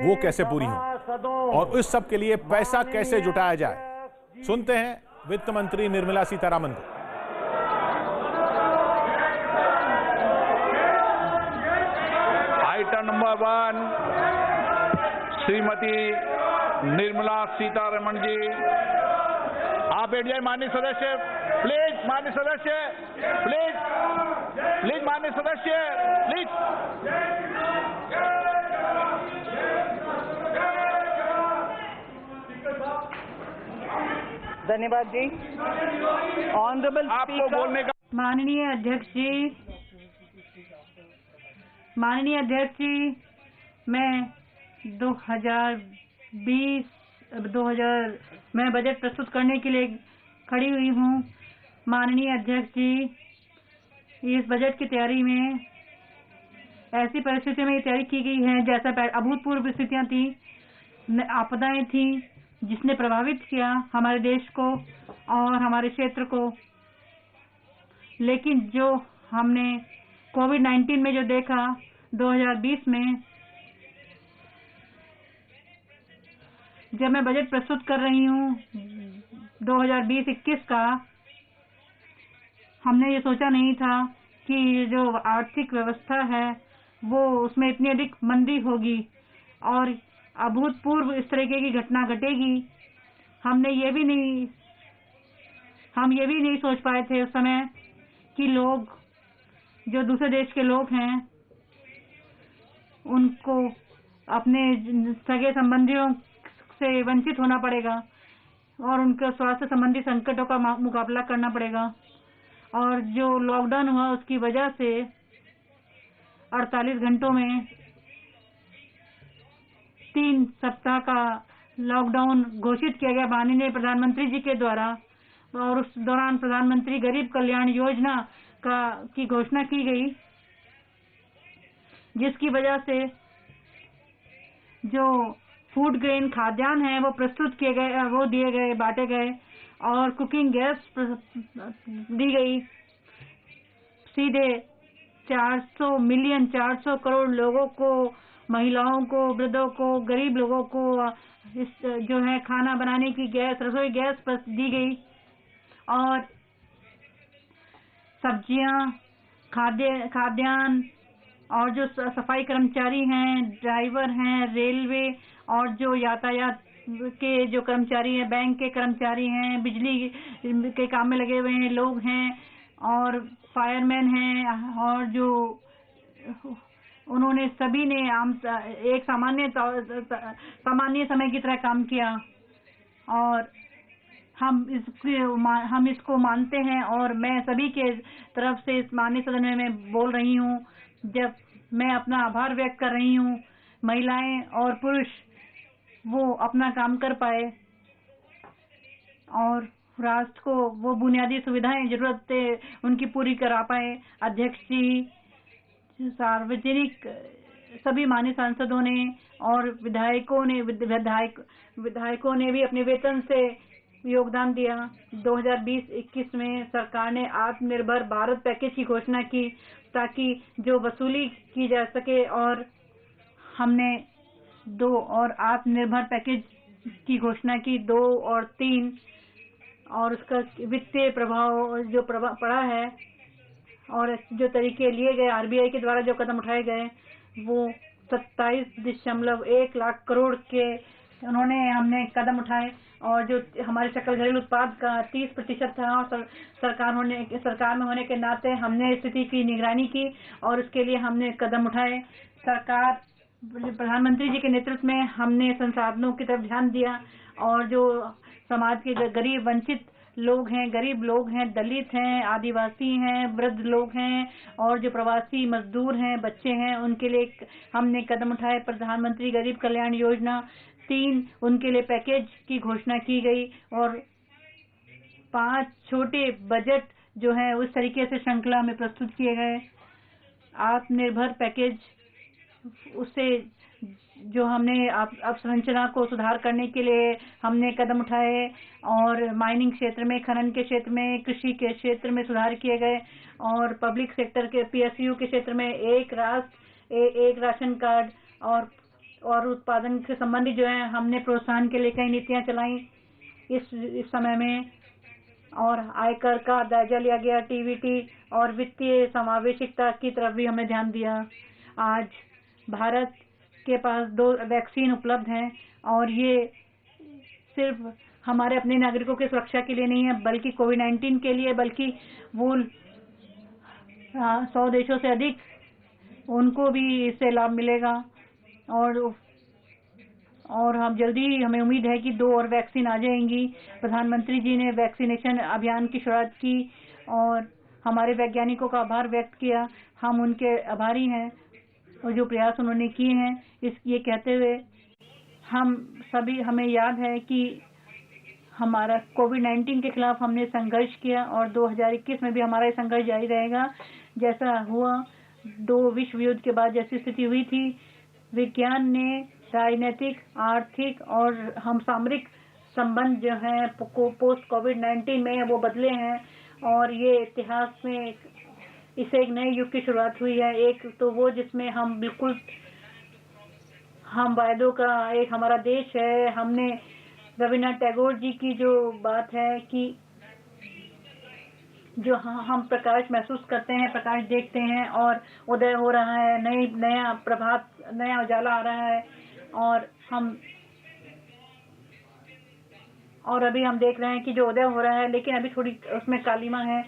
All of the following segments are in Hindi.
वो कैसे पूरी हों और उस सब के लिए पैसा कैसे जुटाया जाए। सुनते हैं वित्त मंत्री निर्मला सीतारामन को। आइटम नंबर 1, श्रीमती निर्मला सीतारमण जी, आप बैठ जाए। माननीय सदस्य प्लीज, माननीय सदस्य प्लीज, प्लीज माननीय सदस्य प्लीज। धन्यवाद जी। ऑनरेबल आपको बोलने का। माननीय अध्यक्ष जी, मैं 2020 मैं बजट प्रस्तुत करने के लिए खड़ी हुई हूँ। माननीय अध्यक्ष जी, इस बजट की तैयारी में ऐसी परिस्थितियों में तैयारी की गई है जैसा अभूतपूर्व स्थितियां थी, आपदाएं थी, जिसने प्रभावित किया हमारे देश को और हमारे क्षेत्र को। लेकिन जो हमने कोविड-19 में जो देखा 2020 में, जब मैं बजट प्रस्तुत कर रही हूँ 2020-21 का, हमने ये सोचा नहीं था कि जो आर्थिक व्यवस्था है वो उसमें इतनी अधिक मंदी होगी और अभूतपूर्व इस तरीके की घटना घटेगी। हम ये भी नहीं सोच पाए थे उस समय कि लोग, जो दूसरे देश के लोग हैं, उनको अपने सगे संबंधियों से वंचित होना पड़ेगा और उनके स्वास्थ्य संबंधी संकटों का मुकाबला करना पड़ेगा। और जो लॉकडाउन हुआ उसकी वजह से 48 घंटों में 3 सप्ताह का लॉकडाउन घोषित किया गया माननीय प्रधानमंत्री जी के द्वारा, और उस दौरान प्रधानमंत्री गरीब कल्याण योजना की घोषणा की गई, जिसकी वजह से जो फूड ग्रेन खाद्यान्न है वो प्रस्तुत किए गए, वो दिए गए, बांटे गए, और कुकिंग गैस दी गई। सीधे 400 करोड़ लोगों को, महिलाओं को, वृद्धों को, गरीब लोगों को इस जो है खाना बनाने की गैस, रसोई गैस दी गई। और सब्जियां, खाद्यान्न, और जो सफाई कर्मचारी हैं, ड्राइवर हैं, रेलवे और जो यातायात के जो कर्मचारी हैं, बैंक के कर्मचारी हैं, बिजली के काम में लगे हुए हैं लोग हैं, और फायरमैन हैं, और जो उन्होंने सभी ने एक सामान्य समय की तरह काम किया। और हम इसको मानते हैं, और मैं सभी के तरफ से इस माननीय सदन में बोल रही हूँ, जब मैं अपना आभार व्यक्त कर रही हूँ, महिलाएं और पुरुष वो अपना काम कर पाए और राष्ट्र को वो बुनियादी सुविधाएं, जरूरतें उनकी पूरी करा पाए। अध्यक्ष जी, सार्वजनिक सभी माननीय सांसदों ने और विधायकों ने भी अपने वेतन से योगदान दिया। 2020-21 में सरकार ने आत्मनिर्भर भारत पैकेज की घोषणा की ताकि जो वसूली की जा सके, और हमने 2 और आत्मनिर्भर पैकेज की घोषणा की, 2 और 3, और उसका वित्तीय प्रभाव जो पड़ा है और जो तरीके लिए गए आरबीआई के द्वारा, जो कदम उठाए गए, वो 27.1 लाख करोड़ के हमने कदम उठाए, और जो हमारे सकल घरेलू उत्पाद का 30% था, और सरकार में होने के नाते हमने स्थिति की निगरानी की और उसके लिए हमने कदम उठाए। सरकार, प्रधानमंत्री जी के नेतृत्व में हमने संसाधनों की तरफ ध्यान दिया, और जो समाज के गरीब वंचित लोग हैं, गरीब लोग हैं, दलित हैं, आदिवासी हैं, वृद्ध लोग हैं, और जो प्रवासी मजदूर हैं, बच्चे हैं, उनके लिए हमने कदम उठाए। प्रधानमंत्री गरीब कल्याण योजना 3, उनके लिए पैकेज की घोषणा की गई, और 5 छोटे बजट जो है उस तरीके से श्रृंखला में प्रस्तुत किए गए। आत्मनिर्भर पैकेज, उससे जो हमने अवसंरचना को सुधार करने के लिए हमने कदम उठाए, और माइनिंग क्षेत्र में, खनन के क्षेत्र में, कृषि के क्षेत्र में सुधार किए गए, और पब्लिक सेक्टर के PSU के क्षेत्र में एक राष्ट्र एक राशन कार्ड, और और उत्पादन से संबंधित जो है हमने प्रोत्साहन के लिए कई नीतियां चलाई इस समय में, और आयकर का जायजा लिया गया, टीवीटी और वित्तीय समावेशिता की तरफ भी हमने ध्यान दिया। आज भारत के पास 2 वैक्सीन उपलब्ध हैं और ये सिर्फ हमारे अपने नागरिकों की सुरक्षा के लिए नहीं है बल्कि कोविड-19 के लिए, बल्कि वो 100 देशों से अधिक उनको भी इससे लाभ मिलेगा। और हम जल्दी ही हमें उम्मीद है कि 2 और वैक्सीन आ जाएंगी। प्रधानमंत्री जी ने वैक्सीनेशन अभियान की शुरुआत की और हमारे वैज्ञानिकों का आभार व्यक्त किया। हम उनके आभारी हैं और जो प्रयास उन्होंने किए हैं। ये कहते हुए हमें याद है कि हमारा कोविड-19 के खिलाफ हमने संघर्ष किया और 2021 में भी हमारा ये संघर्ष जारी रहेगा। जैसा हुआ 2 विश्व युद्ध के बाद जैसी स्थिति हुई थी, विज्ञान ने राजनीतिक, आर्थिक और हम सामरिक संबंध जो है पोस्ट कोविड-19 में वो बदले हैं और ये इतिहास में इसे एक नए युग की शुरुआत हुई है। एक तो वो जिसमें हम वायदों का एक हमारा देश है। हमने रविन्द्रनाथ टैगोर जी की जो बात है कि जो हम प्रकाश महसूस करते हैं, प्रकाश देखते हैं और उदय हो रहा है, नया प्रभात, नया उजाला आ रहा है और अभी हम देख रहे हैं कि जो उदय हो रहा है लेकिन अभी थोड़ी उसमें कालिमा है।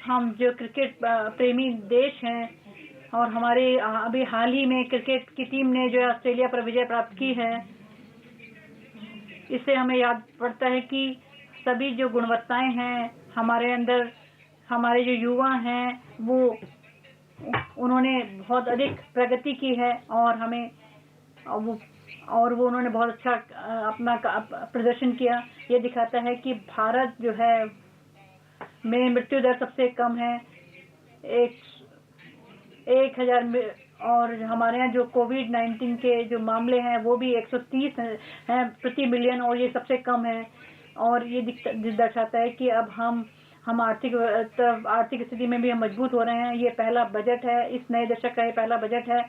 हम जो क्रिकेट प्रेमी देश हैं और हमारे अभी हाल ही में क्रिकेट की टीम ने जो ऑस्ट्रेलिया पर विजय प्राप्त की है, इससे हमें याद पड़ता है कि सभी जो गुणवत्ताएं हैं हमारे अंदर, हमारे जो युवा हैं वो उन्होंने बहुत अधिक प्रगति की है और वो उन्होंने बहुत अच्छा अपना प्रदर्शन किया। ये दिखाता है कि भारत जो है में मृत्यु दर सबसे कम है 1000 और हमारे यहाँ जो कोविड-19 के जो मामले हैं वो भी 130 हैं प्रति मिलियन और ये सबसे कम है। और ये दर्शाता है कि अब हम आर्थिक स्थिति में भी हम मजबूत हो रहे हैं। ये पहला बजट है, इस नए दशक का ये पहला बजट है।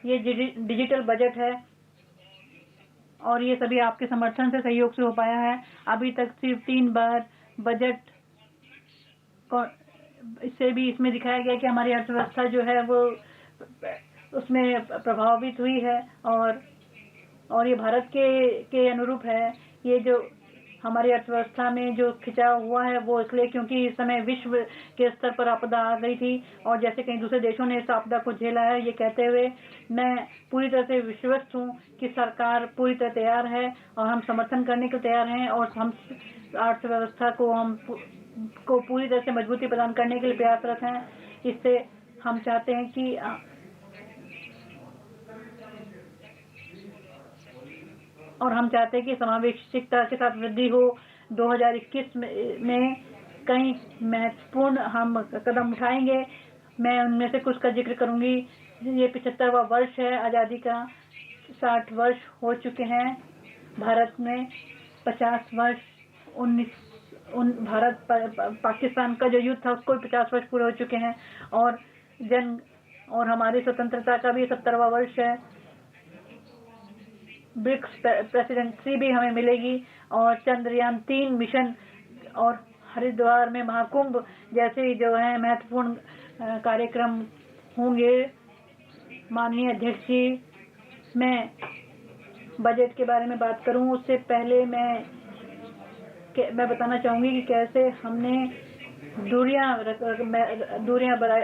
ये डिजिटल बजट है और ये सभी आपके समर्थन से, सहयोग से हो पाया है। अभी तक सिर्फ 3 बार बजट इससे भी इसमें दिखाया गया कि हमारी अर्थव्यवस्था जो है वो उसमें प्रभावित हुई है और ये भारत के अनुरूप है। ये जो हमारी अर्थव्यवस्था में जो खिंचाव हुआ है वो इसलिए क्योंकि इस समय विश्व के स्तर पर आपदा आ गई थी और जैसे कई दूसरे देशों ने इस आपदा को झेला है। ये कहते हुए मैं पूरी तरह से विश्वस्त हूँ कि सरकार पूरी तरह तैयार है और हम समर्थन करने के तैयार हैं और हम अर्थव्यवस्था को पूरी तरह से मजबूती प्रदान करने के लिए प्रयासरत हैं। इससे हम चाहते हैं कि समावेशिता के साथ वृद्धि हो। 2021 में कई महत्वपूर्ण हम कदम उठाएंगे। मैं उनमें से कुछ का जिक्र करूंगी। ये 75वां वर्ष है आज़ादी का, 60 वर्ष हो चुके हैं भारत में, 50 वर्ष भारत पाकिस्तान का जो युद्ध था उसको 50 वर्ष पूरे हो चुके हैं और हमारी स्वतंत्रता का भी 70वां वर्ष है। ब्रिक्स प्रेसिडेंसी भी हमें मिलेगी और चंद्रयान 3 मिशन और हरिद्वार में महाकुंभ जैसे जो है महत्वपूर्ण कार्यक्रम होंगे। माननीय अध्यक्ष जी, मैं बजट के बारे में बात करूं उससे पहले मैं बताना चाहूंगी कि कैसे हमने दूरियां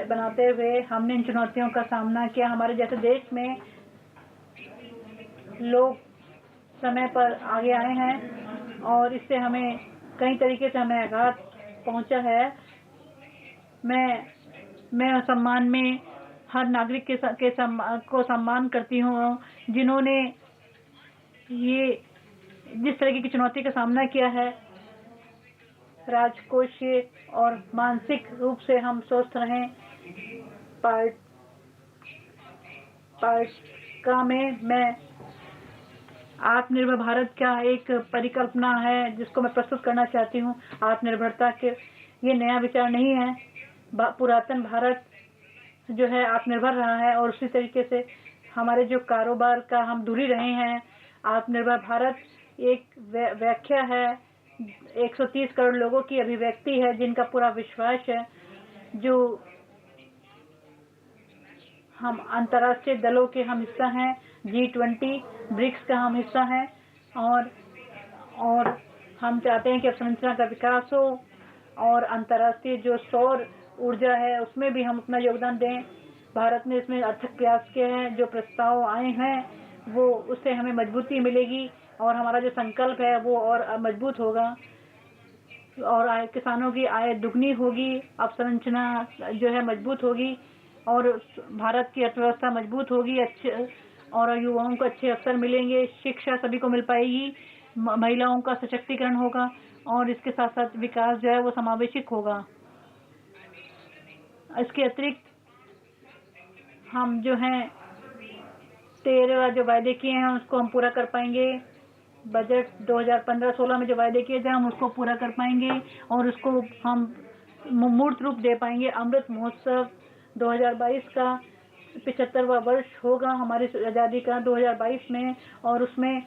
बनाते हुए हमने इन चुनौतियों का सामना किया। हमारे जैसे देश में लोग समय पर आगे आए हैं और इससे हमें कई तरीके से हमें आघात पहुंचा है। मैं सम्मान में हर नागरिक को सम्मान करती हूँ जिन्होंने ये जिस तरह की चुनौती का सामना किया है। राजकोषीय और मानसिक रूप से हम स्वस्थ रहें। पार्टिका में मैं आत्मनिर्भर भारत का एक परिकल्पना है जिसको मैं प्रस्तुत करना चाहती हूँ। आत्मनिर्भरता के ये नया विचार नहीं है। पुरातन भारत जो है आत्मनिर्भर रहा है और उसी तरीके से हमारे जो कारोबार का हम दूरी रहे हैं। आत्मनिर्भर भारत एक व्याख्या है, 130 करोड़ लोगों की अभिव्यक्ति है जिनका पूरा विश्वास है। जो हम अंतर्राष्ट्रीय दलों के हम हिस्सा हैं, G20 ब्रिक्स का हम हिस्सा हैं और हम चाहते हैं कि अवसंरचना का विकास हो और अंतर्राष्ट्रीय जो सौर ऊर्जा है उसमें भी हम अपना योगदान दें। भारत ने इसमें अथक प्रयास किए हैं। जो प्रस्ताव आए हैं वो उससे हमें मजबूती मिलेगी और हमारा जो संकल्प है वो और मजबूत होगा और किसानों की आय दुगनी होगी, अवसंरचना जो है मजबूत होगी और भारत की अर्थव्यवस्था मजबूत होगी, अच्छे और युवाओं को अच्छे अवसर मिलेंगे, शिक्षा सभी को मिल पाएगी, महिलाओं का सशक्तिकरण होगा और इसके साथ साथ विकास जो है वो समावेशिक होगा। इसके अतिरिक्त हम जो हैं 13 जो वायदे किए हैं उसको हम पूरा कर पाएंगे। बजट 2015-16 में जो वायदे किए थे हम उसको पूरा कर पाएंगे और उसको हम मूर्त रूप दे पाएंगे। अमृत महोत्सव 2022 का 75वां वर्ष होगा हमारी आज़ादी का 2022 में और उसमें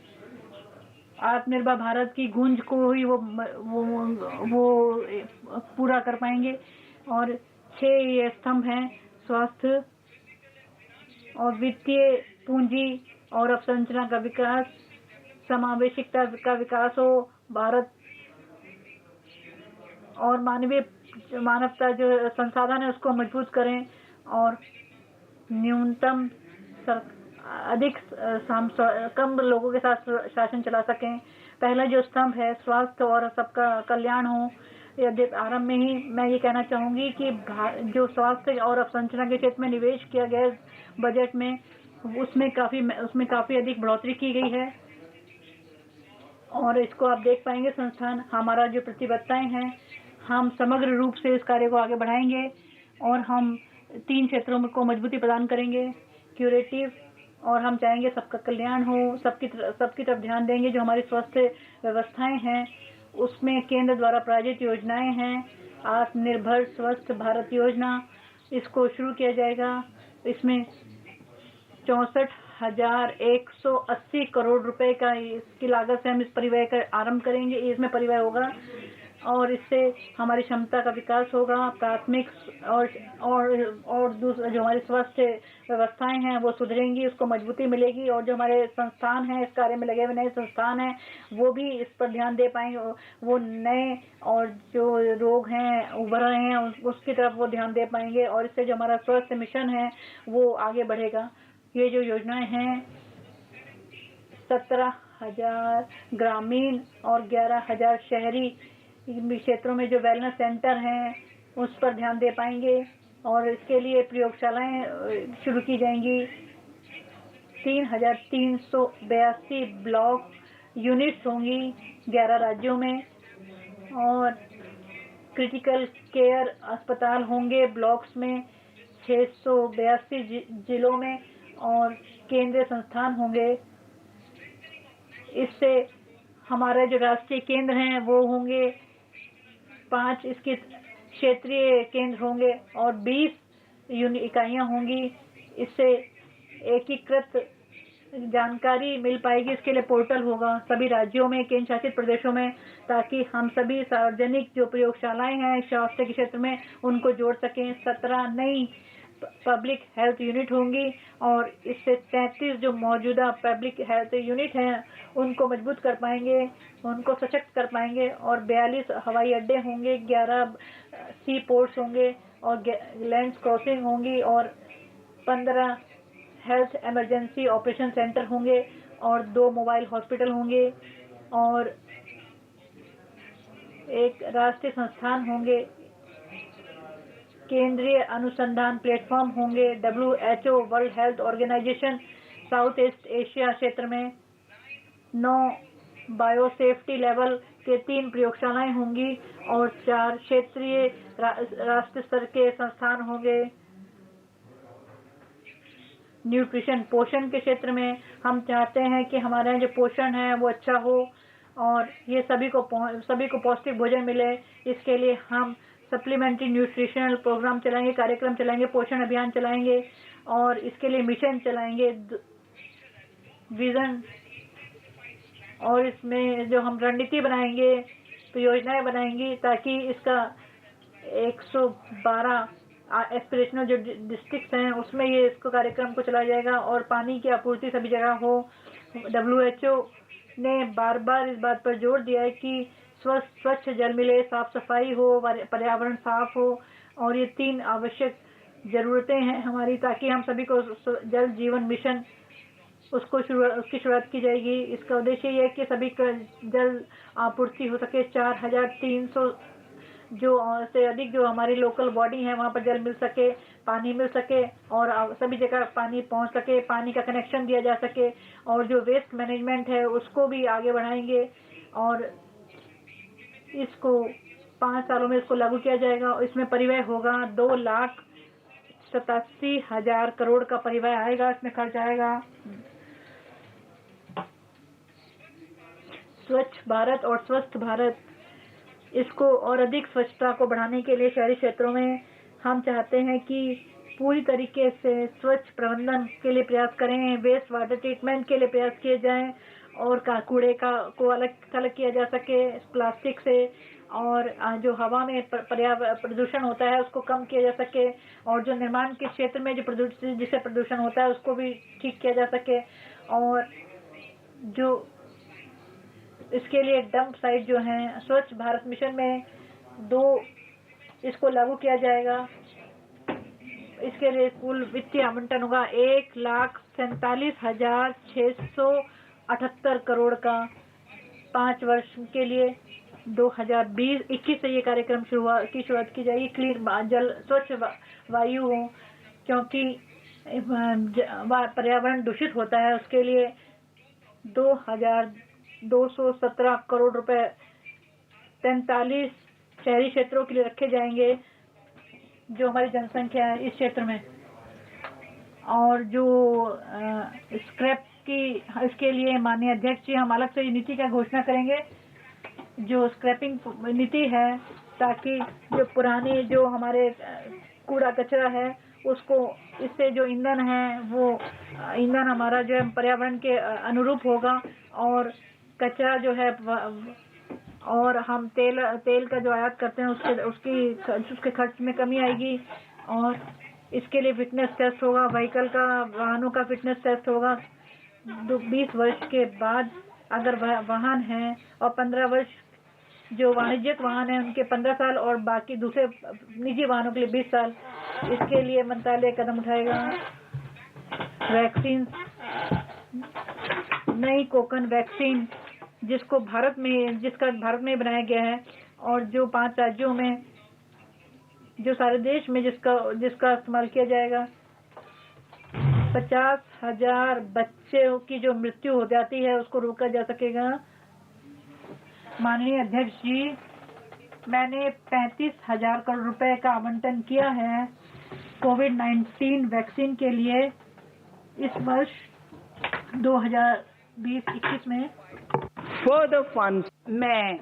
आत्मनिर्भर भारत की गूंज को ही वो पूरा कर पाएंगे। और 6 ये स्तंभ हैं, स्वास्थ्य और वित्तीय पूंजी और अवसंरचना का विकास, समावेशिकता का विकास हो, भारत और मानवता जो संसाधन है उसको मजबूत करें और न्यूनतम कम लोगों के साथ शासन चला सकें। पहला जो स्तंभ है स्वास्थ्य और सबका कल्याण हो। यदि आरंभ में ही मैं ये कहना चाहूंगी कि जो स्वास्थ्य और अवसंरचना के क्षेत्र में निवेश किया गया बजट में उसमें काफी अधिक बढ़ोतरी की गई है और इसको आप देख पाएंगे। संस्थान हमारा जो प्रतिबद्धताएं हैं हम समग्र रूप से इस कार्य को आगे बढ़ाएंगे और हम 3 क्षेत्रों को मजबूती प्रदान करेंगे, क्यूरेटिव, और हम चाहेंगे सबका कल्याण हो, सबकी तरफ ध्यान देंगे। जो हमारी स्वास्थ्य व्यवस्थाएं हैं उसमें केंद्र द्वारा प्रायोजित योजनाएं हैं, आत्मनिर्भर स्वस्थ भारत योजना, इसको शुरू किया जाएगा। इसमें 64,180 करोड़ रुपए का इसकी लागत से हम इस परिव्यय का आरंभ करेंगे। इसमें परिव्यय होगा और इससे हमारी क्षमता का विकास होगा। प्राथमिक और दूसरा जो हमारी स्वास्थ्य व्यवस्थाएं हैं वो सुधरेंगी, उसको मजबूती मिलेगी और जो हमारे संस्थान हैं इस कार्य में लगे हुए नए संस्थान हैं वो भी इस पर ध्यान दे पाएंगे। वो नए और जो रोग हैं उभर रहे हैं उसकी तरफ वो ध्यान दे पाएंगे और इससे जो हमारा स्वास्थ्य मिशन है वो आगे बढ़ेगा। ये जो योजनाएं हैं 17,000 ग्रामीण और 11,000 शहरी क्षेत्रों में जो वेलनेस सेंटर हैं उस पर ध्यान दे पाएंगे और इसके लिए प्रयोगशालाएं शुरू की जाएंगी। 3,382 ब्लॉक यूनिट्स होंगी 11 राज्यों में और क्रिटिकल केयर अस्पताल होंगे ब्लॉक्स में 682 जिलों में और केंद्रीय संस्थान होंगे। इससे हमारे जो राष्ट्रीय केंद्र हैं वो होंगे 5, इसके क्षेत्रीय केंद्र होंगे और 20 इकाइयां होंगी। इससे एकीकृत जानकारी मिल पाएगी। इसके लिए पोर्टल होगा सभी राज्यों में, केंद्र शासित प्रदेशों में, ताकि हम सभी सार्वजनिक जो प्रयोगशालाएं हैं स्वास्थ्य के क्षेत्र में उनको जोड़ सकें। 17 नई पब्लिक हेल्थ यूनिट होंगी और इससे 33 जो मौजूदा पब्लिक हेल्थ यूनिट हैं उनको मजबूत कर पाएंगे, उनको सशक्त कर पाएंगे और 42 हवाई अड्डे होंगे, 11 सी पोर्ट्स होंगे और लैंड क्रॉसिंग होंगी और 15 हेल्थ इमरजेंसी ऑपरेशन सेंटर होंगे और 2 मोबाइल हॉस्पिटल होंगे और एक राष्ट्रीय संस्थान होंगे, केंद्रीय अनुसंधान प्लेटफॉर्म होंगे, WHO World Health Organisation South East Asia क्षेत्र में 9 बायोसेफ्टी लेवल के 3 प्रयोगशालाएं होंगी और 4 क्षेत्रीय राष्ट्रीय स्तर के संस्थान होंगे। न्यूट्रिशन पोषण के क्षेत्र में हम चाहते हैं कि हमारे यहाँ जो पोषण है वो अच्छा हो और ये सभी को पौष्टिक भोजन मिले। इसके लिए हम सप्लीमेंट्री न्यूट्रिशनल प्रोग्राम चलाएंगे, कार्यक्रम चलाएंगे, पोषण अभियान चलाएंगे और इसके लिए मिशन चलाएंगे, विजन, और इसमें जो हम रणनीति बनाएंगे तो योजनाएं बनाएंगी ताकि इसका 112 एस्पिरेशनल जो डिस्ट्रिक्ट्स हैं उसमें ये इसको कार्यक्रम को चलाया जाएगा और पानी की आपूर्ति सभी जगह हो। WHO ने बार बार इस बात पर जोर दिया है कि स्वच्छ जल मिले, साफ सफाई हो, पर्यावरण साफ हो और ये 3 आवश्यक जरूरतें हैं हमारी, ताकि हम सभी को जल जीवन मिशन उसकी शुरुआत की जाएगी। इसका उद्देश्य ये है कि सभी का जल आपूर्ति हो सके। 4300 जो से अधिक जो हमारी लोकल बॉडी है वहाँ पर जल मिल सके, पानी मिल सके और सभी जगह पानी पहुँच सके, पानी का कनेक्शन दिया जा सके और जो वेस्ट मैनेजमेंट है उसको भी आगे बढ़ाएंगे और इसको 5 सालों में इसको लागू किया जाएगा। और इसमें परिव्यय होगा 2,87,000 करोड़ का परिव्यय आएगा, इसमें खर्च आएगा। स्वच्छ भारत और स्वस्थ भारत, इसको और अधिक स्वच्छता को बढ़ाने के लिए शहरी क्षेत्रों में हम चाहते हैं कि पूरी तरीके से स्वच्छ प्रबंधन के लिए प्रयास करें, वेस्ट वाटर ट्रीटमेंट के लिए प्रयास किए जाएं और कूड़े को अलग किया जा सके प्लास्टिक से और जो हवा में प्रदूषण होता है उसको कम किया जा सके और जो निर्माण के क्षेत्र में जिससे प्रदूषण होता है उसको भी ठीक किया जा सके और जो इसके लिए डंप साइट जो हैं स्वच्छ भारत मिशन में 2 इसको लागू किया जाएगा। इसके लिए कुल वित्तीय आवंटन होगा 1,47,678 करोड़ का 5 वर्ष के लिए। 2020-21 से ये कार्यक्रम की शुरुआत की जाएगी। क्लीन जल, स्वच्छ वायु हो, क्योंकि पर्यावरण दूषित होता है, उसके लिए 2,217 करोड़ रुपए 43 शहरी क्षेत्रों के लिए रखे जाएंगे जो हमारी जनसंख्या है इस क्षेत्र में। और जो स्क्रैप की इसके लिए माननीय अध्यक्ष जी हम अलग से नीति का घोषणा करेंगे जो स्क्रैपिंग नीति है, ताकि जो पुराने जो हमारे कूड़ा कचरा है उसको, इससे जो ईंधन है वो ईंधन हमारा जो है पर्यावरण के अनुरूप होगा और कचरा जो है और हम तेल का जो आयात करते हैं उसके खर्च में कमी आएगी। और इसके लिए फिटनेस टेस्ट होगा, व्हीकल का, वाहनों का फिटनेस टेस्ट होगा 20 वर्ष के बाद अगर वाहन है और 15 वर्ष जो वाणिज्यिक वाहन है उनके 15 साल और बाकी दूसरे निजी वाहनों के लिए 20 साल। इसके लिए मंत्रालय कदम उठाएगा। वैक्सीन, नई कोकन वैक्सीन जिसका भारत में बनाया गया है और जो 5 राज्यों में, जो सारे देश में जिसका इस्तेमाल किया जाएगा। 50,000 बच्चों की जो मृत्यु हो जाती है उसको रोका जा सकेगा। माननीय अध्यक्ष जी, मैंने 35,000 करोड़ रुपए का आवंटन किया है कोविड-19 वैक्सीन के लिए इस वर्ष 2020-21 में। Further funds, मैं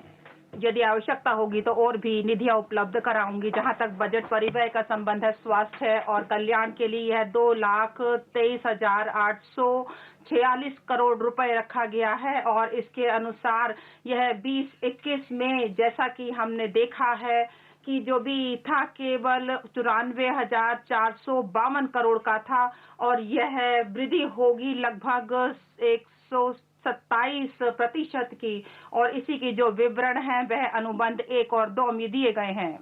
यदि आवश्यकता होगी तो और भी निधियां उपलब्ध कराऊंगी। जहां तक बजट परिव्यय का संबंध है, स्वास्थ्य और कल्याण के लिए यह 2,23,846 करोड़ रुपए रखा गया है और इसके अनुसार यह 2021 में जैसा कि हमने देखा है कि जो भी था केवल 94,452 करोड़ का था और यह वृद्धि होगी लगभग 127% की और इसी की जो विवरण है वह अनुबंध 1 और 2 में दिए गए हैं।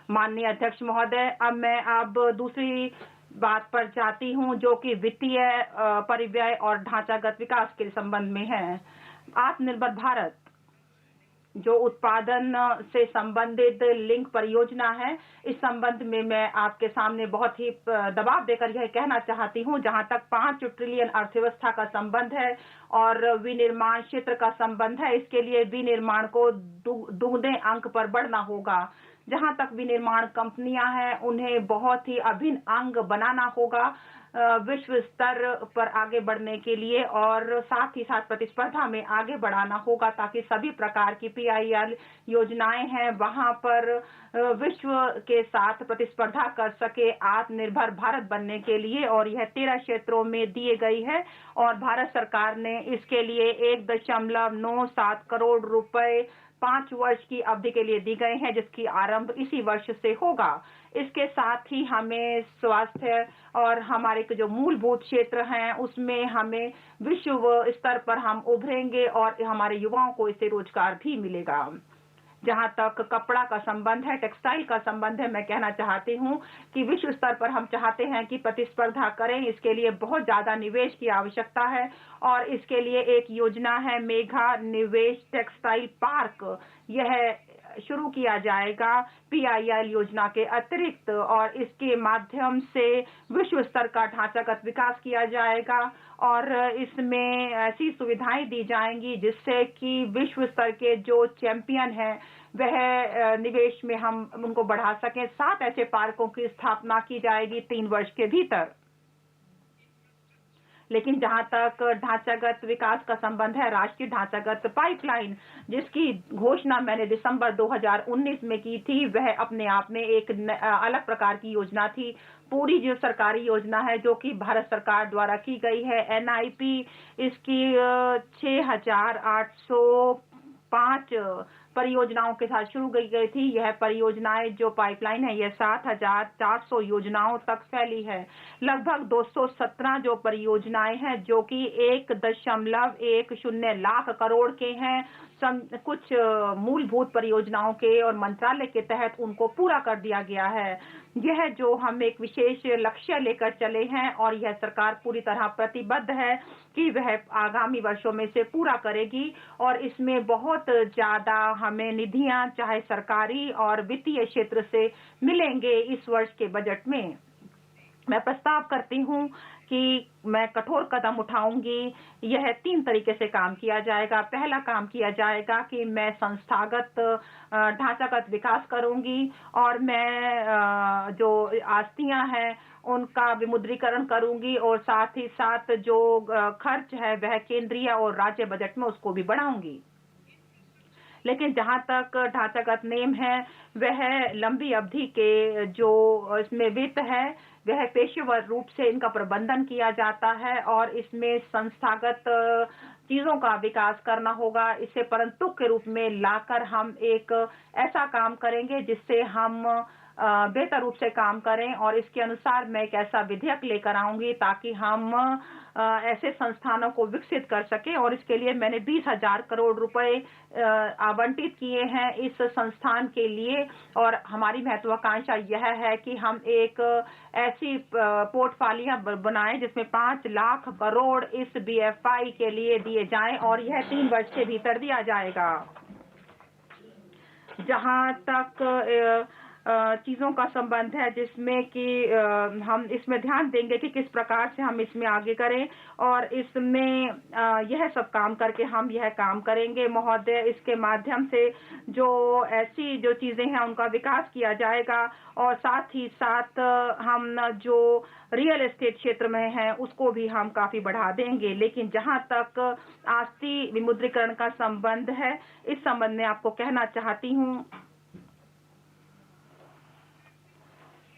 माननीय अध्यक्ष महोदय, अब मैं दूसरी बात पर जाती हूं जो कि वित्तीय परिव्यय और ढांचागत विकास के संबंध में है। आत्मनिर्भर भारत जो उत्पादन से संबंधित लिंक परियोजना है, इस संबंध में मैं आपके सामने बहुत ही दबाव देकर यह कहना चाहती हूं, जहां तक 5 ट्रिलियन अर्थव्यवस्था का संबंध है और विनिर्माण क्षेत्र का संबंध है, इसके लिए विनिर्माण को दुगने अंक पर बढ़ना होगा। जहां तक विनिर्माण कंपनियां हैं उन्हें बहुत ही अभिन्न अंग बनाना होगा विश्व स्तर पर आगे बढ़ने के लिए और साथ ही साथ प्रतिस्पर्धा में आगे बढ़ाना होगा ताकि सभी प्रकार की PIL योजनाएं हैं वहां पर विश्व के साथ प्रतिस्पर्धा कर सके आत्मनिर्भर भारत बनने के लिए। और यह 13 क्षेत्रों में दिए गई है और भारत सरकार ने इसके लिए 1.97 करोड़ रुपए 5 वर्ष की अवधि के लिए दी गए हैं, जिसकी आरंभ इसी वर्ष से होगा। इसके साथ ही हमें स्वास्थ्य और हमारे जो मूलभूत क्षेत्र हैं उसमें हमें विश्व स्तर पर हम उभरेंगे और हमारे युवाओं को इससे रोजगार भी मिलेगा। जहां तक कपड़ा का संबंध है, टेक्सटाइल का संबंध है, मैं कहना चाहती हूं कि विश्व स्तर पर हम चाहते हैं कि प्रतिस्पर्धा करें। इसके लिए बहुत ज्यादा निवेश की आवश्यकता है और इसके लिए एक योजना है मेगा निवेश टेक्सटाइल पार्क। यह शुरू किया जाएगा PIL योजना के अतिरिक्त और इसके माध्यम से विश्व स्तर का ढांचागत विकास किया जाएगा और इसमें ऐसी सुविधाएं दी जाएंगी जिससे कि विश्व स्तर के जो चैंपियन हैं वह निवेश में हम उनको बढ़ा सकें। 7 ऐसे पार्कों की स्थापना की जाएगी 3 वर्ष के भीतर। लेकिन जहां तक ढांचागत विकास का संबंध है, राष्ट्रीय ढांचागत पाइपलाइन जिसकी घोषणा मैंने दिसंबर 2019 में की थी, वह अपने आप में एक अलग प्रकार की योजना थी। पूरी जो सरकारी योजना है जो कि भारत सरकार द्वारा की गई है NIP, इसकी 6,805 परियोजनाओं के साथ शुरू की गई थी। यह परियोजनाएं जो पाइपलाइन है यह 7,400 योजनाओं तक फैली है। लगभग 217 जो परियोजनाएं हैं जो कि 1.10 लाख करोड़ के हैं। कुछ मूलभूत परियोजनाओं के और मंत्रालय के तहत उनको पूरा कर दिया गया है। यह जो हम एक विशेष लक्ष्य लेकर चले हैं और यह सरकार पूरी तरह प्रतिबद्ध है कि वह आगामी वर्षों में से पूरा करेगी और इसमें बहुत ज्यादा हमें निधियां चाहे सरकारी और वित्तीय क्षेत्र से मिलेंगे। इस वर्ष के बजट में मैं प्रस्ताव करती हूं कि मैं कठोर कदम उठाऊंगी। यह 3 तरीके से काम किया जाएगा। पहला काम किया जाएगा कि मैं संस्थागत ढांचागत विकास करूंगी और मैं जो आस्तियां हैं उनका विमुद्रीकरण करूंगी और साथ ही साथ जो खर्च है वह केंद्रीय और राज्य बजट में उसको भी बढ़ाऊंगी। लेकिन जहां तक ढांचागत नियम है वह लंबी अवधि के जो इसमें वित्त है वह पेशेवर रूप से इनका प्रबंधन किया जाता है और इसमें संस्थागत चीजों का विकास करना होगा। इसे परंतुक के रूप में लाकर हम एक ऐसा काम करेंगे जिससे हम बेहतर रूप से काम करें और इसके अनुसार मैं एक ऐसा विधेयक लेकर आऊंगी ताकि हम ऐसे संस्थानों को विकसित कर सके और इसके लिए मैंने 20,000 करोड़ रुपए आवंटित किए हैं इस संस्थान के लिए। और हमारी महत्वाकांक्षा यह है कि हम एक ऐसी पोर्टफोलियो बनाएं जिसमें 5 लाख करोड़ इस BFI के लिए दिए जाएं और यह 3 वर्ष के भीतर दिया जाएगा। जहां तक चीजों का संबंध है जिसमें कि हम इसमें ध्यान देंगे कि किस प्रकार से हम इसमें आगे करें और इसमें यह सब काम करके हम यह काम करेंगे महोदय। इसके माध्यम से जो ऐसी जो चीजें हैं उनका विकास किया जाएगा और साथ ही साथ हम जो रियल एस्टेट क्षेत्र में है उसको भी हम काफी बढ़ा देंगे। लेकिन जहां तक आस्ति विमुद्रीकरण का संबंध है, इस संबंध में आपको कहना चाहती हूँ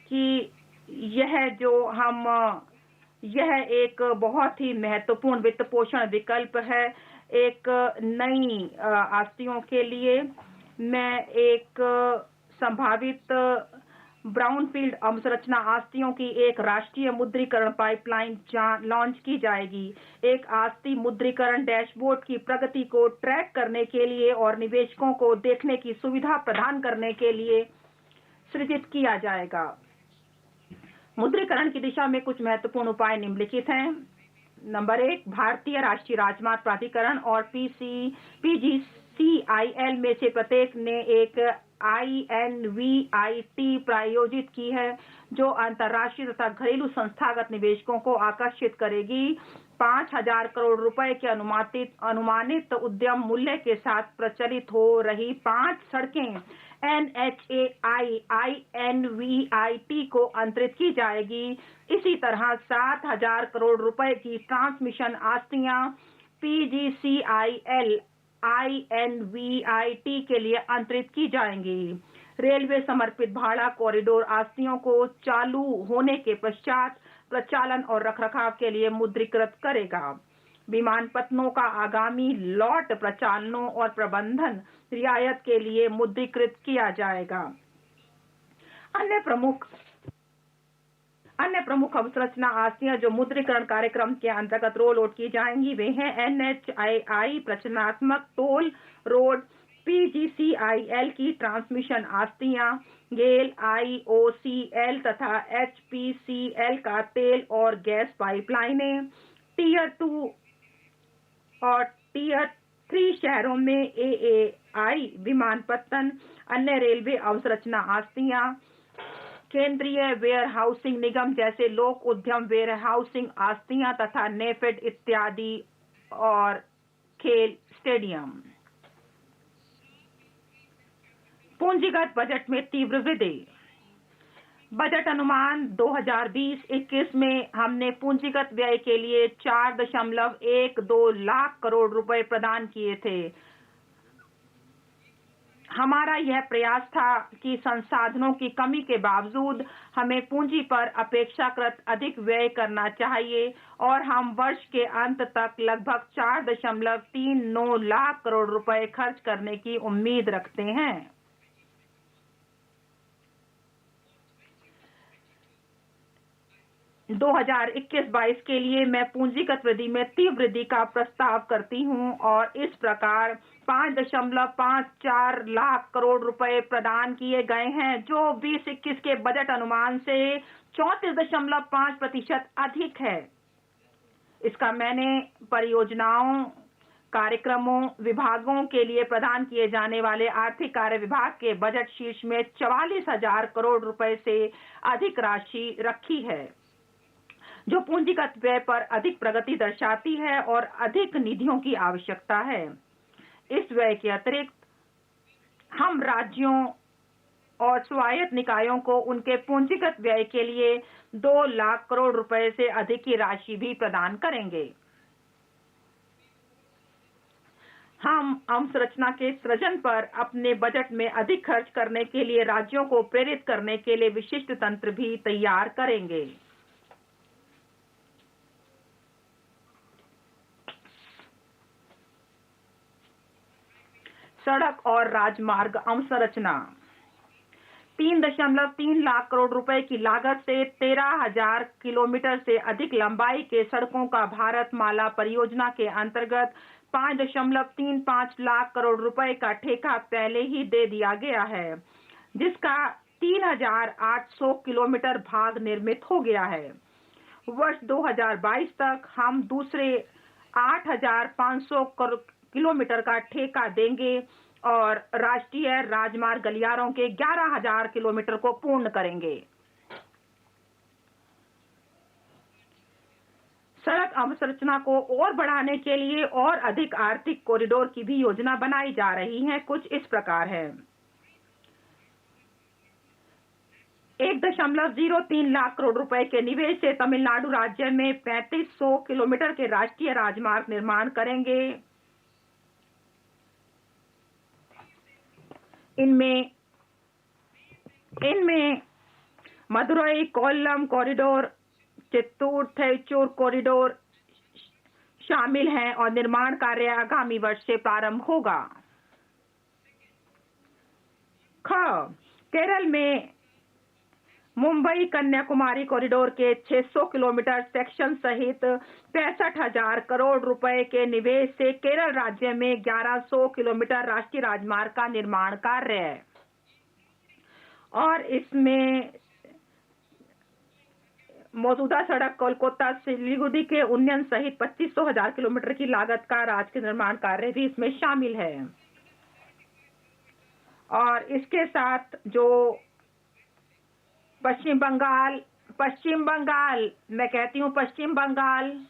कि यह एक बहुत ही महत्वपूर्ण वित्त पोषण विकल्प है एक नई आस्तियों के लिए। मैं एक संभावित ब्राउनफील्ड अवसंरचना आस्तियों की एक राष्ट्रीय मुद्रीकरण पाइपलाइन लॉन्च की जाएगी। एक आस्ति मुद्रीकरण डैशबोर्ड की प्रगति को ट्रैक करने के लिए और निवेशकों को देखने की सुविधा प्रदान करने के लिए सृजित किया जाएगा। मुद्रीकरण की दिशा में कुछ महत्वपूर्ण उपाय निम्नलिखित हैं। नंबर 1, भारतीय राष्ट्रीय राजमार्ग प्राधिकरण और PGCIL में से प्रत्येक ने एक INVIT प्रायोजित की है जो अंतर्राष्ट्रीय तथा घरेलू संस्थागत निवेशकों को आकर्षित करेगी। 5,000 करोड़ रुपए के अनुमानित उद्यम मूल्य के साथ प्रचलित हो रही 5 सड़कें NHAI INVIT को अंतरित की जाएगी। इसी तरह 7,000 करोड़ रुपए की ट्रांसमिशन आस्तियां PGCIL INVIT के लिए अंतरित की जाएंगी। रेलवे समर्पित भाड़ा कॉरिडोर आस्तियों को चालू होने के पश्चात प्रचालन और रखरखाव के लिए मुद्रीकृत करेगा। विमानपत्तनों का आगामी लॉट प्रचालनों और प्रबंधन रियायत के लिए मुद्रीकृत किया जाएगा। अन्य प्रमुख अवसंरचना आस्तियां जो मुद्रीकरण कार्यक्रम के अंतर्गत रोल आउट की जाएंगी वे हैं NHAI प्रचालनात्मक टोल रोड, PGCIL की ट्रांसमिशन आस्तियां, गेल IOCL तथा HPCL का तेल और गैस पाइपलाइनें, टीयर 2 और टीयर 3 शहरों में AAI विमानपत्तन, अन्य रेलवे अवसंरचना आस्तियां, केंद्रीय वेयर हाउसिंग निगम जैसे लोक उद्यम वेयर हाउसिंग आस्तियां तथा नेफेड इत्यादि और खेल स्टेडियम। पूंजीगत बजट में तीव्र वृद्धि। बजट अनुमान 2020-21 में हमने पूंजीगत व्यय के लिए 4.12 लाख करोड़ रुपए प्रदान किए थे। हमारा यह प्रयास था कि संसाधनों की कमी के बावजूद हमें पूंजी पर अपेक्षाकृत अधिक व्यय करना चाहिए और हम वर्ष के अंत तक लगभग 4.39 लाख करोड़ रुपए खर्च करने की उम्मीद रखते हैं। – 2021-22 के लिए मैं पूंजीगत वृद्धि में तीव्र वृद्धि का प्रस्ताव करती हूं और इस प्रकार 5.54 लाख करोड़ रुपए प्रदान किए गए हैं, जो 2021 के बजट अनुमान से 34.5% अधिक है। इसका मैंने परियोजनाओं, कार्यक्रमों, विभागों के लिए प्रदान किए जाने वाले आर्थिक कार्य विभाग के बजट शीर्ष में 44,000 करोड़ रुपए से अधिक राशि रखी है, जो पूंजीगत व्यय पर अधिक प्रगति दर्शाती है और अधिक निधियों की आवश्यकता है। इस व्यय के अतिरिक्त हम राज्यों और स्वायत्त निकायों को उनके पूंजीगत व्यय के लिए 2 लाख करोड़ रुपए से अधिक की राशि भी प्रदान करेंगे। हम अवसंरचना के सृजन पर अपने बजट में अधिक खर्च करने के लिए राज्यों को प्रेरित करने के लिए विशिष्ट तंत्र भी तैयार करेंगे। सड़क और राजमार्ग अवसंरचना। 3.3 लाख करोड़ रुपए की लागत से 13,000 किलोमीटर से अधिक लंबाई के सड़कों का भारतमाला परियोजना के अंतर्गत 5.35 लाख करोड़ रुपए का ठेका पहले ही दे दिया गया है, जिसका 3,800 किलोमीटर भाग निर्मित हो गया है। वर्ष 2022 तक हम दूसरे 8,500 किलोमीटर का ठेका देंगे और राष्ट्रीय राजमार्ग गलियारों के 11,000 किलोमीटर को पूर्ण करेंगे। सड़क अवसंरचना को और बढ़ाने के लिए और अधिक आर्थिक कॉरिडोर की भी योजना बनाई जा रही है। कुछ इस प्रकार है। 1.03 लाख करोड़ रुपए के निवेश से तमिलनाडु राज्य में 3500 किलोमीटर के राष्ट्रीय राजमार्ग निर्माण करेंगे। इनमें मदुरई कोल्लम कॉरिडोर, चित्तूर थैचूर कॉरिडोर शामिल हैं और निर्माण कार्य आगामी वर्ष से प्रारंभ होगा। केरल में मुंबई कन्याकुमारी कॉरिडोर के 600 किलोमीटर सेक्शन सहित 65,000 करोड़ रुपए के निवेश से केरल राज्य में 1100 किलोमीटर राष्ट्रीय राजमार्ग का निर्माण कार्य है और इसमें मौजूदा सड़क कोलकाता सिलीगुड़ी के उन्नयन सहित 25,000 किलोमीटर की लागत का राजकीय निर्माण कार्य भी इसमें शामिल है। और इसके साथ जो पश्चिम बंगाल, मैं कहती हूँ पश्चिम बंगाल,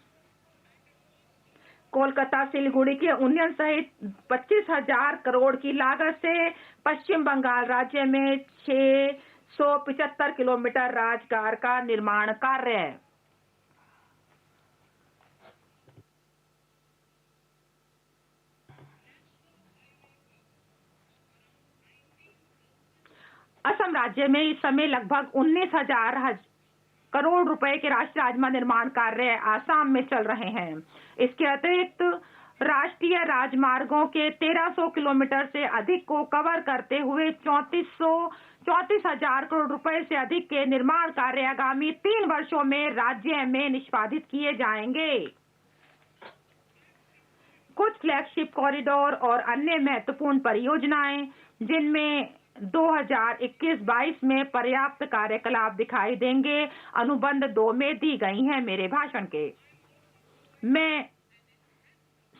कोलकाता सिलीगुड़ी के उन्नयन सहित 25,000 करोड़ की लागत से पश्चिम बंगाल राज्य में 675 किलोमीटर राजमार्ग का निर्माण कार्य है। असम राज्य में इस समय लगभग 19,000 करोड़ रुपए के राष्ट्रीय राजमार्ग निर्माण कार्य आसाम में चल रहे हैं। इसके अतिरिक्त राष्ट्रीय राजमार्गों के 1300 किलोमीटर से अधिक को कवर करते हुए 34,000 करोड़ रुपए से अधिक के निर्माण कार्य आगामी 3 वर्षों में राज्य में निष्पादित किए जाएंगे। कुछ फ्लैगशिप कॉरिडोर और अन्य महत्वपूर्ण परियोजनाएं जिनमें 2021-22 में पर्याप्त कार्यकलाप दिखाई देंगे, अनुबंध 2 में दी गई हैं। मेरे भाषण के मैं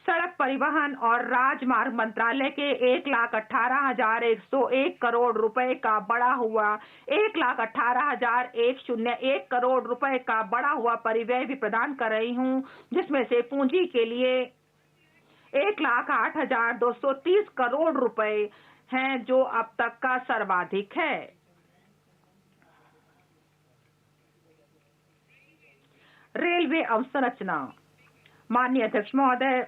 सड़क परिवहन और राजमार्ग मंत्रालय के 1,18,101 करोड़ रुपए का बढ़ा हुआ 1,18,101 करोड़ रुपए का बढ़ा हुआ परिव्यय भी प्रदान कर रही हूं, जिसमें से पूंजी के लिए 1,08,230 करोड़ रुपए हैं, जो अब तक का सर्वाधिक है। रेलवे अवसंरचना। माननीय अध्यक्ष महोदय,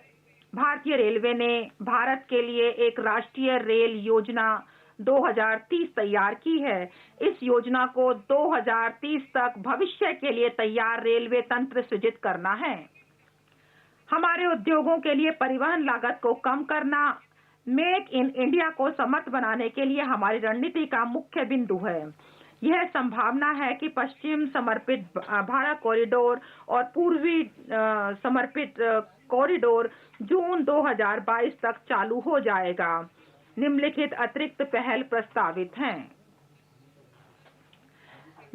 भारतीय रेलवे ने भारत के लिए एक राष्ट्रीय रेल योजना 2030 तैयार की है। इस योजना को 2030 तक भविष्य के लिए तैयार रेलवे तंत्र सृजित करना है। हमारे उद्योगों के लिए परिवहन लागत को कम करना मेक इन इंडिया को समर्थ बनाने के लिए हमारी रणनीति का मुख्य बिंदु है। यह संभावना है कि पश्चिम समर्पित भारत कॉरिडोर और पूर्वी समर्पित कॉरिडोर जून 2022 तक चालू हो जाएगा। निम्नलिखित अतिरिक्त पहल प्रस्तावित हैं।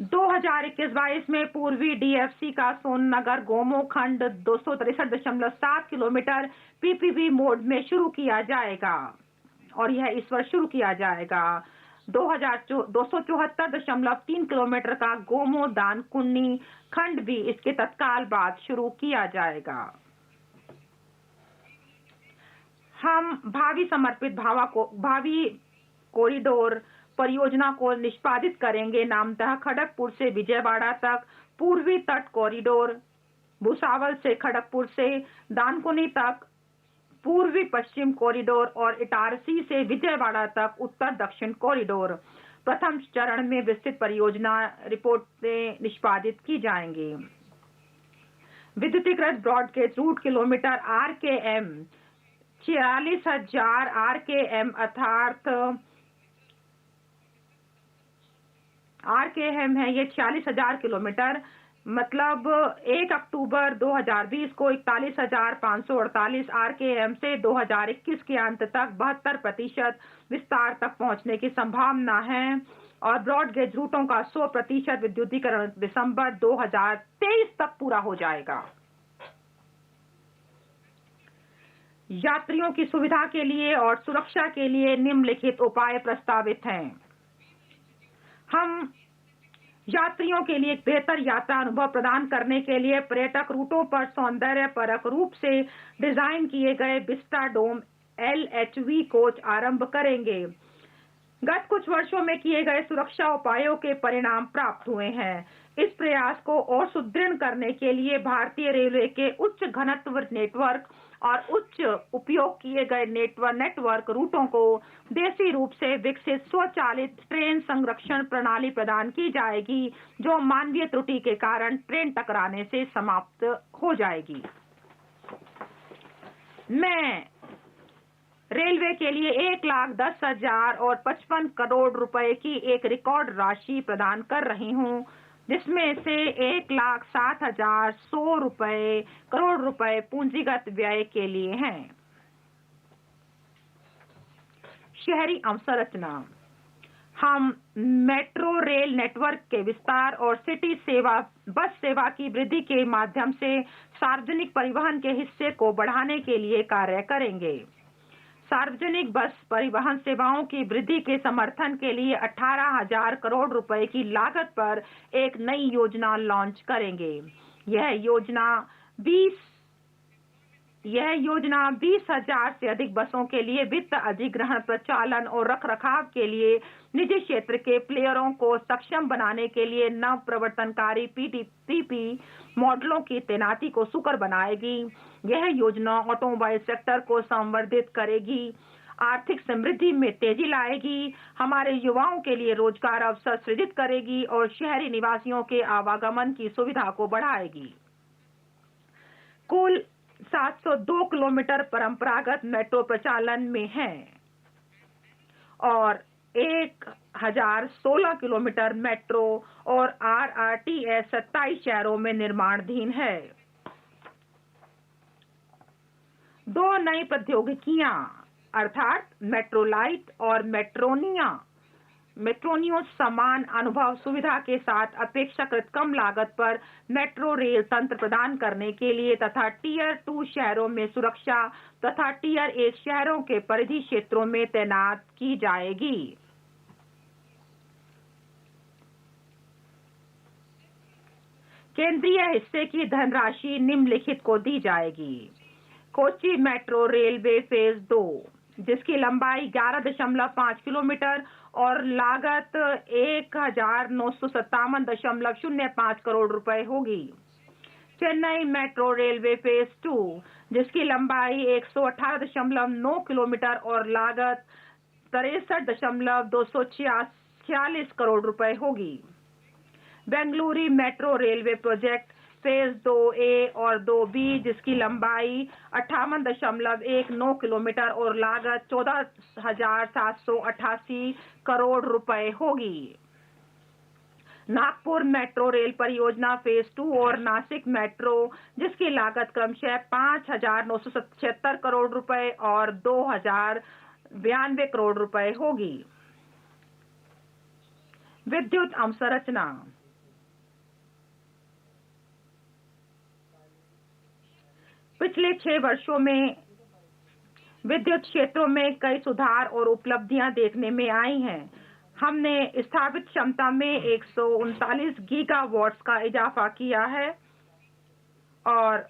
2021-22 में पूर्वी डीएफसी का सोननगर गोमो खंड 263.7 किलोमीटर पीपीपी मोड में शुरू किया जाएगा और यह इस वर्ष शुरू किया जाएगा। 274.3 किलोमीटर का गोमो दानकुन्नी खंड भी इसके तत्काल बाद शुरू किया जाएगा। हम भावी समर्पित भावी कॉरिडोर परियोजना को निष्पादित करेंगे। नामतः खड़गपुर से विजयवाड़ा तक पूर्वी तट कॉरिडोर, भुसावल से खड़गपुर से दानकुनी तक पूर्वी पश्चिम कॉरिडोर और इटारसी से विजयवाड़ा तक उत्तर दक्षिण कॉरिडोर। प्रथम चरण में विस्तृत परियोजना रिपोर्टें निष्पादित की जाएंगी। विद्युतीकृत broad gauge route kilometre RKM 46,000 RKM अर्थात आरकेएम है ये 46,000 किलोमीटर, मतलब 1 अक्टूबर 2020 को 41,548 आरकेएम से 2021 के अंत तक 72% विस्तार तक पहुंचने की संभावना है और ब्रॉडगेज रूटों का 100% विद्युतीकरण दिसंबर 2023 तक पूरा हो जाएगा। यात्रियों की सुविधा के लिए और सुरक्षा के लिए निम्नलिखित उपाय प्रस्तावित हैं। हम यात्रियों के लिए एक बेहतर यात्रा अनुभव प्रदान करने के लिए पर्यटक रूटों पर सौंदर्यपरक रूप से डिजाइन किए गए विस्टाडोम LHV कोच आरंभ करेंगे। गत कुछ वर्षों में किए गए सुरक्षा उपायों के परिणाम प्राप्त हुए हैं। इस प्रयास को और सुदृढ़ करने के लिए भारतीय रेलवे के उच्च घनत्व नेटवर्क और उच्च उपयोग किए गए नेटवर्क रूटों को देसी रूप से विकसित स्वचालित ट्रेन संरक्षण प्रणाली प्रदान की जाएगी, जो मानवीय त्रुटि के कारण ट्रेन टकराने से समाप्त हो जाएगी। मैं रेलवे के लिए 1,10,000 और 55 करोड़ रुपए की एक रिकॉर्ड राशि प्रदान कर रही हूं, जिसमें से 1,07,100 करोड़ रुपए पूंजीगत व्यय के लिए हैं। शहरी अवसंरचना। हम मेट्रो रेल नेटवर्क के विस्तार और सिटी सेवा बस सेवा की वृद्धि के माध्यम से सार्वजनिक परिवहन के हिस्से को बढ़ाने के लिए कार्य करेंगे। सार्वजनिक बस परिवहन सेवाओं की वृद्धि के समर्थन के लिए 18,000 करोड़ रुपए की लागत पर एक नई योजना लॉन्च करेंगे। यह योजना 20 यह योजना 20,000 से अधिक बसों के लिए वित्त अधिग्रहण, प्रचालन और रखरखाव के लिए निजी क्षेत्र के प्लेयरों को सक्षम बनाने के लिए नव प्रवर्तनकारी पीपीपी मॉडलों की तैनाती को सुकर बनाएगी। यह योजना ऑटोमोबाइल सेक्टर को संवर्धित करेगी, आर्थिक समृद्धि में तेजी लाएगी, हमारे युवाओं के लिए रोजगार अवसर सृजित करेगी और शहरी निवासियों के आवागमन की सुविधा को बढ़ाएगी। कुल 702 किलोमीटर परंपरागत मेट्रो प्रचालन में है और 1016 किलोमीटर मेट्रो और आरआरटीएस 27 शहरों में निर्माणाधीन है। 2 नई प्रौद्योगिकियां अर्थात मेट्रोलाइट और मेट्रोनियो समान अनुभव सुविधा के साथ अपेक्षाकृत कम लागत पर मेट्रो रेल तंत्र प्रदान करने के लिए तथा टीयर 2 शहरों में सुरक्षा तथा टीयर 1 शहरों के परिधि क्षेत्रों में तैनात की जाएगी। केंद्रीय हिस्से की धनराशि निम्नलिखित को दी जाएगी। कोच्चि मेट्रो रेलवे फेज 2 जिसकी लंबाई 11.5 किलोमीटर और लागत 1957.05 करोड़ रुपए होगी। चेन्नई मेट्रो रेलवे फेज 2 जिसकी लंबाई 118.9 किलोमीटर और लागत 63.246 करोड़ रुपए होगी। Bengaluru metro railway project phase 2A और 2B जिसकी लंबाई 58.19 किलोमीटर और लागत 14,788 करोड़ रुपए होगी। नागपुर मेट्रो रेल परियोजना फेज 2 और नासिक मेट्रो जिसकी लागत क्रमशः 5,976 करोड़ रुपए और 2,092 करोड़ रुपए होगी। विद्युत अवसंरचना पिछले 6 वर्षों में विद्युत क्षेत्रों में कई सुधार और उपलब्धियां देखने में आई हैं। हमने स्थापित क्षमता में 139 गीगावाट्स का इजाफा किया है और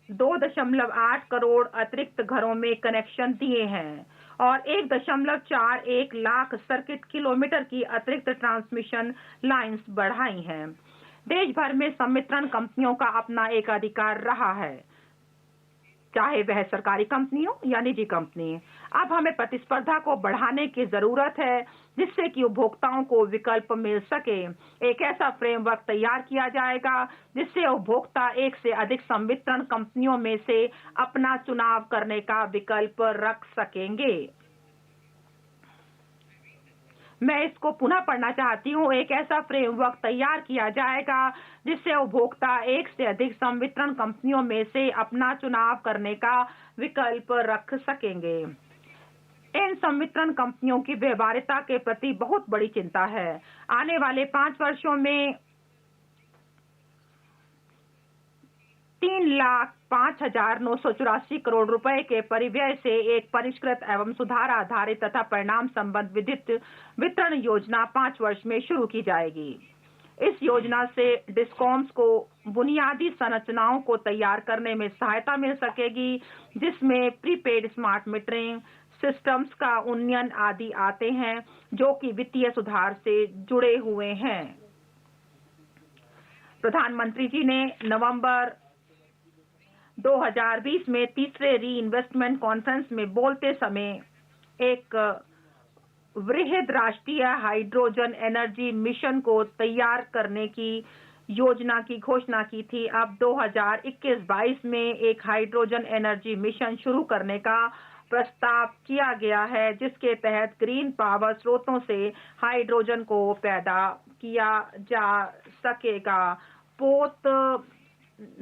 2.8 करोड़ अतिरिक्त घरों में कनेक्शन दिए हैं और 1.41 लाख सर्किट किलोमीटर की अतिरिक्त ट्रांसमिशन लाइंस बढ़ाई हैं। देश भर में संवितरण कंपनियों का अपना एक अधिकार रहा है, चाहे वह सरकारी कंपनी हो या निजी कंपनी। अब हमें प्रतिस्पर्धा को बढ़ाने की जरूरत है जिससे कि उपभोक्ताओं को विकल्प मिल सके। एक ऐसा फ्रेमवर्क तैयार किया जाएगा जिससे उपभोक्ता एक से अधिक संवितरण कंपनियों में से अपना चुनाव करने का विकल्प रख सकेंगे। मैं इसको पुनः पढ़ना चाहती हूँ। एक ऐसा फ्रेमवर्क तैयार किया जाएगा जिससे उपभोक्ता एक से अधिक संवितरण कंपनियों में से अपना चुनाव करने का विकल्प रख सकेंगे। इन संवितरण कंपनियों की व्यवहार्यता के प्रति बहुत बड़ी चिंता है। आने वाले 5 वर्षों में 3,05,984 करोड़ रुपए के परिव्यय से एक परिष्कृत एवं सुधार आधारित तथा परिणाम संबंध विद्युत वितरण योजना 5 वर्ष में शुरू की जाएगी। इस योजना से डिस्कॉम्स को बुनियादी संरचनाओं को तैयार करने में सहायता मिल सकेगी जिसमें प्रीपेड स्मार्ट मीटरिंग सिस्टम्स का उन्नयन आदि आते हैं जो कि वित्तीय सुधार से जुड़े हुए हैं। प्रधानमंत्री जी ने नवंबर 2020 में तीसरे री इन्वेस्टमेंट कॉन्फ्रेंस में बोलते समय एक वृहद राष्ट्रीय हाइड्रोजन एनर्जी मिशन को तैयार करने की योजना की घोषणा की थी। अब 2021-22 में एक हाइड्रोजन एनर्जी मिशन शुरू करने का प्रस्ताव किया गया है जिसके तहत ग्रीन पावर स्रोतों से हाइड्रोजन को पैदा किया जा सकेगा। पोत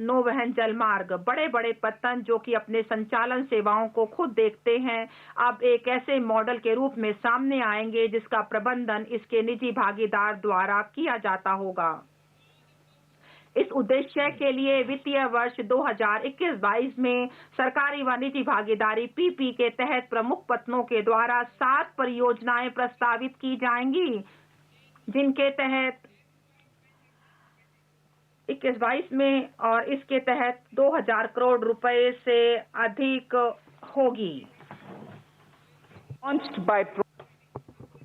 नौवहन जलमार्ग बड़े बड़े पत्तन जो कि अपने संचालन सेवाओं को खुद देखते हैं अब एक ऐसे मॉडल के रूप में सामने आएंगे जिसका प्रबंधन इसके निजी भागीदार द्वारा किया जाता होगा। इस उद्देश्य के लिए वित्तीय वर्ष 2021-22 में सरकारी व निजी भागीदारी पीपी के तहत प्रमुख पत्तनों के द्वारा 7 परियोजनाएं प्रस्तावित की जाएंगी जिनके तहत 21-22 में और इसके तहत 2000 करोड़ रुपए से अधिक होगी।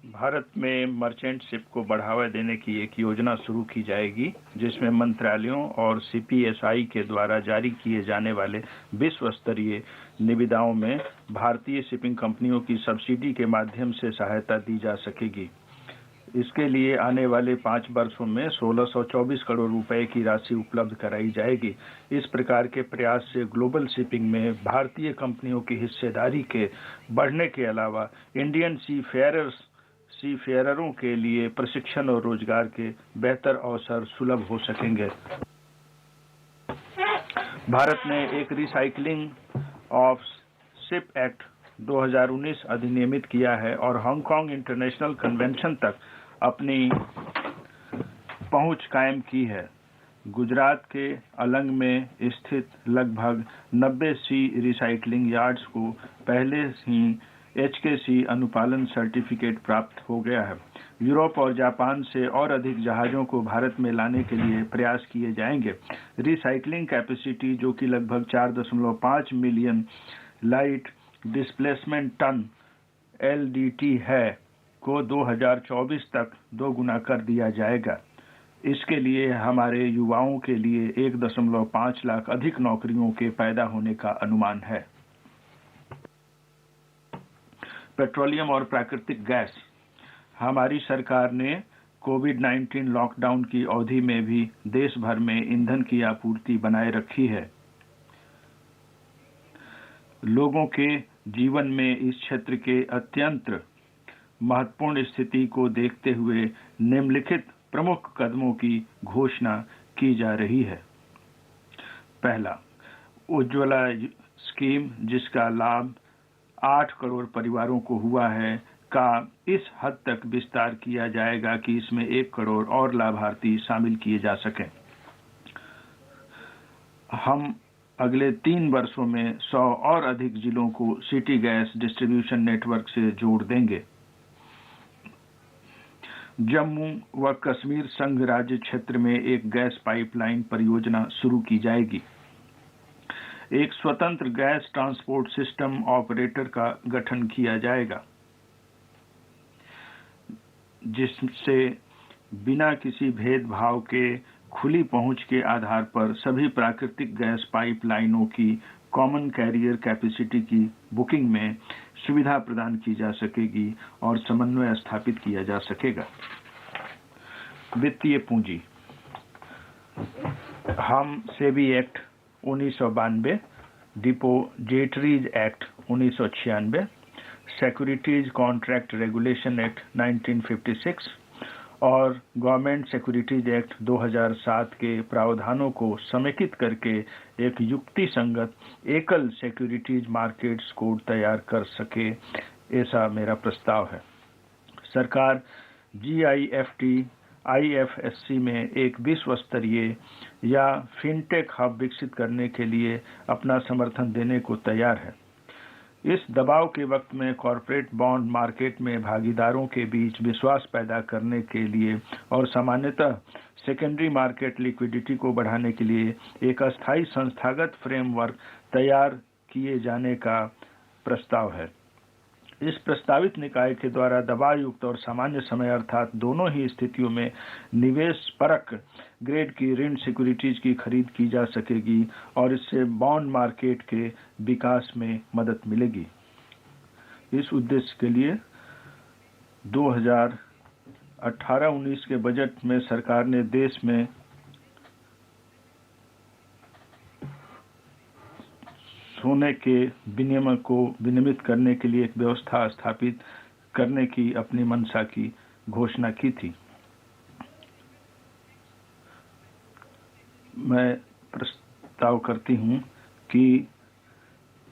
भारत में मर्चेंट शिप को बढ़ावा देने की एक योजना शुरू की जाएगी, जिसमें मंत्रालयों और सीपीएसआई के द्वारा जारी किए जाने वाले विश्व स्तरीय निविदाओं में भारतीय शिपिंग कंपनियों की सब्सिडी के माध्यम से सहायता दी जा सकेगी। इसके लिए आने वाले 5 वर्षों में 1624 करोड़ रुपए की राशि उपलब्ध कराई जाएगी। इस प्रकार के प्रयास से ग्लोबल शिपिंग में भारतीय कंपनियों की हिस्सेदारी के बढ़ने के अलावा इंडियन सीफेयररों के लिए प्रशिक्षण और रोजगार के बेहतर अवसर सुलभ हो सकेंगे। भारत ने एक रिसाइकलिंग ऑफ शिप एक्ट 2019 अधिनियमित किया है और हांगकांग इंटरनेशनल कन्वेंशन तक अपनी पहुंच कायम की है। गुजरात के अलंग में स्थित लगभग 90 सी रिसाइकलिंग यार्ड्स को पहले ही HKC अनुपालन सर्टिफिकेट प्राप्त हो गया है। यूरोप और जापान से और अधिक जहाजों को भारत में लाने के लिए प्रयास किए जाएंगे। रिसाइकलिंग कैपेसिटी, जो कि लगभग 4.5 million light displacement ton LDT है, को 2024 तक 2 गुना कर दिया जाएगा। इसके लिए हमारे युवाओं के लिए 1.5 लाख अधिक नौकरियों के पैदा होने का अनुमान है। पेट्रोलियम और प्राकृतिक गैस। हमारी सरकार ने कोविड-19 लॉकडाउन की अवधि में भी देश भर में ईंधन की आपूर्ति बनाए रखी है। लोगों के जीवन में इस क्षेत्र के अत्यंत महत्वपूर्ण स्थिति को देखते हुए निम्नलिखित प्रमुख कदमों की घोषणा की जा रही है। पहला, उज्ज्वला स्कीम, जिसका लाभ 8 करोड़ परिवारों को हुआ है, का इस हद तक विस्तार किया जाएगा कि इसमें 1 करोड़ और लाभार्थी शामिल किए जा सकें। हम अगले 3 वर्षों में 100 और अधिक जिलों को सिटी गैस डिस्ट्रीब्यूशन नेटवर्क से जोड़ देंगे। जम्मू व कश्मीर संघ राज्य क्षेत्र में एक गैस पाइपलाइन परियोजना शुरू की जाएगी। एक स्वतंत्र गैस ट्रांसपोर्ट सिस्टम ऑपरेटर का गठन किया जाएगा, जिससे बिना किसी भेदभाव के खुली पहुंच के आधार पर सभी प्राकृतिक गैस पाइपलाइनों की कॉमन कैरियर कैपेसिटी की बुकिंग में सुविधा प्रदान की जा सकेगी और समन्वय स्थापित किया जा सकेगा। वित्तीय पूंजी। हम SEBI act 1992, depositories act 1996, securities contract regulation act 1956 और गवर्नमेंट सिक्योरिटीज एक्ट 2007 के प्रावधानों को समेकित करके एक युक्ति संगत एकल सिक्योरिटीज मार्केट्स कोड तैयार कर सके, ऐसा मेरा प्रस्ताव है। सरकार GIFT IFSC में एक विश्व स्तरीय या फिनटेक हब विकसित करने के लिए अपना समर्थन देने को तैयार है। इस दबाव के वक्त में कॉरपोरेट बॉन्ड मार्केट में भागीदारों के बीच विश्वास पैदा करने के लिए और सामान्यतः सेकेंडरी मार्केट लिक्विडिटी को बढ़ाने के लिए एक अस्थायी संस्थागत फ्रेमवर्क तैयार किए जाने का प्रस्ताव है। इस प्रस्तावित निकाय के द्वारा दबायुक्त और सामान्य समय अर्थात दोनों ही स्थितियों में निवेश परक ग्रेड की ऋण सिक्योरिटीज की खरीद की जा सकेगी और इससे बॉन्ड मार्केट के विकास में मदद मिलेगी। इस उद्देश्य के लिए 2018-19 के बजट में सरकार ने देश में सोने के विनिमय को विनियमित करने के लिए एक व्यवस्था स्थापित करने की अपनी मंशा की घोषणा की थी। मैं प्रस्ताव करती हूं कि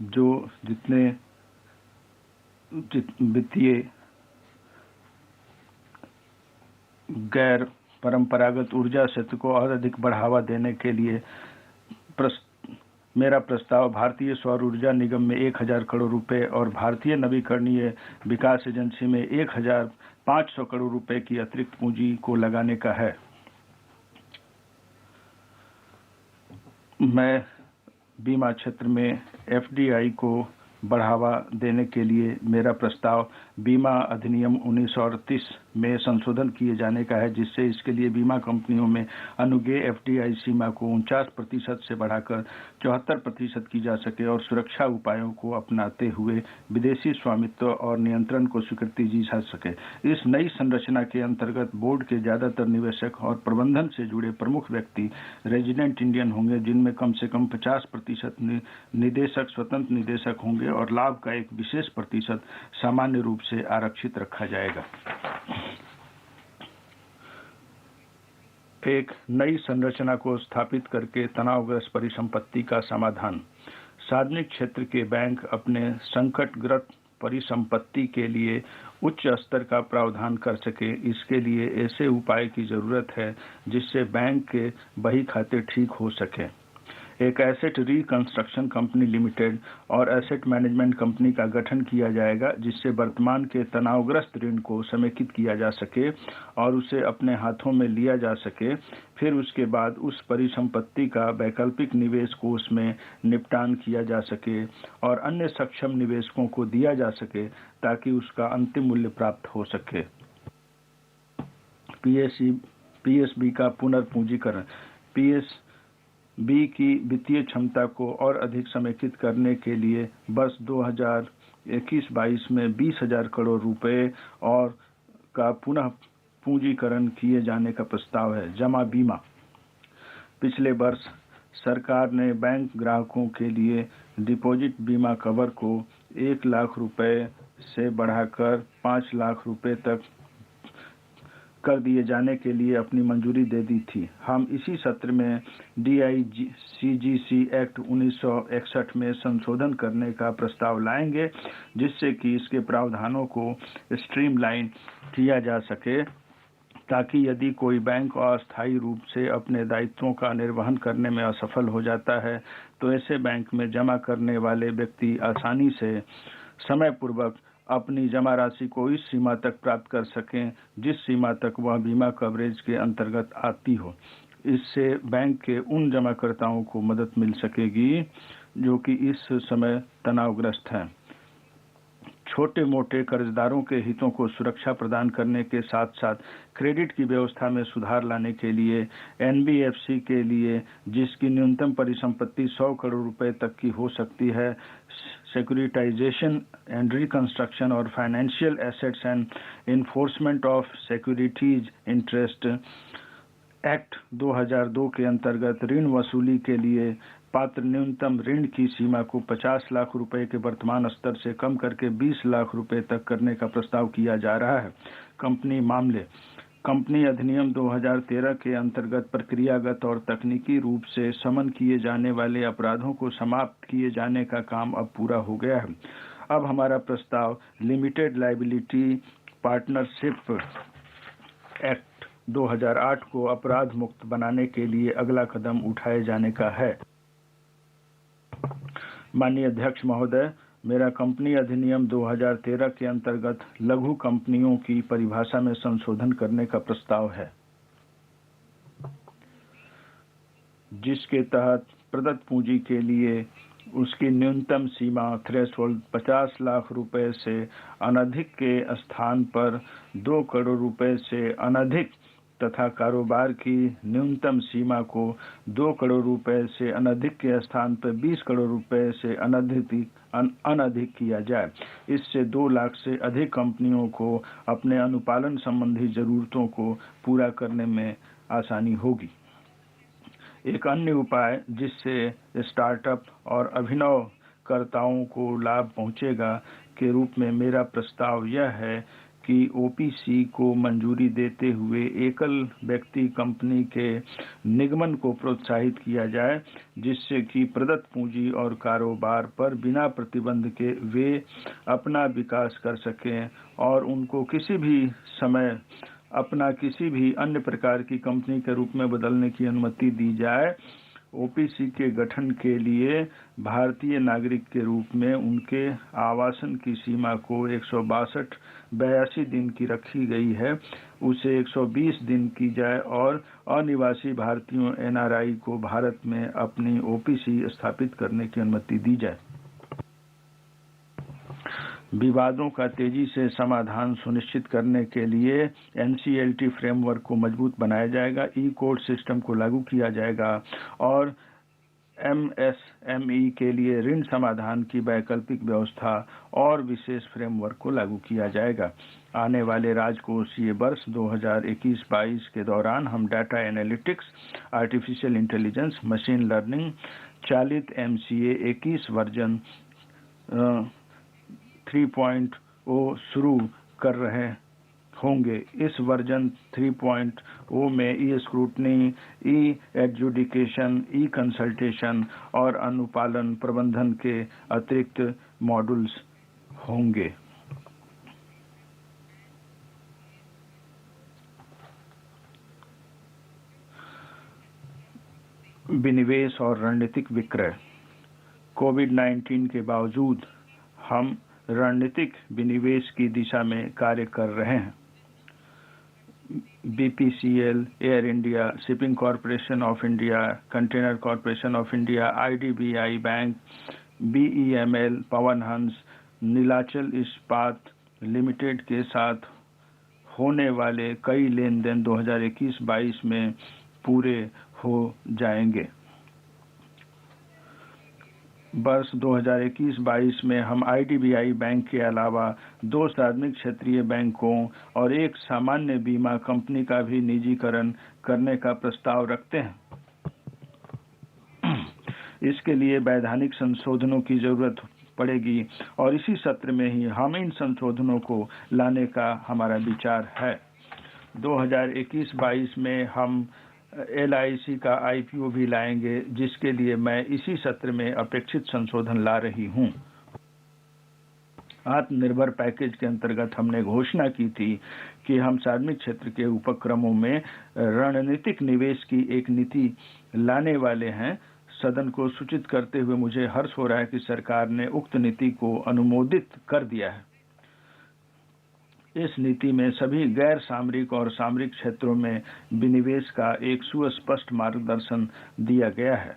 जो जितने वित्तीय गैर परंपरागत ऊर्जा क्षेत्र को और अधिक बढ़ावा देने के लिए मेरा प्रस्ताव भारतीय सौर ऊर्जा निगम में 1000 करोड़ रुपए और भारतीय नवीकरणीय विकास एजेंसी में 1500 करोड़ रुपए की अतिरिक्त पूंजी को लगाने का है। मैं बीमा क्षेत्र में एफडीआई को बढ़ावा देने के लिए मेरा प्रस्ताव बीमा अधिनियम 1938 में संशोधन किए जाने का है, जिससे इसके लिए बीमा कंपनियों में अनुज्ञेय एफडीआई सीमा को 49% से बढ़ाकर 74% की जा सके और सुरक्षा उपायों को अपनाते हुए विदेशी स्वामित्व और नियंत्रण को स्वीकृति दी जा सके। इस नई संरचना के अंतर्गत बोर्ड के ज्यादातर निवेशक और प्रबंधन से जुड़े प्रमुख व्यक्ति रेजिडेंट इंडियन होंगे, जिनमें कम से कम 50% निदेशक स्वतंत्र निदेशक होंगे और लाभ का एक विशेष प्रतिशत सामान्य रूप से आरक्षित रखा जाएगा। एक नई संरचना को स्थापित करके तनावग्रस्त परिसंपत्ति का समाधान। सार्वजनिक क्षेत्र के बैंक अपने संकटग्रस्त परिसंपत्ति के लिए उच्च स्तर का प्रावधान कर सके, इसके लिए ऐसे उपाय की जरूरत है जिससे बैंक के बही खाते ठीक हो सके। एक एसेट रिकंस्ट्रक्शन कंपनी लिमिटेड और एसेट मैनेजमेंट कंपनी का गठन किया जाएगा, जिससे वर्तमान के तनावग्रस्त ऋण को समेकित किया जा सके और उसे अपने हाथों में लिया जा सके। फिर उसके बाद उस परिसंपत्ति का वैकल्पिक निवेश कोष में निपटान किया जा सके और अन्य सक्षम निवेशकों को दिया जा सके ताकि उसका अंतिम मूल्य प्राप्त हो सके। पीएसबी का पुनर्पूंजीकरण। पीएसबी की वित्तीय क्षमता को और अधिक समेकित करने के लिए वर्ष 2021-22 में 20,000 करोड़ रुपए और का पुनः पूंजीकरण किए जाने का प्रस्ताव है। जमा बीमा। पिछले वर्ष सरकार ने बैंक ग्राहकों के लिए डिपॉजिट बीमा कवर को 1 लाख रुपए से बढ़ाकर 5 लाख रुपए तक कर दिए जाने के लिए अपनी मंजूरी दे दी थी। हम इसी सत्र में DICGC एक्ट 1961 में संशोधन करने का प्रस्ताव लाएंगे, जिससे कि इसके प्रावधानों को स्ट्रीमलाइन किया जा सके, ताकि यदि कोई बैंक अस्थायी रूप से अपने दायित्वों का निर्वहन करने में असफल हो जाता है तो ऐसे बैंक में जमा करने वाले व्यक्ति आसानी से समय पूर्वक अपनी जमा राशि को इस सीमा तक प्राप्त कर सकें जिस सीमा तक वह बीमा कवरेज के अंतर्गत आती हो। इससे बैंक के उन जमाकर्ताओं को मदद मिल सकेगी जो कि इस समय तनावग्रस्त हैं। छोटे मोटे कर्जदारों के हितों को सुरक्षा प्रदान करने के साथ साथ क्रेडिट की व्यवस्था में सुधार लाने के लिए NBFC के लिए, जिसकी न्यूनतम परिसंपत्ति 100 करोड़ रुपए तक की हो सकती है, सिक्योरिटाइजेशन एंड रिकंस्ट्रक्शन और financial assets and enforcement of securities interest act 2002 के अंतर्गत ऋण वसूली के लिए पात्र न्यूनतम ऋण की सीमा को 50 लाख रुपए के वर्तमान स्तर से कम करके 20 लाख रुपए तक करने का प्रस्ताव किया जा रहा है। कंपनी मामले। कंपनी अधिनियम 2013 के अंतर्गत प्रक्रियागत और तकनीकी रूप से समन किए जाने वाले अपराधों को समाप्त किए जाने का काम अब पूरा हो गया है। अब हमारा प्रस्ताव लिमिटेड लायबिलिटी पार्टनरशिप एक्ट 2008 को अपराध मुक्त बनाने के लिए अगला कदम उठाए जाने का है। माननीय अध्यक्ष महोदय, मेरा कंपनी अधिनियम 2013 के अंतर्गत लघु कंपनियों की परिभाषा में संशोधन करने का प्रस्ताव है, जिसके तहत प्रदत्त पूंजी के लिए उसकी न्यूनतम सीमा थ्रेशोल्ड 50 लाख रुपए से अनधिक के स्थान पर 2 करोड़ रुपए से अनधिक तथा कारोबार की न्यूनतम सीमा को 2 करोड़ रुपए से अनधिक के स्थान पर 20 करोड़ रुपए से अनधिक किया जाए। इससे 2 लाख से अधिक कंपनियों को अपने अनुपालन संबंधी जरूरतों को पूरा करने में आसानी होगी। एक अन्य उपाय जिससे स्टार्टअप और अभिनवकर्ताओं को लाभ पहुंचेगा के रूप में मेरा प्रस्ताव यह है कि OPC को मंजूरी देते हुए एकल व्यक्ति कंपनी के निगमन को प्रोत्साहित किया जाए, जिससे कि प्रदत्त पूंजी और कारोबार पर बिना प्रतिबंध के वे अपना विकास कर सकें और उनको किसी भी समय अपना किसी भी अन्य प्रकार की कंपनी के रूप में बदलने की अनुमति दी जाए ओपीसी के गठन के लिए भारतीय नागरिक के रूप में उनके आवासन की सीमा को 182 दिन की रखी गई है, उसे 120 दिन की जाए और अनिवासी भारतीयों एनआरआई को भारत में अपनी ओपीसी स्थापित करने की अनुमति दी जाए। विवादों का तेजी से समाधान सुनिश्चित करने के लिए एनसीएलटी फ्रेमवर्क को मजबूत बनाया जाएगा, ई कोर्ट सिस्टम को लागू किया जाएगा और एमएसएमई के लिए ऋण समाधान की वैकल्पिक व्यवस्था और विशेष फ्रेमवर्क को लागू किया जाएगा। आने वाले राजकोषीय वर्ष 2021-22 के दौरान हम data analytics, artificial intelligence, machine learning चालित एमसीए 21 वर्जन 3.0 शुरू कर रहे होंगे। इस वर्जन 3.0 में ई स्क्रूटनी, ई एडजुडिकेशन, ई कंसल्टेशन और अनुपालन प्रबंधन के अतिरिक्त मॉड्यूल्स होंगे। विनिवेश और रणनीतिक विक्रय। कोविड-19 के बावजूद हम रणनीतिक विनिवेश की दिशा में कार्य कर रहे हैं। बीपीसीएल, एयर इंडिया, शिपिंग कॉरपोरेशन ऑफ इंडिया, कंटेनर कॉरपोरेशन ऑफ इंडिया, आईडीबीआई बैंक, बीईएमएल, पवन हंस, नीलाचल इस्पात लिमिटेड के साथ होने वाले कई लेन देन 2021-22 में पूरे हो जाएंगे। वर्ष 2021-22 में हम आईडीबीआई बैंक के अलावा 2 सार्वजनिक क्षेत्रीय बैंकों और एक सामान्य बीमा कंपनी का भी निजीकरण करने का प्रस्ताव रखते हैं। इसके लिए वैधानिक संशोधनों की जरूरत पड़ेगी और इसी सत्र में ही हम इन संशोधनों को लाने का हमारा विचार है। 2021-22 में हम एलआईसी का आईपीओ भी लाएंगे, जिसके लिए मैं इसी सत्र में अपेक्षित संशोधन ला रही हूं। आत्मनिर्भर पैकेज के अंतर्गत हमने घोषणा की थी कि हम सार्वजनिक क्षेत्र के उपक्रमों में रणनीतिक निवेश की एक नीति लाने वाले हैं। सदन को सूचित करते हुए मुझे हर्ष हो रहा है कि सरकार ने उक्त नीति को अनुमोदित कर दिया है। इस नीति में सभी गैर सामरिक और सामरिक क्षेत्रों में विनिवेश का एक सुस्पष्ट मार्गदर्शन दिया गया है।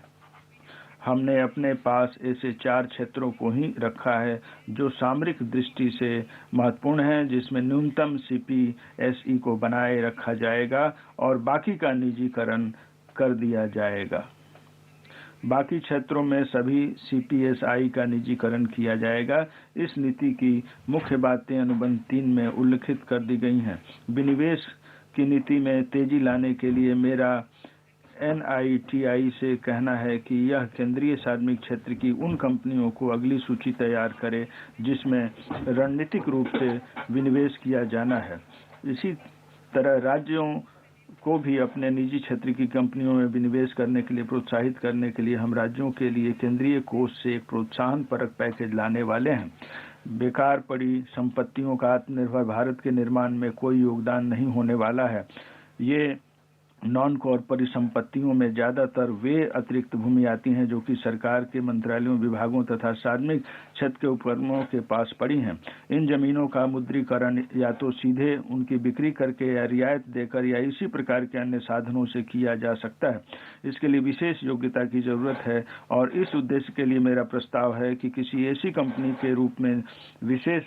हमने अपने पास ऐसे 4 क्षेत्रों को ही रखा है जो सामरिक दृष्टि से महत्वपूर्ण हैं, जिसमें न्यूनतम सीपीएसई को बनाए रखा जाएगा और बाकी का निजीकरण कर दिया जाएगा। बाकी क्षेत्रों में सभी सीपीएसआई का निजीकरण किया जाएगा। इस नीति की मुख्य बातें अनुबंध 3 में उल्लिखित कर दी गई हैं। विनिवेश की नीति में तेजी लाने के लिए मेरा एनआईटीआई से कहना है कि यह केंद्रीय सार्वजनिक क्षेत्र की उन कंपनियों को अगली सूची तैयार करे जिसमें रणनीतिक रूप से विनिवेश किया जाना है। इसी तरह राज्यों को भी अपने निजी क्षेत्र की कंपनियों में विनिवेश करने के लिए प्रोत्साहित करने के लिए हम राज्यों के लिए केंद्रीय कोष से एक प्रोत्साहन परक पैकेज लाने वाले हैं। बेकार पड़ी संपत्तियों का आत्मनिर्भर भारत के निर्माण में कोई योगदान नहीं होने वाला है। ये नॉन कॉर्पोरेट संपत्तियों में ज्यादातर वे अतिरिक्त भूमि आती हैं जो कि सरकार के मंत्रालयों, विभागों तथा सार्वजनिक क्षेत्र के उपक्रमों के पास पड़ी हैं। इन जमीनों का मुद्रीकरण या तो सीधे उनकी बिक्री करके या रियायत देकर या इसी प्रकार के अन्य साधनों से किया जा सकता है। इसके लिए विशेष योग्यता की जरूरत है और इस उद्देश्य के लिए मेरा प्रस्ताव है कि किसी ऐसी कंपनी के रूप में विशेष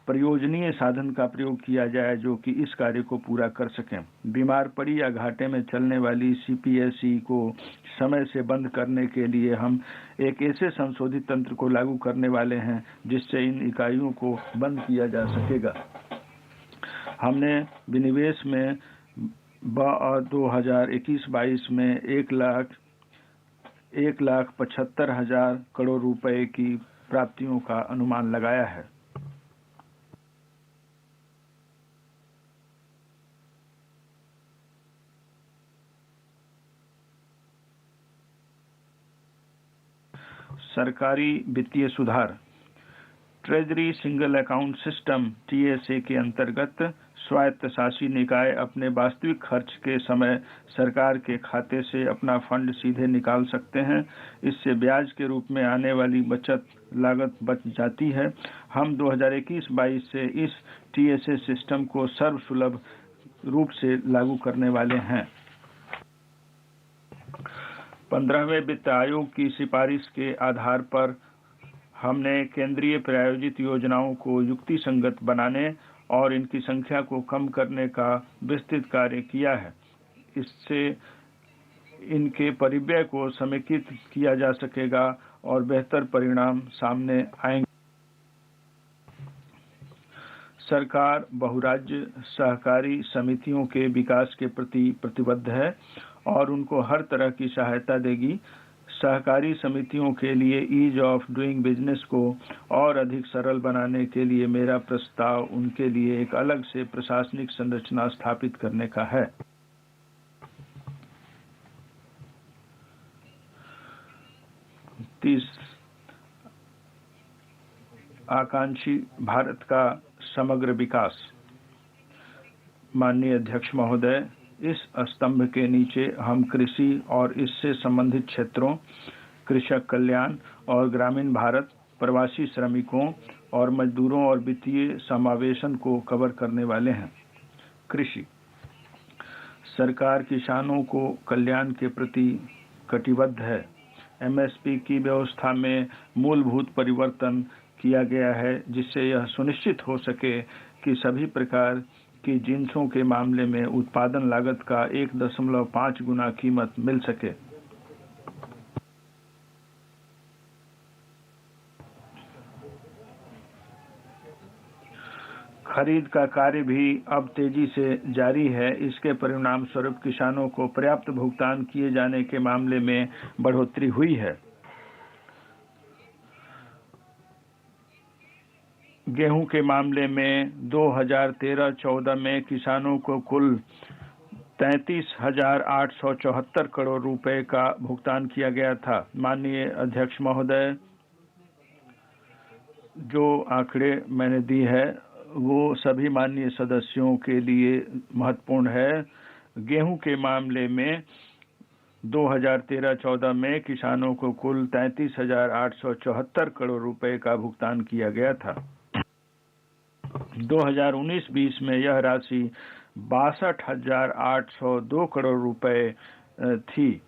प्रयोजनीय साधन का प्रयोग किया जाए जो कि इस कार्य को पूरा कर सकें। बीमार पड़ी या घाटे में चलने वाली सीपीएसई को समय से बंद करने के लिए हम एक ऐसे संशोधित तंत्र को लागू करने वाले हैं जिससे इन इकाइयों को बंद किया जा सकेगा। हमने विनिवेश में 2021-22 में 1,75,000 करोड़ रुपए की प्राप्तियों का अनुमान लगाया है। सरकारी वित्तीय सुधार। Treasury single account system TSA के अंतर्गत स्वायत्तशासी निकाय अपने वास्तविक खर्च के समय सरकार के खाते से अपना फंड सीधे निकाल सकते हैं। इससे ब्याज के रूप में आने वाली बचत लागत बच जाती है। हम 2021-22 से इस TSA सिस्टम को सर्वसुलभ रूप से लागू करने वाले हैं। 15वें वित्त आयोग की सिफारिश के आधार पर हमने केंद्रीय प्रायोजित योजनाओं को युक्ति संगत बनाने और इनकी संख्या को कम करने का विस्तृत कार्य किया है। इससे इनके परिव्यय को समेकित किया जा सकेगा और बेहतर परिणाम सामने आएंगे। सरकार बहुराज्य सहकारी समितियों के विकास के प्रति प्रतिबद्ध है और उनको हर तरह की सहायता देगी। सहकारी समितियों के लिए ईज ऑफ डूइंग बिजनेस को और अधिक सरल बनाने के लिए मेरा प्रस्ताव उनके लिए एक अलग से प्रशासनिक संरचना स्थापित करने का है। आकांक्षी भारत का समग्र विकास। माननीय अध्यक्ष महोदय, इस स्तंभ के नीचे हम कृषि और इससे संबंधित क्षेत्रों, कृषक कल्याण और ग्रामीण भारत, प्रवासी श्रमिकों और मजदूरों और वित्तीय समावेशन को कवर करने वाले हैं। कृषि सरकार किसानों को कल्याण के प्रति कटिबद्ध है। MSP की व्यवस्था में मूलभूत परिवर्तन किया गया है जिससे यह सुनिश्चित हो सके कि सभी प्रकार की जिंसों के मामले में उत्पादन लागत का 1.5 गुना कीमत मिल सके। खरीद का कार्य भी अब तेजी से जारी है। इसके परिणाम स्वरूप किसानों को पर्याप्त भुगतान किए जाने के मामले में बढ़ोतरी हुई है। गेहूं के मामले में 2013-14 में किसानों को कुल 33,874 करोड़ रुपए का भुगतान किया गया था। माननीय अध्यक्ष महोदय, जो आंकड़े मैंने दी है वो सभी माननीय सदस्यों के लिए महत्वपूर्ण है। गेहूं के मामले में 2013-14 में किसानों को कुल 33,874 करोड़ रुपए का भुगतान किया गया था। 2019-20 में यह राशि 62,802 करोड़ रुपए थी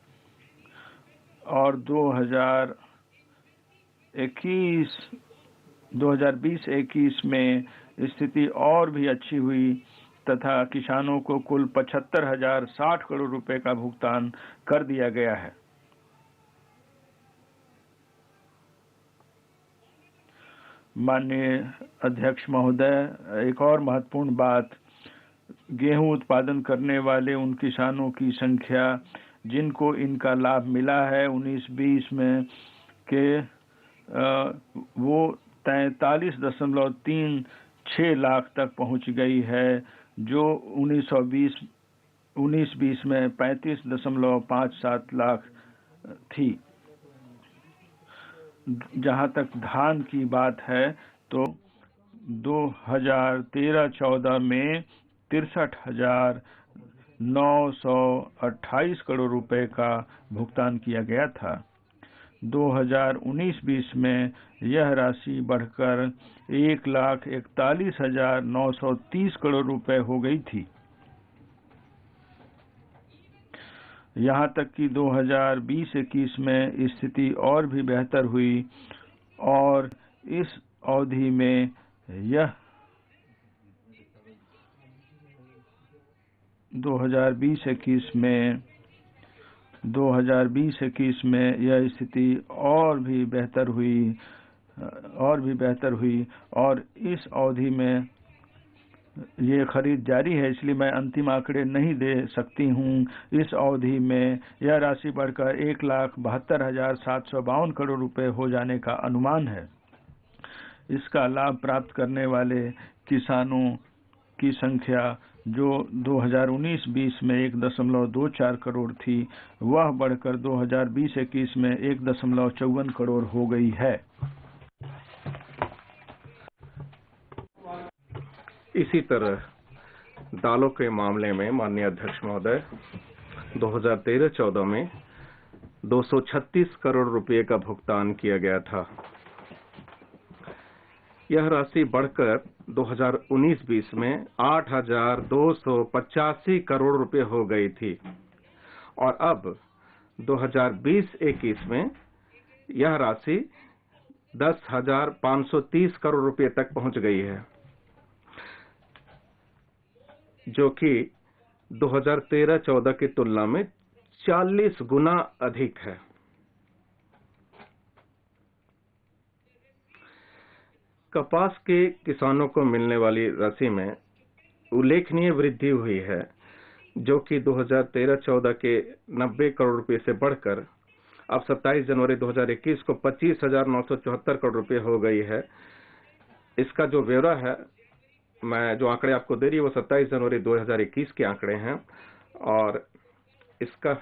और 2020-21 में स्थिति और भी अच्छी हुई तथा किसानों को कुल 75,060 करोड़ रुपए का भुगतान कर दिया गया है। माननीय अध्यक्ष महोदय, एक और महत्वपूर्ण बात, गेहूं उत्पादन करने वाले उन किसानों की संख्या जिनको इनका लाभ मिला है 19-20 में के वो 43.36 लाख तक पहुंच गई है, जो 1920 में 35.57 लाख थी। जहां तक धान की बात है तो 2013-14 में 63,928 करोड़ रुपए का भुगतान किया गया था। 2019-20 में यह राशि बढ़कर 1,41,930 करोड़ रुपए हो गई थी। यहाँ तक कि 2020-21 में स्थिति और भी बेहतर हुई और इस अवधि में यह 2020-21 में यह स्थिति और भी बेहतर हुई और इस अवधि में ये खरीद जारी है, इसलिए मैं अंतिम आंकड़े नहीं दे सकती हूँ। इस अवधि में यह राशि बढ़कर 1,72,752 करोड़ रुपए हो जाने का अनुमान है। इसका लाभ प्राप्त करने वाले किसानों की संख्या जो 2019-20 में 1.24 करोड़ थी, वह बढ़कर 2020-21 में 1.54 करोड़ हो गई है। इसी तरह दालों के मामले में माननीय अध्यक्ष महोदय 2013-14 में 236 करोड़ रुपए का भुगतान किया गया था। यह राशि बढ़कर 2019-20 में 8,285 करोड़ रुपए हो गई थी और अब 2020-21 में यह राशि 10,530 करोड़ रुपए तक पहुंच गई है, जो कि 2013-14 की तुलना में 40 गुना अधिक है। कपास के किसानों को मिलने वाली राशि में उल्लेखनीय वृद्धि हुई है, जो कि 2013-14 के 90 करोड़ रुपए से बढ़कर अब 27 जनवरी 2021 को 25,974 करोड़ रुपए हो गई है। इसका जो ब्यौरा है, मैं जो आंकड़े आपको दे रही हूँ वो 27 जनवरी 2021 के आंकड़े हैं और इसका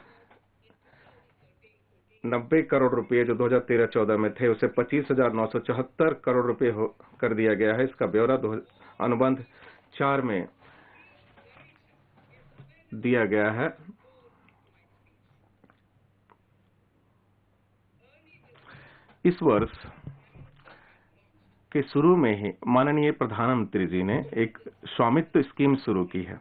90 करोड़ रुपए जो 2013-14 में थे उसे 25,974 करोड़ रुपए कर दिया गया है। इसका ब्यौरा अनुबंध 4 में दिया गया है। इस वर्ष के शुरू में ही माननीय प्रधानमंत्री जी ने एक स्वामित्व स्कीम शुरू की है।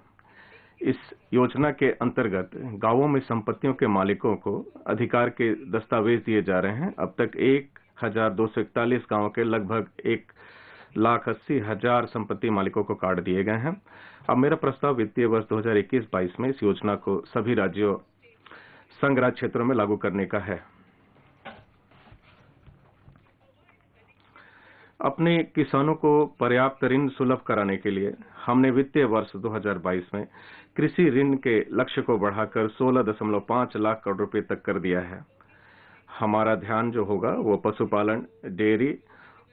इस योजना के अंतर्गत गांवों में संपत्तियों के मालिकों को अधिकार के दस्तावेज दिए जा रहे हैं। अब तक 1,241 गांवों के लगभग 1,80,000 संपत्ति मालिकों को कार्ड दिए गए हैं। अब मेरा प्रस्ताव वित्तीय वर्ष 2021-22 में इस योजना को सभी राज्यों संघ राज्य क्षेत्रों में लागू करने का है। अपने किसानों को पर्याप्त ऋण सुलभ कराने के लिए हमने वित्तीय वर्ष 2022 में कृषि ऋण के लक्ष्य को बढ़ाकर 16.5 लाख करोड़ रुपए तक कर दिया है। हमारा ध्यान जो होगा वो पशुपालन, डेयरी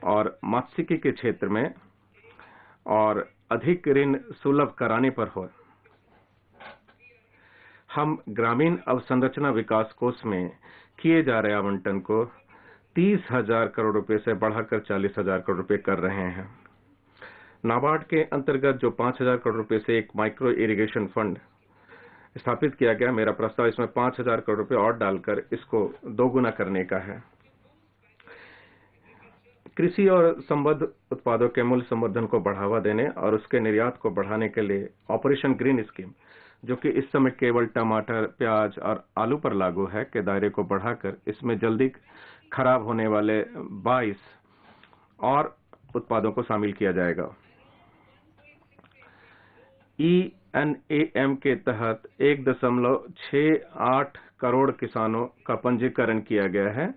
और मत्स्यिकी के क्षेत्र में और अधिक ऋण सुलभ कराने पर हो। हम ग्रामीण अवसंरचना विकास कोष में किए जा रहे आवंटन को 30,000 करोड़ रुपए से बढ़ाकर 40,000 करोड़ रुपए कर रहे हैं। नाबार्ड के अंतर्गत जो 5,000 करोड़ रुपए से एक माइक्रो इरिगेशन फंड स्थापित किया गया, मेरा प्रस्ताव इसमें 5,000 करोड़ रुपए और डालकर इसको दोगुना करने का है। कृषि और संबद्ध उत्पादों के मूल्य संवर्धन को बढ़ावा देने और उसके निर्यात को बढ़ाने के लिए ऑपरेशन ग्रीन स्कीम, जो कि इस समय केवल टमाटर, प्याज और आलू पर लागू है, के दायरे को बढ़ाकर इसमें जल्दी खराब होने वाले 22 और उत्पादों को शामिल किया जाएगा। ENAM के तहत 1.68 करोड़ किसानों का पंजीकरण किया गया है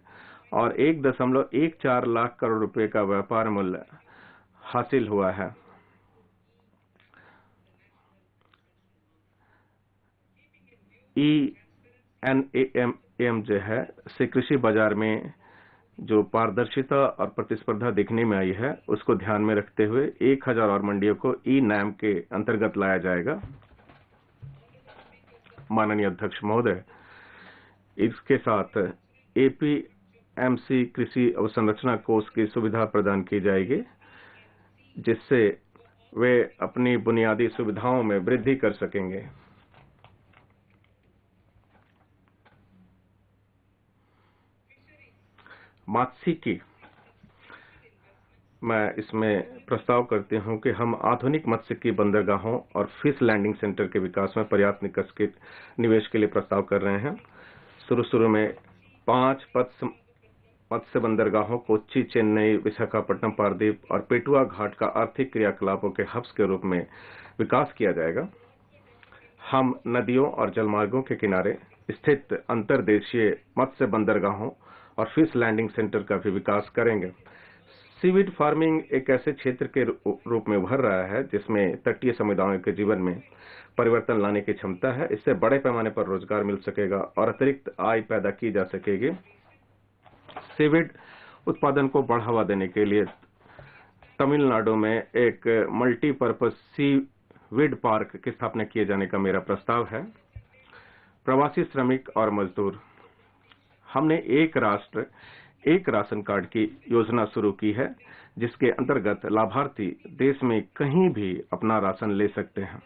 और 1.14 लाख करोड़ रुपए का व्यापार मूल्य हासिल हुआ है। ENAM जो है से कृषि बाजार में जो पारदर्शिता और प्रतिस्पर्धा दिखने में आई है, उसको ध्यान में रखते हुए 1,000 और मंडियों को ENAM के अंतर्गत लाया जाएगा। माननीय अध्यक्ष महोदय, इसके साथ APMC कृषि अवसंरचना कोष की सुविधा प्रदान की जाएगी, जिससे वे अपनी बुनियादी सुविधाओं में वृद्धि कर सकेंगे। मत्स्यिकी, मैं इसमें प्रस्ताव करती हूं कि हम आधुनिक मत्स्यिकी बंदरगाहों और फिश लैंडिंग सेंटर के विकास में पर्याप्त निवेश के लिए प्रस्ताव कर रहे हैं। शुरू में 5 मत्स्य बंदरगाहों कोच्चि, चेन्नई, विशाखापट्टनम, पारादीप और पेटुआ घाट का आर्थिक क्रियाकलापों के हब्स के रूप में विकास किया जाएगा। हम नदियों और जलमार्गों के किनारे स्थित अंतर्देशीय मत्स्य बंदरगाहों और फिश लैंडिंग सेंटर का भी विकास करेंगे। सीवीड फार्मिंग एक ऐसे क्षेत्र के रूप में उभर रहा है जिसमें तटीय समुदायों के जीवन में परिवर्तन लाने की क्षमता है। इससे बड़े पैमाने पर रोजगार मिल सकेगा और अतिरिक्त आय पैदा की जा सकेगी। सीवीड उत्पादन को बढ़ावा देने के लिए तमिलनाडु में एक मल्टीपर्पज सीवीड पार्क की स्थापना किए जाने का मेरा प्रस्ताव है। प्रवासी श्रमिक और मजदूर, हमने एक राष्ट्र एक राशन कार्ड की योजना शुरू की है, जिसके अंतर्गत लाभार्थी देश में कहीं भी अपना राशन ले सकते हैं।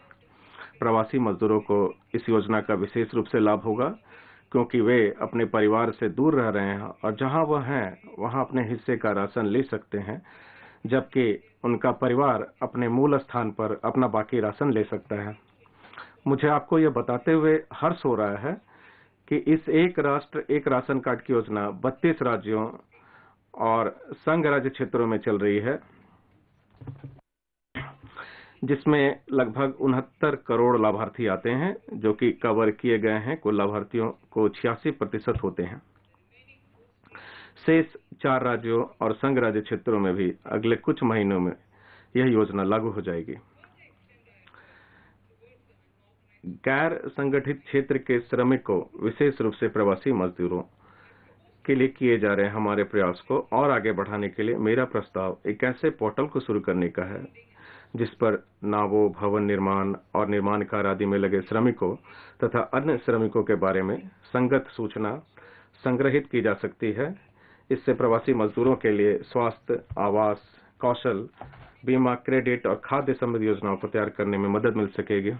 प्रवासी मजदूरों को इस योजना का विशेष रूप से लाभ होगा, क्योंकि वे अपने परिवार से दूर रह रहे हैं और जहां वह हैं वहां अपने हिस्से का राशन ले सकते हैं, जबकि उनका परिवार अपने मूल स्थान पर अपना बाकी राशन ले सकता है। मुझे आपको यह बताते हुए हर्ष हो रहा है कि इस एक राष्ट्र एक राशन कार्ड की योजना 32 राज्यों और संघ राज्य क्षेत्रों में चल रही है, जिसमें लगभग 69 करोड़ लाभार्थी आते हैं, जो कि कवर किए गए हैं कुल लाभार्थियों को 86% होते हैं। शेष 4 राज्यों और संघ राज्य क्षेत्रों में भी अगले कुछ महीनों में यह योजना लागू हो जाएगी। गैर संगठित क्षेत्र के श्रमिकों, विशेष रूप से प्रवासी मजदूरों के लिए किए जा रहे हमारे प्रयास को और आगे बढ़ाने के लिए मेरा प्रस्ताव एक ऐसे पोर्टल को शुरू करने का है जिस पर नावों, भवन निर्माण और निर्माण कार्य आदि में लगे श्रमिकों तथा अन्य श्रमिकों के बारे में संगत सूचना संग्रहित की जा सकती है। इससे प्रवासी मजदूरों के लिए स्वास्थ्य, आवास, कौशल, बीमा, क्रेडिट और खाद्य संबंधी योजनाओं को तैयार करने में मदद मिल सकेगी।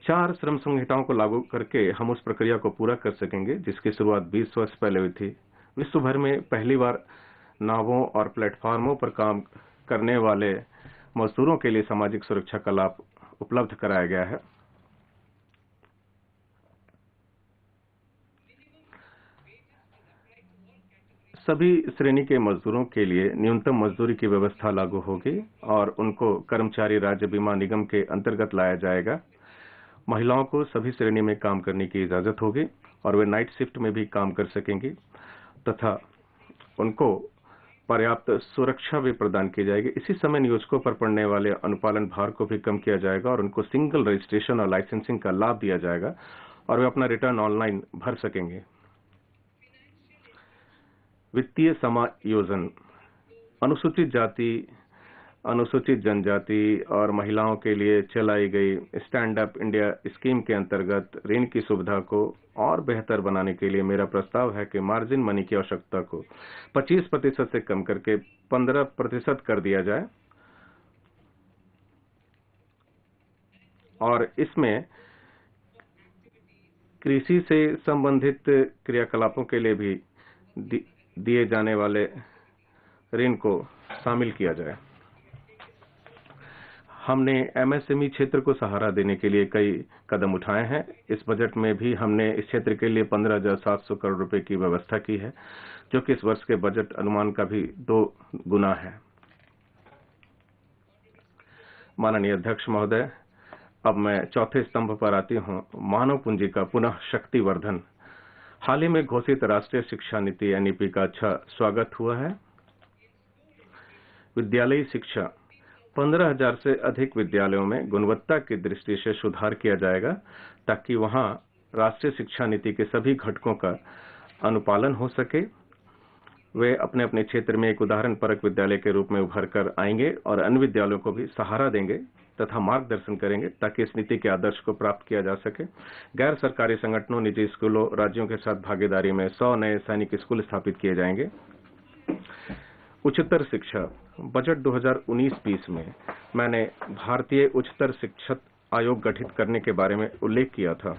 4 श्रम संहिताओं को लागू करके हम उस प्रक्रिया को पूरा कर सकेंगे जिसकी शुरुआत 20 वर्ष पहले हुई थी। विश्व भर में पहली बार नावों और प्लेटफार्मों पर काम करने वाले मजदूरों के लिए सामाजिक सुरक्षा का लाभ उपलब्ध कराया गया है। सभी श्रेणी के मजदूरों के लिए न्यूनतम मजदूरी की व्यवस्था लागू होगी और उनको कर्मचारी राज्य बीमा निगम के अंतर्गत लाया जाएगा। महिलाओं को सभी श्रेणी में काम करने की इजाजत होगी और वे नाइट शिफ्ट में भी काम कर सकेंगी तथा उनको पर्याप्त सुरक्षा भी प्रदान की जाएगी। इसी समय नियोजकों पर पड़ने वाले अनुपालन भार को भी कम किया जाएगा और उनको सिंगल रजिस्ट्रेशन और लाइसेंसिंग का लाभ दिया जाएगा और वे अपना रिटर्न ऑनलाइन भर सकेंगे। वित्तीय समायोजन, अनुसूचित जाति, अनुसूचित जनजाति और महिलाओं के लिए चलाई गई स्टैंड अप इंडिया स्कीम के अंतर्गत ऋण की सुविधा को और बेहतर बनाने के लिए मेरा प्रस्ताव है कि मार्जिन मनी की आवश्यकता को 25% से कम करके 15% कर दिया जाए और इसमें कृषि से संबंधित क्रियाकलापों के लिए भी दिए जाने वाले ऋण को शामिल किया जाए। हमने एमएसएमई क्षेत्र को सहारा देने के लिए कई कदम उठाए हैं। इस बजट में भी हमने इस क्षेत्र के लिए 15,700 करोड़ रुपए की व्यवस्था की है, जो कि इस वर्ष के बजट अनुमान का भी 2 गुना है। माननीय अध्यक्ष महोदय, अब मैं चौथे स्तंभ पर आती हूं, मानव पूंजी का पुनः शक्तिवर्धन। हाल ही में घोषित राष्ट्रीय शिक्षा नीति एनईपी का अच्छा स्वागत हुआ है। विद्यालयी शिक्षा, 15,000 से अधिक विद्यालयों में गुणवत्ता की दृष्टि से सुधार किया जाएगा ताकि वहां राष्ट्रीय शिक्षा नीति के सभी घटकों का अनुपालन हो सके। वे अपने अपने क्षेत्र में एक उदाहरण परक विद्यालय के रूप में उभर कर आएंगे और अन्य विद्यालयों को भी सहारा देंगे तथा मार्गदर्शन करेंगे ताकि इस नीति के आदर्श को प्राप्त किया जा सके। गैर सरकारी संगठनों, निजी स्कूलों, राज्यों के साथ भागीदारी में 100 नए सैनिक स्कूल स्थापित किए जाएंगे। उच्चतर शिक्षा, बजट 2019-20 में मैंने भारतीय उच्चतर शिक्षा आयोग गठित करने के बारे में उल्लेख किया था।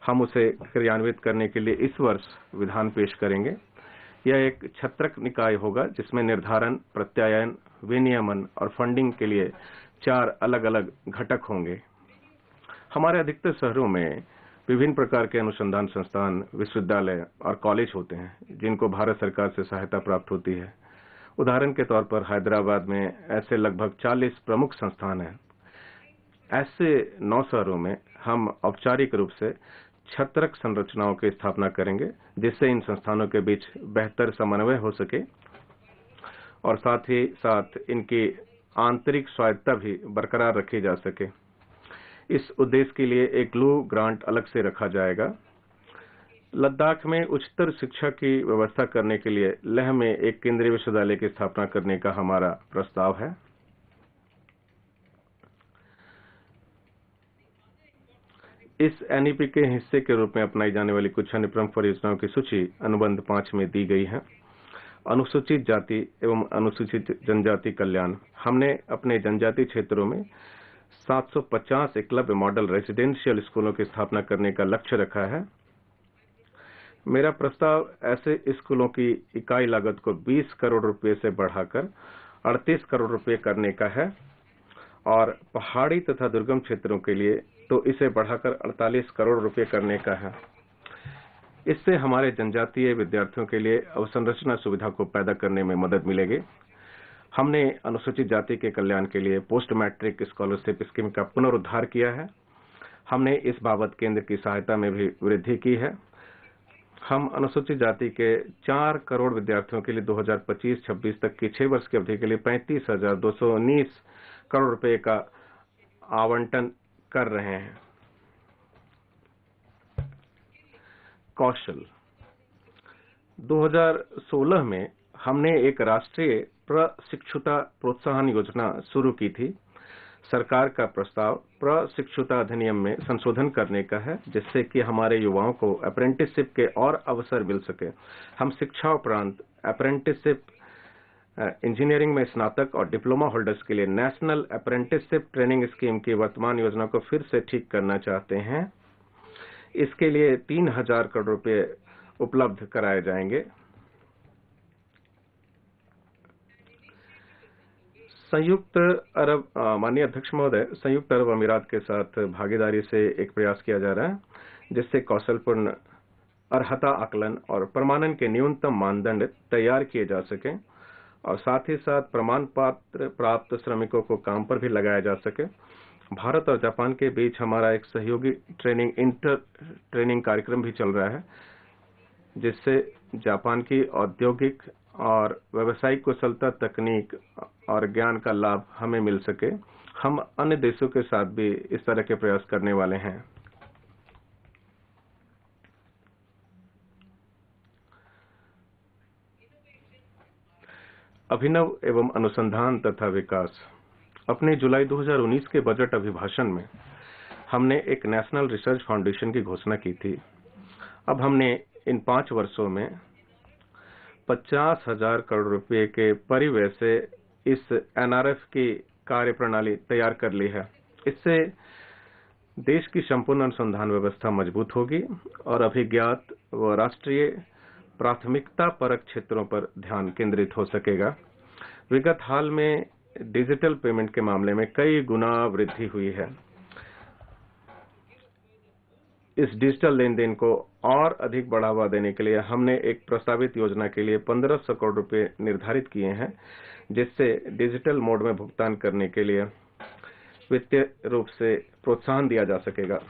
हम उसे क्रियान्वित करने के लिए इस वर्ष विधान पेश करेंगे। यह एक छत्रक निकाय होगा जिसमें निर्धारण, प्रत्यायन, विनियमन और फंडिंग के लिए 4 अलग-अलग घटक होंगे। हमारे अधिकतर शहरों में विभिन्न प्रकार के अनुसंधान संस्थान, विश्वविद्यालय और कॉलेज होते हैं जिनको भारत सरकार से सहायता प्राप्त होती है। उदाहरण के तौर पर हैदराबाद में ऐसे लगभग 40 प्रमुख संस्थान हैं। ऐसे 9 शहरों में हम औपचारिक रूप से छत्रक संरचनाओं की स्थापना करेंगे जिससे इन संस्थानों के बीच बेहतर समन्वय हो सके और साथ ही साथ इनकी आंतरिक स्वायत्तता भी बरकरार रखी जा सके। इस उद्देश्य के लिए एक ब्लू ग्रांट अलग से रखा जाएगा। लद्दाख में उच्चतर शिक्षा की व्यवस्था करने के लिए लेह में एक केंद्रीय विश्वविद्यालय की स्थापना करने का हमारा प्रस्ताव है। इस एनईपी के हिस्से के रूप में अपनाई जाने वाली कुछ अन्य प्रमुख परियोजनाओं की सूची अनुबंध 5 में दी गई है। अनुसूचित जाति एवं अनुसूचित जनजाति कल्याण, हमने अपने जनजाति क्षेत्रों में 750 एकलव्य मॉडल रेजिडेंशियल स्कूलों की स्थापना करने का लक्ष्य रखा है। मेरा प्रस्ताव ऐसे स्कूलों की इकाई लागत को 20 करोड़ रुपए से बढ़ाकर 38 करोड़ रुपए करने का है और पहाड़ी तथा दुर्गम क्षेत्रों के लिए तो इसे बढ़ाकर 48 करोड़ रुपए करने का है। इससे हमारे जनजातीय विद्यार्थियों के लिए अवसंरचना सुविधा को पैदा करने में मदद मिलेगी। हमने अनुसूचित जाति के कल्याण के लिए पोस्ट मैट्रिक स्कॉलरशिप स्कीम का पुनरुद्धार किया है। हमने इस बाबत केंद्र की सहायता में भी वृद्धि की है। हम अनुसूचित जाति के 4 करोड़ विद्यार्थियों के लिए 2025-26 तक की 6 वर्ष की अवधि के लिए 35,219 करोड़ रुपए का आवंटन कर रहे हैं। कौशल 2016 में हमने एक राष्ट्रीय प्रशिक्षुता प्रोत्साहन योजना शुरू की थी। सरकार का प्रस्ताव प्रशिक्षुता अधिनियम में संशोधन करने का है, जिससे कि हमारे युवाओं को अप्रेंटिसशिप के और अवसर मिल सके। हम शिक्षा उपरांत अप्रेंटिसशिप इंजीनियरिंग में स्नातक और डिप्लोमा होल्डर्स के लिए नेशनल अप्रेंटिसशिप ट्रेनिंग स्कीम की वर्तमान योजना को फिर से ठीक करना चाहते हैं। इसके लिए 3,000 करोड़ रुपए उपलब्ध कराए जाएंगे। माननीय अध्यक्ष महोदय, संयुक्त अरब अमीरात के साथ भागीदारी से एक प्रयास किया जा रहा है, जिससे कौशलपूर्ण अर्हता आकलन और प्रमाणन के न्यूनतम मानदंड तैयार किए जा सके और साथ ही साथ प्रमाण पत्र प्राप्त श्रमिकों को काम पर भी लगाया जा सके। भारत और जापान के बीच हमारा एक सहयोगी ट्रेनिंग कार्यक्रम भी चल रहा है, जिससे जापान की औद्योगिक और व्यावसायिक कुशलता, तकनीक और ज्ञान का लाभ हमें मिल सके। हम अन्य देशों के साथ भी इस तरह के प्रयास करने वाले हैं। अभिनव एवं अनुसंधान तथा विकास। अपने जुलाई 2019 के बजट अभिभाषण में हमने एक नेशनल रिसर्च फाउंडेशन की घोषणा की थी। अब हमने इन 5 वर्षों में 50,000 करोड़ रुपए के परिव्यय से इस एनआरएफ की कार्यप्रणाली तैयार कर ली है। इससे देश की संपूर्ण अनुसंधान व्यवस्था मजबूत होगी और अभिज्ञात व राष्ट्रीय प्राथमिकता परक क्षेत्रों पर ध्यान केंद्रित हो सकेगा। विगत हाल में डिजिटल पेमेंट के मामले में कई गुना वृद्धि हुई है। इस डिजिटल लेन देन को और अधिक बढ़ावा देने के लिए हमने एक प्रस्तावित योजना के लिए 1,500 करोड़ रुपए निर्धारित किए हैं, जिससे डिजिटल मोड में भुगतान करने के लिए वित्तीय रूप से प्रोत्साहन दिया जा सकेगा।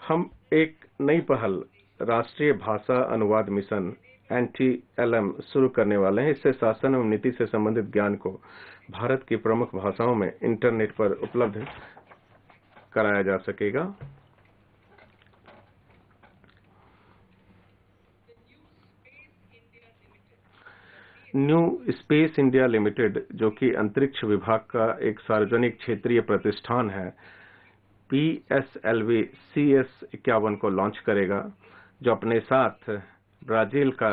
हम एक नई पहल राष्ट्रीय भाषा अनुवाद मिशन NTLM शुरू करने वाले हैं। इससे शासन एवं नीति से संबंधित ज्ञान को भारत की प्रमुख भाषाओं में इंटरनेट पर उपलब्ध कराया जा सकेगा। न्यू स्पेस इंडिया लिमिटेड, जो कि अंतरिक्ष विभाग का एक सार्वजनिक क्षेत्रीय प्रतिष्ठान है, PSLV CS51 को लॉन्च करेगा, जो अपने साथ ब्राजील का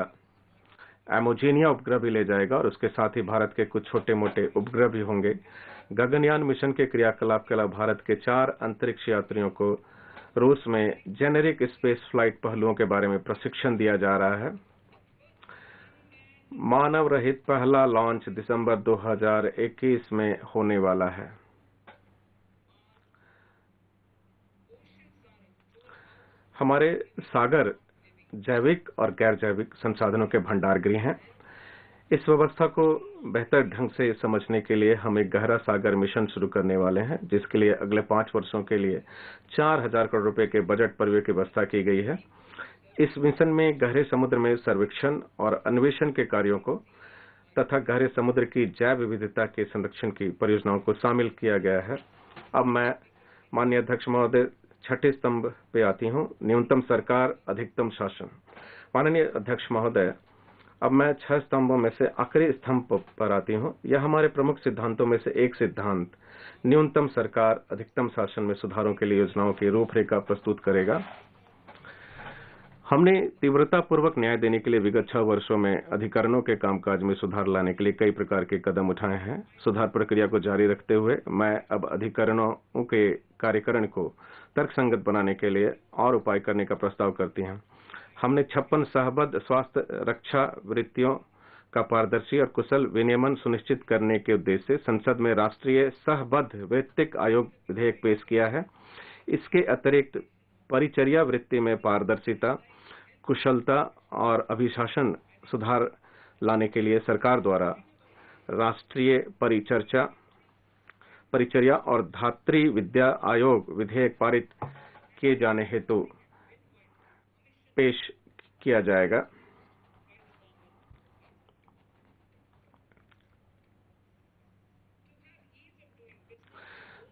एमोजेनिया उपग्रह भी ले जाएगा और उसके साथ ही भारत के कुछ छोटे मोटे उपग्रह भी होंगे। गगनयान मिशन के क्रियाकलाप के अलावा भारत के 4 अंतरिक्ष यात्रियों को रूस में जेनेरिक स्पेस फ्लाइट पहलुओं के बारे में प्रशिक्षण दिया जा रहा है। मानव रहित पहला लॉन्च दिसंबर 2021 में होने वाला है। हमारे सागर जैविक और गैर जैविक संसाधनों के भंडार गृह हैं। इस व्यवस्था को बेहतर ढंग से समझने के लिए हम एक गहरा सागर मिशन शुरू करने वाले हैं, जिसके लिए अगले 5 वर्षों के लिए 4,000 करोड़ रुपए के बजट परिव्यय की व्यवस्था की गई है। इस मिशन में गहरे समुद्र में सर्वेक्षण और अन्वेषण के कार्यों को तथा गहरे समुद्र की जैव विविधता के संरक्षण की परियोजनाओं को शामिल किया गया है। अब मैं माननीय अध्यक्ष महोदय 6ठे स्तंभ पे आती हूं, न्यूनतम सरकार अधिकतम शासन। माननीय अध्यक्ष महोदय, अब मैं 6 स्तंभों में से आखिरी स्तंभ पर आती हूं। यह हमारे प्रमुख सिद्धांतों में से एक सिद्धांत न्यूनतम सरकार अधिकतम शासन में सुधारों के लिए योजनाओं की रूपरेखा प्रस्तुत करेगा। हमने तीव्रतापूर्वक न्याय देने के लिए विगत 6 वर्षों में अधिकरणों के कामकाज में सुधार लाने के लिए कई प्रकार के कदम उठाए हैं। सुधार प्रक्रिया को जारी रखते हुए मैं अब अधिकरणों के कार्यकरण को तर्कसंगत बनाने के लिए और उपाय करने का प्रस्ताव करती हूं। हमने 56 सहबद्ध स्वास्थ्य रक्षा वृत्तियों का पारदर्शी और कुशल विनियमन सुनिश्चित करने के उद्देश्य से संसद में राष्ट्रीय सहबद्ध वृत्तिक आयोग विधेयक पेश किया है। इसके अतिरिक्त परिचर्या वृत्ति में पारदर्शिता, कुशलता और अभिशासन सुधार लाने के लिए सरकार द्वारा राष्ट्रीय परिचर्या और धात्री विद्या आयोग विधेयक पारित किए जाने हेतु पेश किया जाएगा।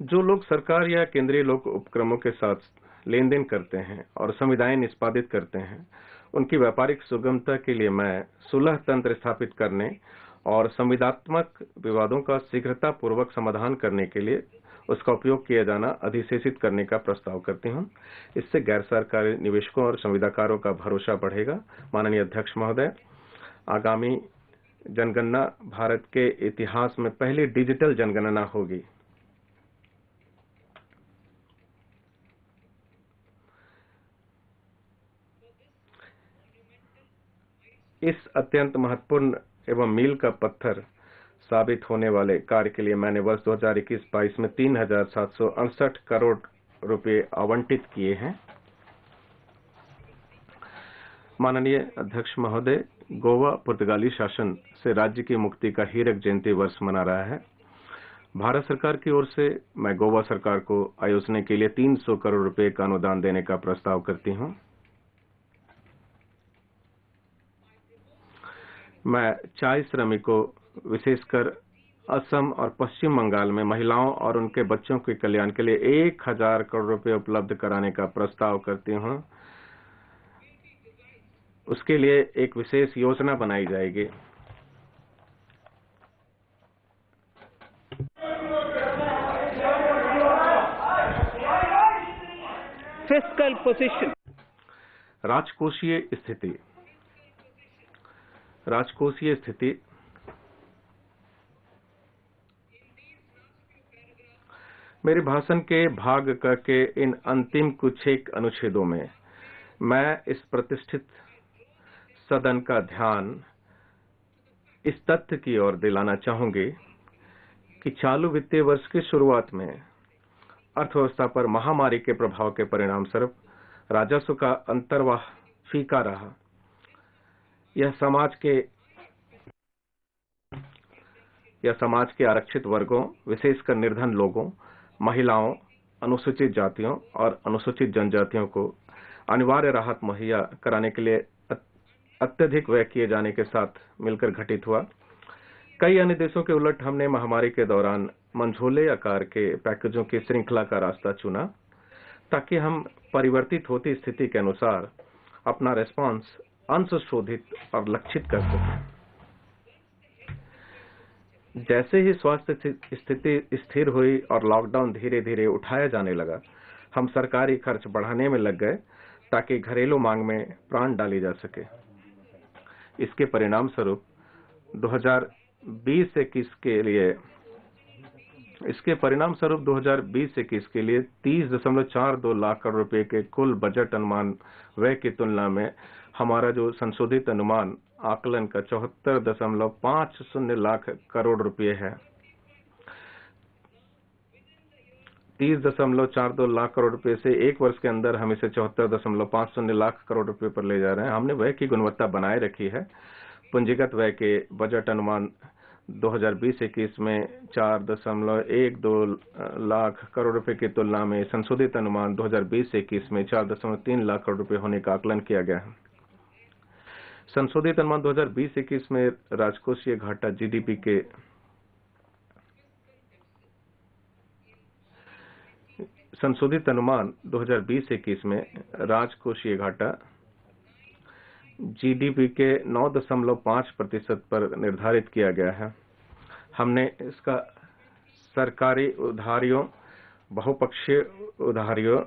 जो लोग सरकार या केंद्रीय लोक उपक्रमों के साथ लेन देन करते हैं और संविदाएं निष्पादित करते हैं, उनकी व्यापारिक सुगमता के लिए मैं सुलह तंत्र स्थापित करने और संविदात्मक विवादों का शीघ्रता पूर्वक समाधान करने के लिए उसका उपयोग किया जाना अधिशेषित करने का प्रस्ताव करती हूं। इससे गैर सरकारी निवेशकों और संविदाकारों का भरोसा बढ़ेगा। माननीय अध्यक्ष महोदय, आगामी जनगणना भारत के इतिहास में पहली डिजिटल जनगणना होगी। इस अत्यंत महत्वपूर्ण एवं मील का पत्थर साबित होने वाले कार्य के लिए मैंने वर्ष 2021-22 में 3,768 करोड़ रुपए आवंटित किए हैं। माननीय अध्यक्ष महोदय, गोवा पुर्तगाली शासन से राज्य की मुक्ति का हीरक जयंती वर्ष मना रहा है। भारत सरकार की ओर से मैं गोवा सरकार को आयोजन के लिए 300 करोड़ रुपए का अनुदान देने का प्रस्ताव करती हूं। मैं चाय श्रमिकों, विशेषकर असम और पश्चिम बंगाल में महिलाओं और उनके बच्चों के कल्याण के लिए 1,000 करोड़ रुपए उपलब्ध कराने का प्रस्ताव करती हूं। उसके लिए एक विशेष योजना बनाई जाएगी। Fiscal position. राजकोषीय स्थिति मेरे भाषण के भाग क के इन अंतिम कुछ एक अनुच्छेदों में मैं इस प्रतिष्ठित सदन का ध्यान इस तथ्य की ओर दिलाना चाहूंगी कि चालू वित्तीय वर्ष की शुरुआत में अर्थव्यवस्था पर महामारी के प्रभाव के परिणाम स्वरूप राजस्व का अंतर्वाह फीका रहा। यह समाज के आरक्षित वर्गों, विशेषकर निर्धन लोगों, महिलाओं, अनुसूचित जातियों और अनुसूचित जनजातियों को अनिवार्य राहत मुहैया कराने के लिए अत्यधिक व्यय किए जाने के साथ मिलकर घटित हुआ। कई अन्य देशों के उलट हमने महामारी के दौरान मंझोले आकार के पैकेजों की श्रृंखला का रास्ता चुना ताकि हम परिवर्तित होती स्थिति के अनुसार अपना रिस्पांस अंशशोधित और लक्षित कर सकें। जैसे ही स्वास्थ्य स्थिति स्थिर हुई और लॉकडाउन धीरे धीरे उठाया जाने लगा, हम सरकारी खर्च बढ़ाने में लग गए ताकि घरेलू मांग में प्राण डाली जा सके। इसके परिणाम स्वरूप 2020-21 के लिए 30.42 लाख करोड़ रुपए के कुल बजट अनुमान व्यय की तुलना में हमारा जो संशोधित अनुमान आकलन का 74.50 लाख करोड़ रुपए है। 30.42 लाख करोड़ रुपए से एक वर्ष के अंदर हम इसे 74.50 लाख करोड़ रुपए पर ले जा रहे हैं। हमने व्यय की गुणवत्ता बनाए रखी है। पूंजीगत व्यय के बजट अनुमान 2020-21 में 4.12 लाख करोड़ रुपए की तुलना में संशोधित अनुमान 2020-21 में 4.3 लाख करोड़ रुपए होने का आकलन किया गया है। संशोधित अनुमान 2020-21 में राजकोषीय घाटा जीडीपी के संशोधित अनुमान 2020-21 में राजकोषीय घाटा जीडीपी के 9.5% पर निर्धारित किया गया है। हमने इसका सरकारी उधारियों, बहुपक्षीय उधारियों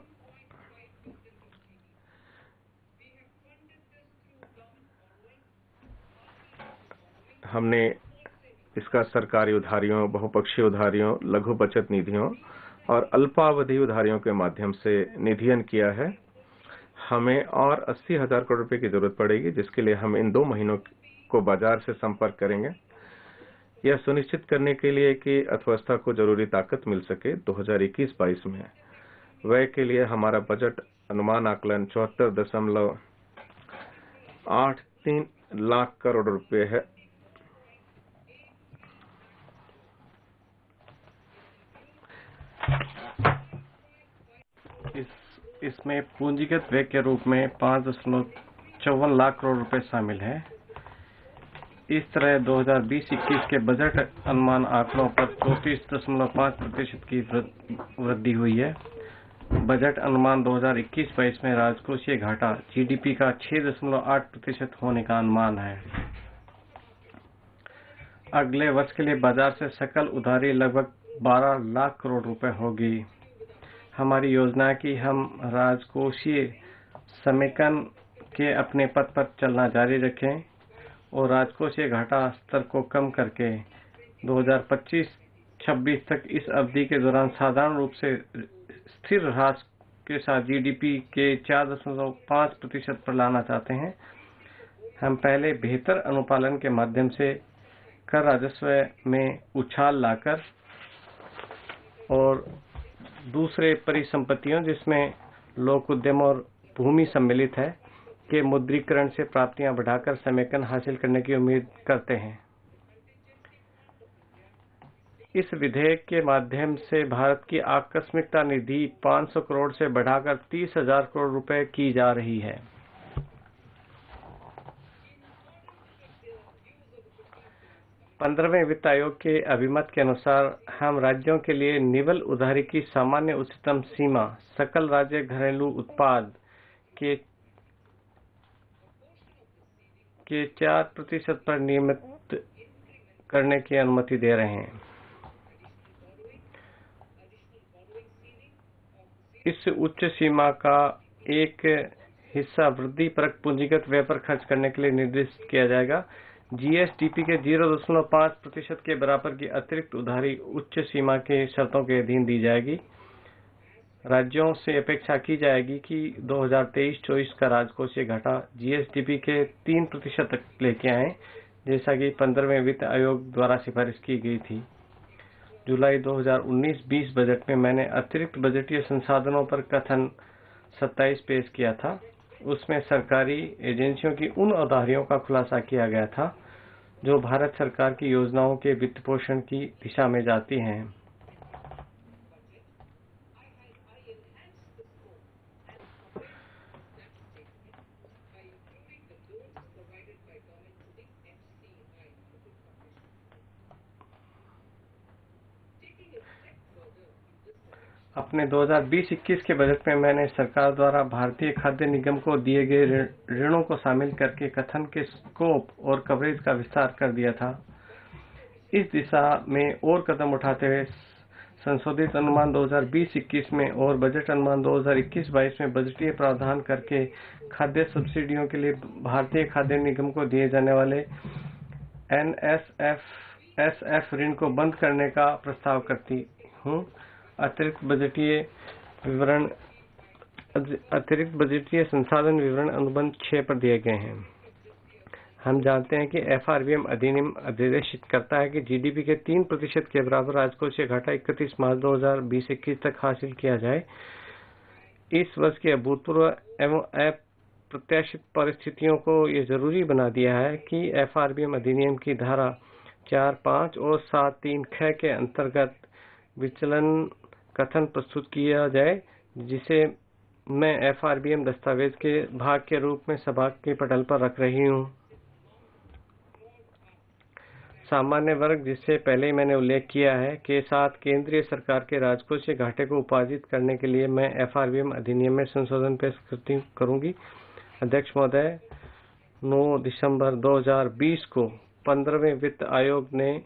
हमने इसका सरकारी उधारियों, बहुपक्षीय उधारियों, लघु बचत निधियों और अल्पावधि उधारियों के माध्यम से निधियन किया है। हमें और 80,000 करोड़ रुपए की जरूरत पड़ेगी, जिसके लिए हम इन 2 महीनों को बाजार से संपर्क करेंगे। यह सुनिश्चित करने के लिए कि अर्थव्यवस्था को जरूरी ताकत मिल सके 2021-22 में व्यय के लिए हमारा बजट अनुमान आकलन 74.83 लाख करोड़ रुपए है। इसमें पूंजीगत व्यय के रूप में 5.54 लाख करोड़ रुपए शामिल है। इस तरह 2020-21 के बजट अनुमान आंकड़ों पर 34.5% की वृद्धि हुई है। बजट अनुमान 2021-22 में राजकोषीय घाटा जीडीपी का 6.8% होने का अनुमान है। अगले वर्ष के लिए बाजार से सकल उधारी लगभग 12 लाख करोड़ रुपए होगी। हमारी योजना है कि हम राजकोषीय समेकन के अपने पथ पर चलना जारी रखें और राजकोषीय घाटा स्तर को कम करके 2025-26 तक इस अवधि के दौरान साधारण रूप से स्थिर ह्रास के साथ जीडीपी के 4.5% पर लाना चाहते हैं। हम पहले बेहतर अनुपालन के माध्यम से कर राजस्व में उछाल लाकर और दूसरे परिसंपत्तियों जिसमें लोक उद्यम और भूमि सम्मिलित है के मुद्रीकरण से प्राप्तियां बढ़ाकर समेकन हासिल करने की उम्मीद करते हैं। इस विधेयक के माध्यम से भारत की आकस्मिकता निधि 500 करोड़ से बढ़ाकर 30,000 करोड़ रुपए की जा रही है। पंद्रहवें वित्त आयोग के अभिमत के अनुसार हम राज्यों के लिए निवल उधारी की सामान्य उच्चतम सीमा सकल राज्य घरेलू उत्पाद के 4% पर नियमित करने की अनुमति दे रहे हैं। इस उच्च सीमा का एक हिस्सा वृद्धि परक पूंजीगत व्यय पर खर्च करने के लिए निर्दिष्ट किया जाएगा। जीएसडीपी के 0.5% के बराबर की अतिरिक्त उधारी उच्च सीमा के शर्तों के अधीन दी जाएगी। राज्यों से अपेक्षा की जाएगी कि 2023-24 का राजकोषीय घाटा जीएसडीपी के 3% तक लेके आए, जैसा कि 15वें वित्त आयोग द्वारा सिफारिश की गई थी। जुलाई 2019-20 बजट में मैंने अतिरिक्त बजटीय संसाधनों पर कथन 27 पेश किया था। उसमें सरकारी एजेंसियों की उन उधारियों का खुलासा किया गया था जो भारत सरकार की योजनाओं के वित्त पोषण की दिशा में जाती हैं। अपने 2020-21 के बजट में मैंने सरकार द्वारा भारतीय खाद्य निगम को दिए गए ऋणों को शामिल करके कथन के स्कोप और कवरेज का विस्तार कर दिया था। इस दिशा में और कदम उठाते हुए संशोधित अनुमान 2020-21 में और बजट अनुमान 2021-22 में बजटीय प्रावधान करके खाद्य सब्सिडियों के लिए भारतीय खाद्य निगम को दिए जाने वाले एनएसएफ ऋण को बंद करने का प्रस्ताव करती हूँ। अतिरिक्त बजटीय संसाधन विवरण अनुबंध 6 पर दिए गए हैं। हम जानते हैं कि एफआरबीएम अधिनियम निर्देशित करता है कि जीडीपी के 3% के बराबर राजकोषीय घाटा 31 मार्च 2020-21 तक हासिल किया जाए। इस वर्ष के अभूतपूर्व एवं अप्रत्याशित परिस्थितियों को ये जरूरी बना दिया है कि एफआरबीएम अधिनियम की धारा 4, 5 और 7, 3 ख के अंतर्गत विचलन कथन प्रस्तुत किया जाए, जिसे मैं एफआरबीएम दस्तावेज के भाग के रूप में सभा के पटल पर रख रही हूँ। सामान्य वर्ग, जिससे पहले ही मैंने उल्लेख किया है, के साथ केंद्रीय सरकार के राजकोषीय घाटे को उपार्जित करने के लिए मैं एफआरबीएम अधिनियम में संशोधन पेश करूंगी। अध्यक्ष महोदय, 9 दिसंबर 2020 को 15वें वित्त आयोग ने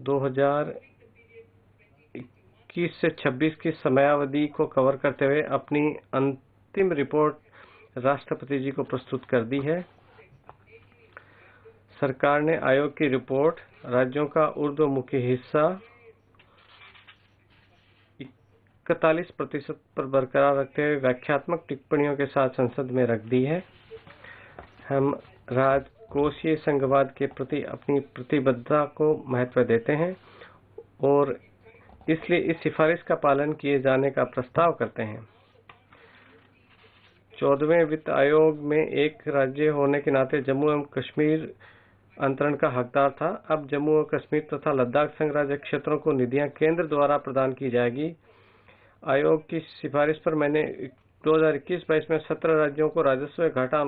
2021 से 26 की समयावधि को कवर करते हुए अपनी अंतिम रिपोर्ट राष्ट्रपति जी को प्रस्तुत कर दी है। सरकार ने आयोग की रिपोर्ट राज्यों का ऊर्ध्वमुखी हिस्सा 41% पर बरकरार रखते हुए व्याख्यात्मक टिप्पणियों के साथ संसद में रख दी है। हम राजकोषीय संघवाद के प्रति अपनी प्रतिबद्धता को महत्व देते हैं और इसलिए इस सिफारिश का पालन किए जाने का प्रस्ताव करते हैं। 14वें वित्त आयोग में एक राज्य होने के नाते जम्मू एवं कश्मीर अंतरण का हकदार था। अब जम्मू और कश्मीर तथा लद्दाख संघ राज्य क्षेत्रों को निधियां केंद्र द्वारा प्रदान की जाएगी। आयोग की सिफारिश पर मैंने 2021-22 में 17 राज्यों को राजस्व घाटा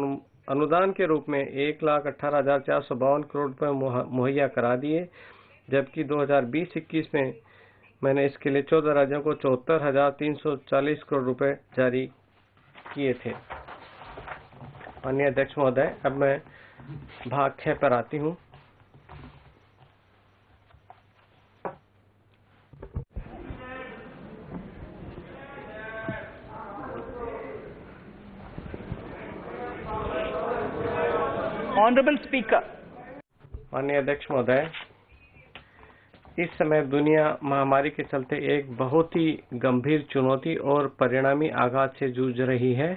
अनुदान के रूप में 1,18,452 करोड़ रुपए मुहैया करा दिए, जबकि 2020-21 में मैंने इसके लिए 14 राज्यों को 74,340 करोड़ रुपए जारी किए थे। माननीय अध्यक्ष महोदय, अब मैं भाग 6 पर आती हूँ। Honorable Speaker, माननीय अध्यक्ष महोदय, इस समय दुनिया महामारी के चलते एक बहुत ही गंभीर चुनौती और परिणामी आघात से जूझ रही है।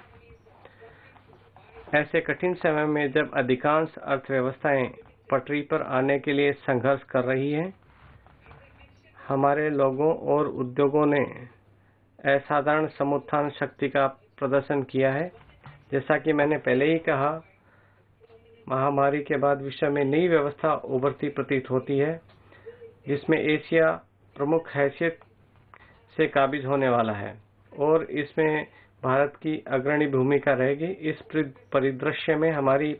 ऐसे कठिन समय में जब अधिकांश अर्थव्यवस्थाएं पटरी पर आने के लिए संघर्ष कर रही हैं, हमारे लोगों और उद्योगों ने असाधारण समुत्थान शक्ति का प्रदर्शन किया है। जैसा कि मैंने पहले ही कहा, महामारी के बाद विश्व में नई व्यवस्था उभरती प्रतीत होती है, जिसमें एशिया प्रमुख हैसियत से काबिज होने वाला है और इसमें भारत की अग्रणी भूमिका रहेगी। इस परिदृश्य में हमारी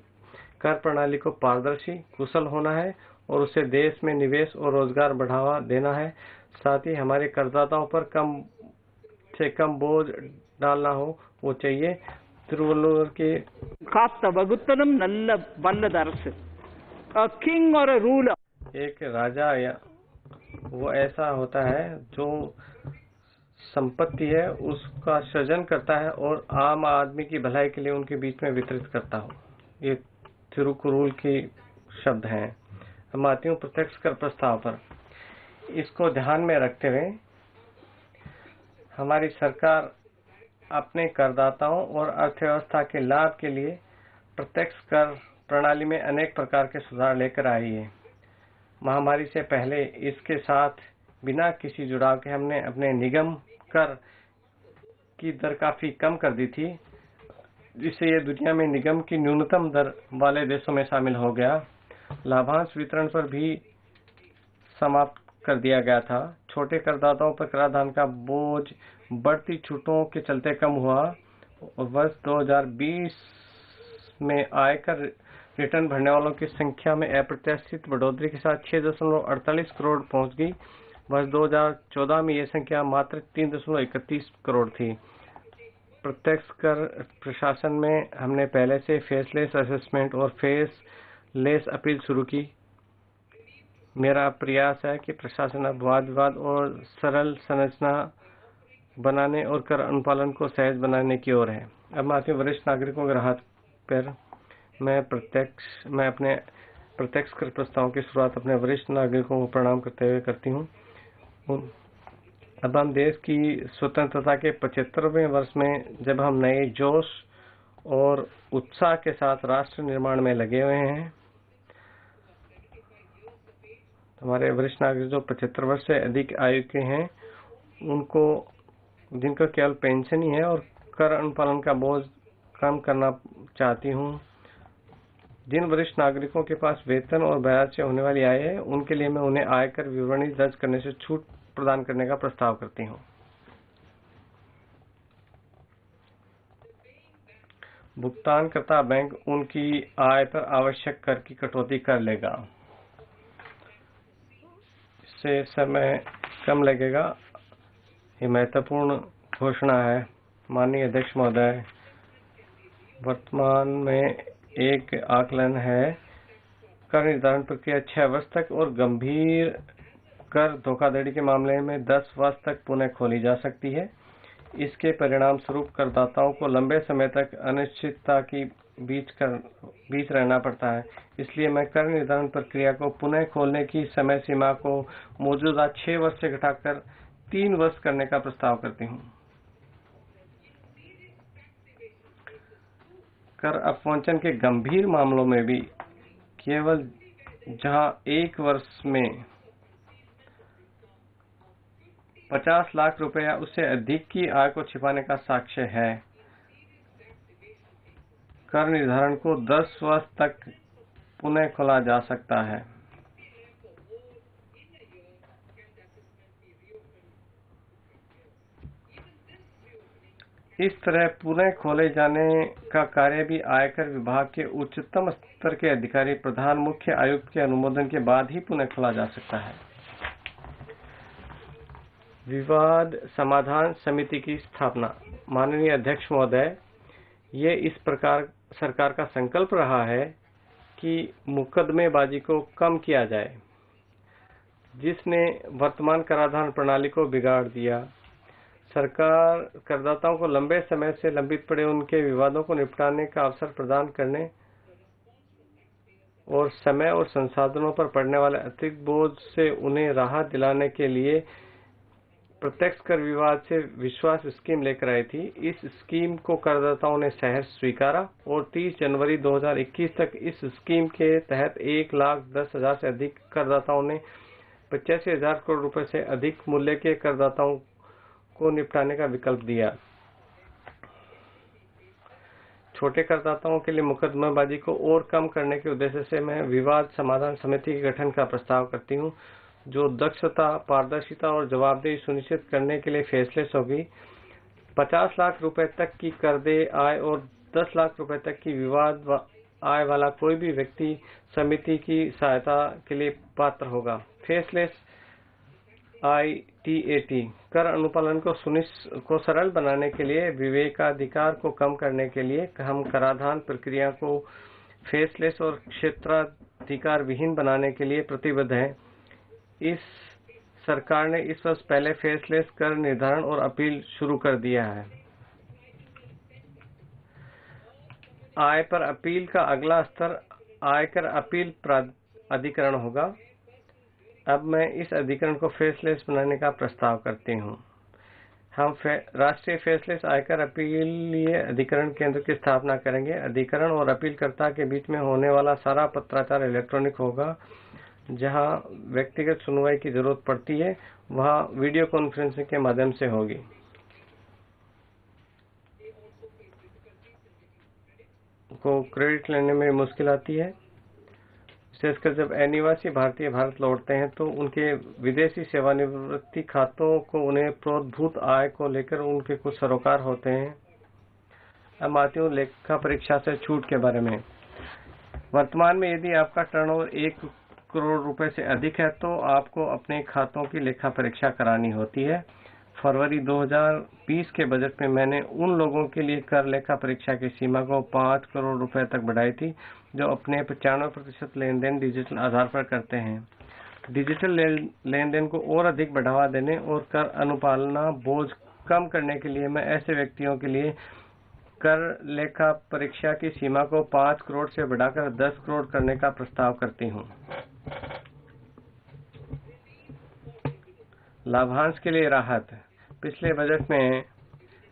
कर प्रणाली को पारदर्शी, कुशल होना है और उसे देश में निवेश और रोजगार बढ़ावा देना है। साथ ही हमारे करदाताओं पर कम से कम बोझ डालना हो वो चाहिए। तिरुवल्लुवर के காத்த வகுத்தலும் நல்ல வல்லதரசு, a king or a ruler, एक राजा या वो ऐसा होता है जो संपत्ति है उसका सृजन करता है और आम आदमी की भलाई के लिए उनके बीच में वितरित करता हो। ये तिरुकुरूल की शब्द हैं। हम आती हूँ प्रत्यक्ष कर प्रस्ताव पर। इसको ध्यान में रखते हुए हमारी सरकार अपने करदाताओं और अर्थव्यवस्था के लाभ के लिए प्रत्यक्ष कर प्रणाली में अनेक प्रकार के सुधार लेकर आई है। महामारी से पहले इसके साथ बिना किसी जुड़ाव के हमने अपने निगम कर की दर काफी कम कर दी थी, जिससे ये दुनिया में निगम की न्यूनतम दर वाले देशों में शामिल हो गया। लाभांश वितरण पर भी समाप्त कर दिया गया था। छोटे करदाताओं पर कराधान का बोझ बढ़ती छूटों के चलते कम हुआ और वर्ष 2020 में आयकर रिटर्न भरने वालों की संख्या में अप्रत्याशित बढ़ोतरी के साथ 6.48 करोड़ पहुंच गई। वर्ष 2014 में यह संख्या मात्र 3.31 करोड़ थी। प्रत्यक्ष कर प्रशासन में हमने पहले से फेसलेस असेसमेंट और फेसलेस अपील शुरू की। मेरा प्रयास है कि प्रशासन अब वाद विवाद और सरल संरचना बनाने और कर अनुपालन को सहज बनाने की ओर है। अब मैं आती हूँ वरिष्ठ नागरिकों के राहत पर। मैं अपने प्रत्यक्ष कर प्रस्ताव की शुरुआत अपने वरिष्ठ नागरिकों को प्रणाम करते हुए करती हूँ। अब हम देश की स्वतंत्रता के 75वें वर्ष में जब हम नए जोश और उत्साह के साथ राष्ट्र निर्माण में लगे हुए हैं, हमारे वरिष्ठ नागरिक जो 75 वर्ष से अधिक आयु के हैं, उनको जिनका केवल पेंशन ही है और कर अनुपालन का बोझ कम करना चाहती हूँ। जिन वरिष्ठ नागरिकों के पास वेतन और ब्याज से होने वाली आय है, उनके लिए मैं उन्हें आयकर विवरणी दर्ज करने से छूट प्रदान करने का प्रस्ताव करती हूँ। भुगतानकर्ता बैंक उनकी आय पर आवश्यक कर की कटौती कर लेगा। इससे समय कम लगेगा। ये महत्वपूर्ण घोषणा है। माननीय अध्यक्ष महोदय, वर्तमान में एक आकलन है, कर निर्धारण प्रक्रिया 6 वर्ष तक और गंभीर कर धोखाधड़ी के मामले में 10 वर्ष तक पुनः खोली जा सकती है। इसके परिणाम स्वरूप करदाताओं को लंबे समय तक अनिश्चितता की बीच रहना पड़ता है। इसलिए मैं कर निर्धारण प्रक्रिया को पुनः खोलने की समय सीमा को मौजूदा 6 वर्ष से घटाकर 3 वर्ष करने का प्रस्ताव करती हूँ। कर अपवंचन के गंभीर मामलों में भी केवल जहां 1 वर्ष में 50 लाख रुपए या उससे अधिक की आय को छिपाने का साक्ष्य है, कर निर्धारण को 10 वर्ष तक पुनः खोला जा सकता है। इस तरह पुनः खोले जाने का कार्य भी आयकर विभाग के उच्चतम स्तर के अधिकारी प्रधान मुख्य आयुक्त के अनुमोदन के बाद ही पुनः खोला जा सकता है। विवाद समाधान समिति की स्थापना। माननीय अध्यक्ष महोदय, ये इस प्रकार सरकार का संकल्प रहा है कि मुकदमेबाजी को कम किया जाए, जिसने वर्तमान कराधान प्रणाली को बिगाड़ दिया। सरकार करदाताओं को लंबे समय से लंबित पड़े उनके विवादों को निपटाने का अवसर प्रदान करने और समय और संसाधनों पर पड़ने वाले अतिरिक्त बोझ से उन्हें राहत दिलाने के लिए प्रत्यक्ष कर विवाद से विश्वास स्कीम लेकर आई थी। इस स्कीम को करदाताओं ने सहर्ष स्वीकारा और 30 जनवरी 2021 तक इस स्कीम के तहत 1,10,000 से अधिक करदाताओं ने 85,000 करोड़ रुपए से अधिक मूल्य के करदाताओं को निपटाने का विकल्प दिया। छोटे करदाताओं के लिए मुकदमेबाजी को और कम करने के उद्देश्य से मैं विवाद समाधान समिति के गठन का प्रस्ताव करती हूं, जो दक्षता, पारदर्शिता और जवाबदेही सुनिश्चित करने के लिए फेसलेस होगी। 50 लाख रुपए तक की कर दे आय और 10 लाख रुपए तक की विवाद आय वाला कोई भी व्यक्ति समिति की सहायता के लिए पात्र होगा। फेसलेस ITAT कर अनुपालन को सरल बनाने के लिए, विवेकाधिकार को कम करने के लिए हम कराधान प्रक्रिया को फेसलेस और क्षेत्राधिकार विहीन बनाने के लिए प्रतिबद्ध हैं। इस सरकार ने इस वर्ष पहले फेसलेस कर निर्धारण और अपील शुरू कर दिया है। आय पर अपील का अगला स्तर आयकर अपील अधिकरण होगा। अब मैं इस अधिकरण को फेसलेस बनाने का प्रस्ताव करती हूँ। हम राष्ट्रीय फेसलेस आयकर अपीलीय अधिकरण केंद्र की स्थापना करेंगे। अधिकरण और अपीलकर्ता के बीच में होने वाला सारा पत्राचार इलेक्ट्रॉनिक होगा। जहां व्यक्तिगत सुनवाई की जरूरत पड़ती है, वहां वीडियो कॉन्फ्रेंसिंग के माध्यम से होगी। को क्रेडिट लेने में मुश्किल आती है, विशेषकर जब अनिवासी भारतीय भारत लौटते हैं तो उनके विदेशी सेवानिवृत्ति खातों को उन्हें प्रोद्भूत आय को लेकर उनके कुछ सरोकार होते हैं। अब आती हूँ लेखा परीक्षा से छूट के बारे में। वर्तमान में यदि आपका टर्नओवर 1 करोड़ रुपए से अधिक है तो आपको अपने खातों की लेखा परीक्षा करानी होती है। फरवरी 2020 के बजट में मैंने उन लोगों के लिए कर लेखा परीक्षा की सीमा को 5 करोड़ रुपए तक बढ़ाई थी जो अपने 95% लेन देन डिजिटल आधार पर करते हैं। डिजिटल लेन देन को और अधिक बढ़ावा देने और कर अनुपालना बोझ कम करने के लिए मैं ऐसे व्यक्तियों के लिए कर लेखा परीक्षा की सीमा को 5 करोड़ से बढ़ाकर 10 करोड़ करने का प्रस्ताव करती हूँ। लाभांश के लिए राहत। पिछले बजट में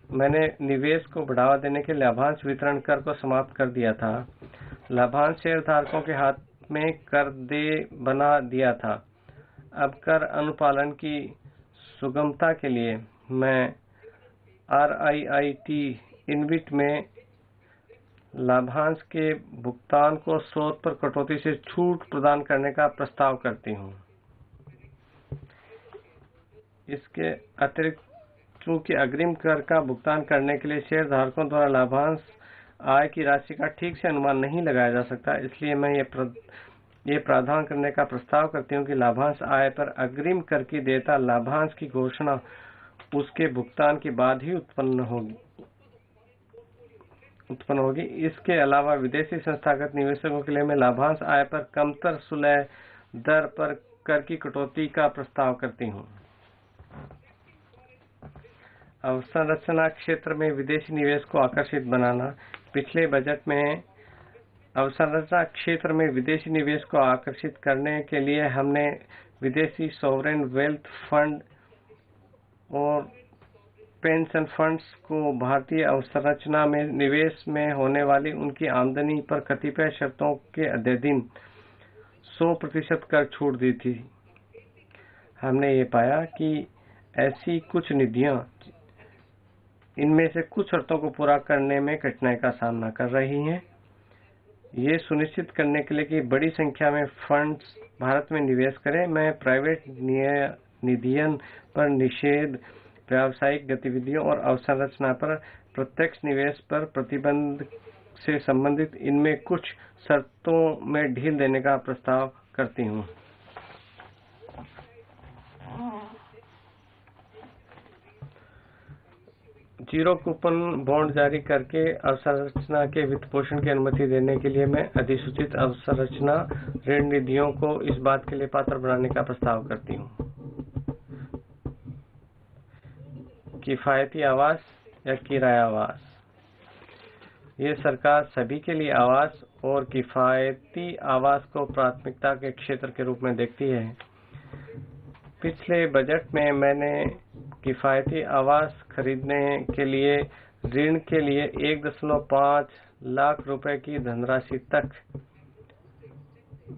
मैंने निवेश को बढ़ावा देने के लाभांश वितरण कर को समाप्त कर दिया था। लाभांश शेयरधारकों के हाथ में कर दे बना दिया था। अब कर अनुपालन की सुगमता के लिए मैं RIIT इनविट में लाभांश के भुगतान को स्रोत पर कटौती से छूट प्रदान करने का प्रस्ताव करती हूँ। इसके अतिरिक्त चूंकि अग्रिम कर का भुगतान करने के लिए शेयरधारकों द्वारा लाभांश आय की राशि का ठीक से अनुमान नहीं लगाया जा सकता, इसलिए मैं ये प्रावधान करने का प्रस्ताव करती हूँ कि लाभांश आय पर अग्रिम कर की देयता लाभांश की घोषणा उसके भुगतान के बाद ही उत्पन्न होगी। इसके अलावा विदेशी संस्थागत निवेशकों के लिए मैं लाभांश आय पर कमतर सुलह दर पर कर की कटौती का प्रस्ताव करती हूँ। अवसंरचना क्षेत्र में विदेशी निवेश को आकर्षित बनाना। पिछले बजट में अवसंरचना क्षेत्र में विदेशी निवेश को आकर्षित करने के लिए हमने विदेशी सॉवरेन वेल्थ फंड और पेंशन फंड्स को भारतीय अवसंरचना में निवेश में होने वाली उनकी आमदनी पर कतिपय शर्तों के अधीन 100% कर छूट दी थी। हमने ये पाया कि ऐसी कुछ निधियां इनमें से कुछ शर्तों को पूरा करने में कठिनाई का सामना कर रही हैं। ये सुनिश्चित करने के लिए कि बड़ी संख्या में फंड्स भारत में निवेश करें, मैं प्राइवेट निधियन पर निषेध, व्यावसायिक गतिविधियों और अवसंरचना पर प्रत्यक्ष निवेश पर प्रतिबंध से संबंधित इनमें कुछ शर्तों में ढील देने का प्रस्ताव करती हूँ। जीरो कूपन बॉन्ड जारी करके अवसंरचना के वित्त पोषण की अनुमति देने के लिए मैं अधिसूचित अवसंरचना ऋण निधियों को इस बात के लिए पात्र बनाने का प्रस्ताव करती हूँ। किफायती आवास या किराया आवास। ये सरकार सभी के लिए आवास और किफायती आवास को प्राथमिकता के क्षेत्र के रूप में देखती है। पिछले बजट में मैंने किफायती आवास खरीदने के लिए ऋण के लिए 1.5 लाख रुपए की धनराशि तक